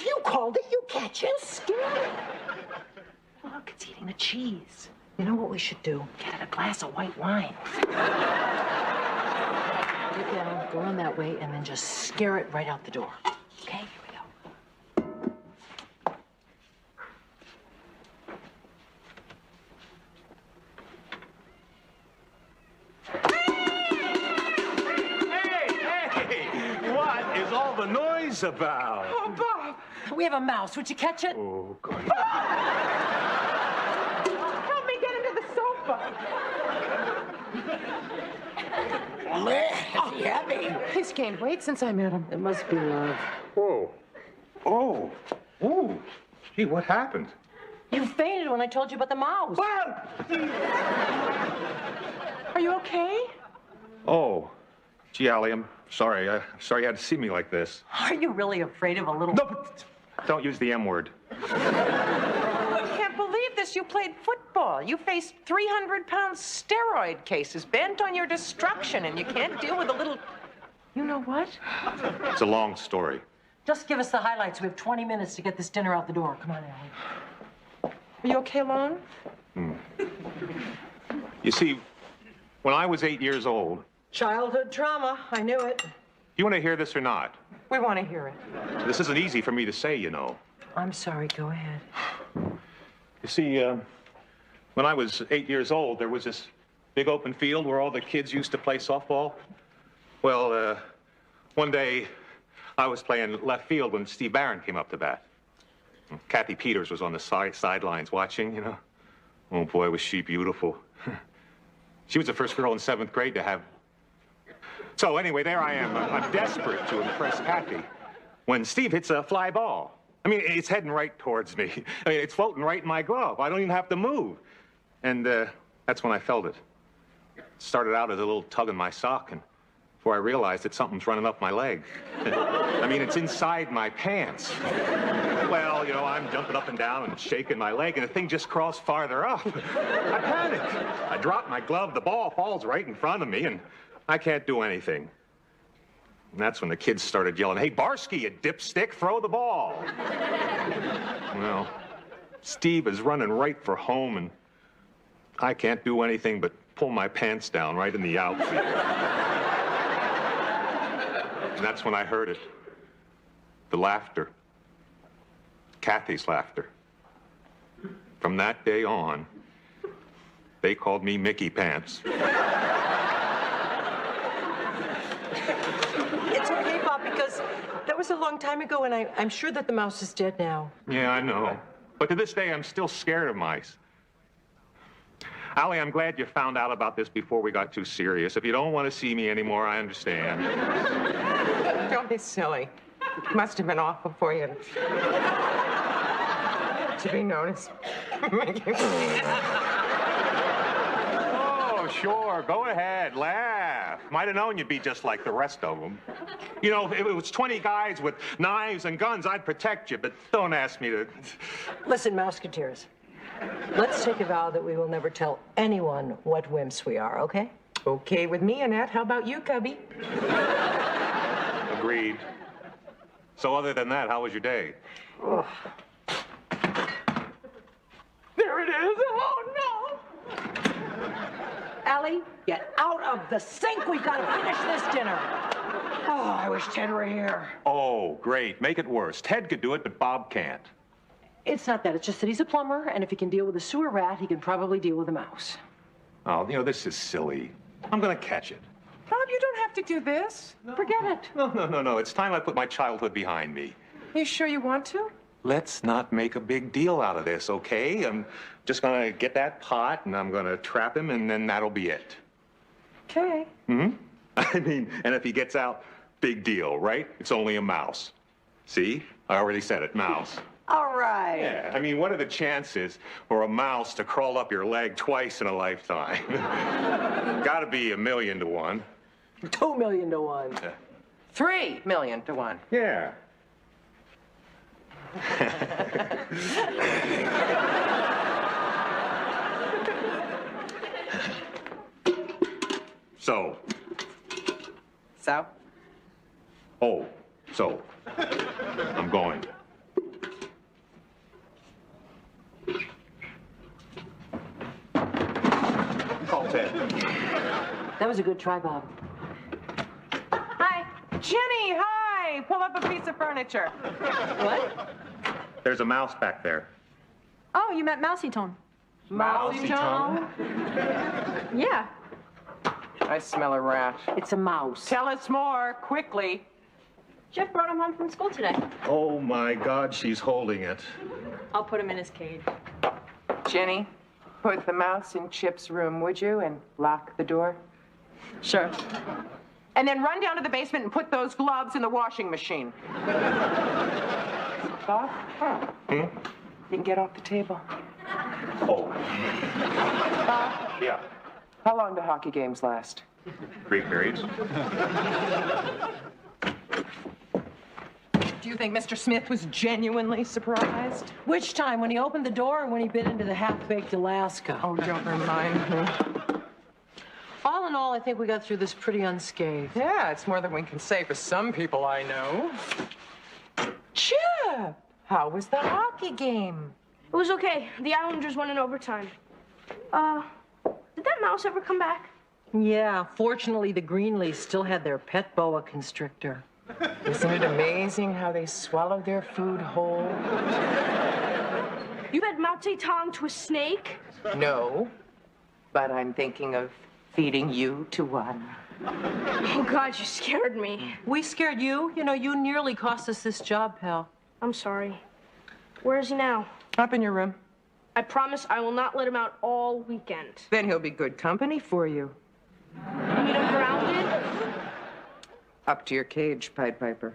Speaker 7: You called it, you catch it. Scared. Look, it's eating the cheese. You know what we should do? Get it a glass of white wine. Put it down, go on that way, and then just scare it right out the door. Okay, here we go.
Speaker 17: What is all the noise about?
Speaker 7: Oh, Bob! We have a mouse. Would you catch it?
Speaker 17: Oh, God.
Speaker 2: Help me get into the sofa.
Speaker 7: Is he heavy?
Speaker 2: He's gained weight since I met him.
Speaker 7: It must be love.
Speaker 3: Whoa. Oh. Oh. Gee, what happened?
Speaker 7: You fainted when I told you about the mouse.
Speaker 2: Are you okay?
Speaker 3: Oh. Gee, Allie, I'm sorry. Sorry you had to see me like this.
Speaker 7: Are you really afraid of a little...
Speaker 3: No, but don't use the M word.
Speaker 2: I can't believe this. You played football. You faced 300-pound steroid cases bent on your destruction, and you can't deal with a little... You know what?
Speaker 3: It's a long story.
Speaker 7: Just give us the highlights. We have 20 minutes to get this dinner out the door. Come on, Allie.
Speaker 2: Are you okay alone?
Speaker 3: You see, when I was 8 years old...
Speaker 7: Childhood trauma. I knew it.
Speaker 3: You want to hear this or not?
Speaker 2: We want to hear it.
Speaker 3: This isn't easy for me to say, you know.
Speaker 7: I'm sorry. Go ahead.
Speaker 3: You see, when I was 8 years old, there was this big open field where all the kids used to play softball. Well, one day, I was playing left field when Steve Barron came up to bat. Kathy Peters was on the sidelines watching, you know. Oh, boy, was she beautiful. She was the first girl in 7th grade to have So anyway, there I am. I'm desperate to impress Kathy when Steve hits a fly ball. I mean, it's heading right towards me. I mean, it's floating right in my glove. I don't even have to move. And that's when I felt it. It started out as a little tug in my sock, and before I realized that something's running up my leg. I mean, it's inside my pants. Well, you know, I'm jumping up and down and shaking my leg, and the thing just crawls farther up. I panic. I drop my glove. The ball falls right in front of me, and I can't do anything. And that's when the kids started yelling, "Hey, Barsky, you dipstick, throw the ball." Well, Steve is running right for home, and I can't do anything but pull my pants down right in the outfield. And that's when I heard it. The laughter. Kathy's laughter. From that day on, they called me Mickey Pants.
Speaker 7: It's okay, Bob, because that was a long time ago, and I'm sure that the mouse is dead now.
Speaker 3: Yeah, I know. But to this day, I'm still scared of mice. Allie, I'm glad you found out about this before we got too serious. If you don't want to see me anymore, I understand.
Speaker 2: Don't be silly. Must have been awful for you to be known as Mickey.
Speaker 3: Oh, sure. Go ahead. Laugh. Might have known you'd be just like the rest of them. You know, if it was 20 guys with knives and guns, I'd protect you, but don't ask me to...
Speaker 7: Listen, Mouseketeers, let's take a vow that we will never tell anyone what wimps we are, okay?
Speaker 2: Okay with me, Annette. How about you, Cubby?
Speaker 3: Agreed. So other than that, how was your day?
Speaker 2: Oh. There it is. Oh, no.
Speaker 7: Allie, get out of the sink. We've got to finish this dinner. Oh, I wish Ted were here.
Speaker 3: Oh, great. Make it worse. Ted could do it, but Bob can't.
Speaker 7: It's not that. It's just that he's a plumber, and if he can deal with a sewer rat, he can probably deal with a mouse.
Speaker 3: Oh, you know, this is silly. I'm going to catch it.
Speaker 2: Bob, you don't have to do this.
Speaker 7: Forget it.
Speaker 3: No. It's time I put my childhood behind me.
Speaker 2: You sure you want to?
Speaker 3: Let's not make a big deal out of this, okay? I'm just going to get that pot, and I'm going to trap him, and then that'll be it.
Speaker 2: Okay.
Speaker 3: Mm-hmm. I mean, and if he gets out, big deal, right? It's only a mouse. See? I already said it, mouse.
Speaker 7: All right.
Speaker 3: Yeah, I mean, what are the chances for a mouse to crawl up your leg twice in a lifetime? Gotta be 1,000,000 to 1.
Speaker 7: 2 million to 1.
Speaker 2: 3 million to 1.
Speaker 3: Yeah. So. Oh, so. I'm going. Call Ted.
Speaker 7: That was a good try, Bob.
Speaker 2: Hi. Jenny, hi. Pull up a piece of furniture.
Speaker 7: What?
Speaker 3: There's a mouse back there.
Speaker 5: Oh, you met Mousy Tone.
Speaker 2: Mousy Tone?
Speaker 5: Yeah.
Speaker 2: I smell a rat.
Speaker 7: It's a mouse.
Speaker 2: Tell us more, quickly.
Speaker 5: Jeff brought him home from school today.
Speaker 3: Oh, my God, she's holding it.
Speaker 5: I'll put him in his cage.
Speaker 2: Jenny, put the mouse in Chip's room, would you, and lock the door?
Speaker 5: Sure.
Speaker 2: And then run down to the basement and put those gloves in the washing machine. Bob? You can get off the table.
Speaker 3: Oh.
Speaker 2: Bob?
Speaker 3: Yeah.
Speaker 2: How long do hockey games last?
Speaker 3: 3 periods.
Speaker 2: Do you think Mr. Smith was genuinely surprised?
Speaker 7: Which time? When he opened the door or when he bit into the half-baked Alaska?
Speaker 2: Oh, don't remind me.
Speaker 7: All in all, I think we got through this pretty unscathed.
Speaker 2: Yeah, it's more than we can say for some people I know. Chip! How was the hockey game?
Speaker 8: It was okay. The Islanders won in overtime. Did that mouse ever come back?
Speaker 7: Yeah, fortunately, the Greenleys still had their pet boa constrictor.
Speaker 2: Isn't it amazing how they swallow their food whole?
Speaker 8: You had Mao Zedong to a snake?
Speaker 2: No, but I'm thinking of feeding you to one.
Speaker 8: Oh, God, you scared me.
Speaker 7: We scared you? You know, you nearly cost us this job, pal.
Speaker 8: I'm sorry. Where is he now?
Speaker 2: Up in your room.
Speaker 8: I promise I will not let him out all weekend.
Speaker 2: Then he'll be good company for you.
Speaker 8: You mean I'm grounded?
Speaker 2: Up to your cage, Pied Piper.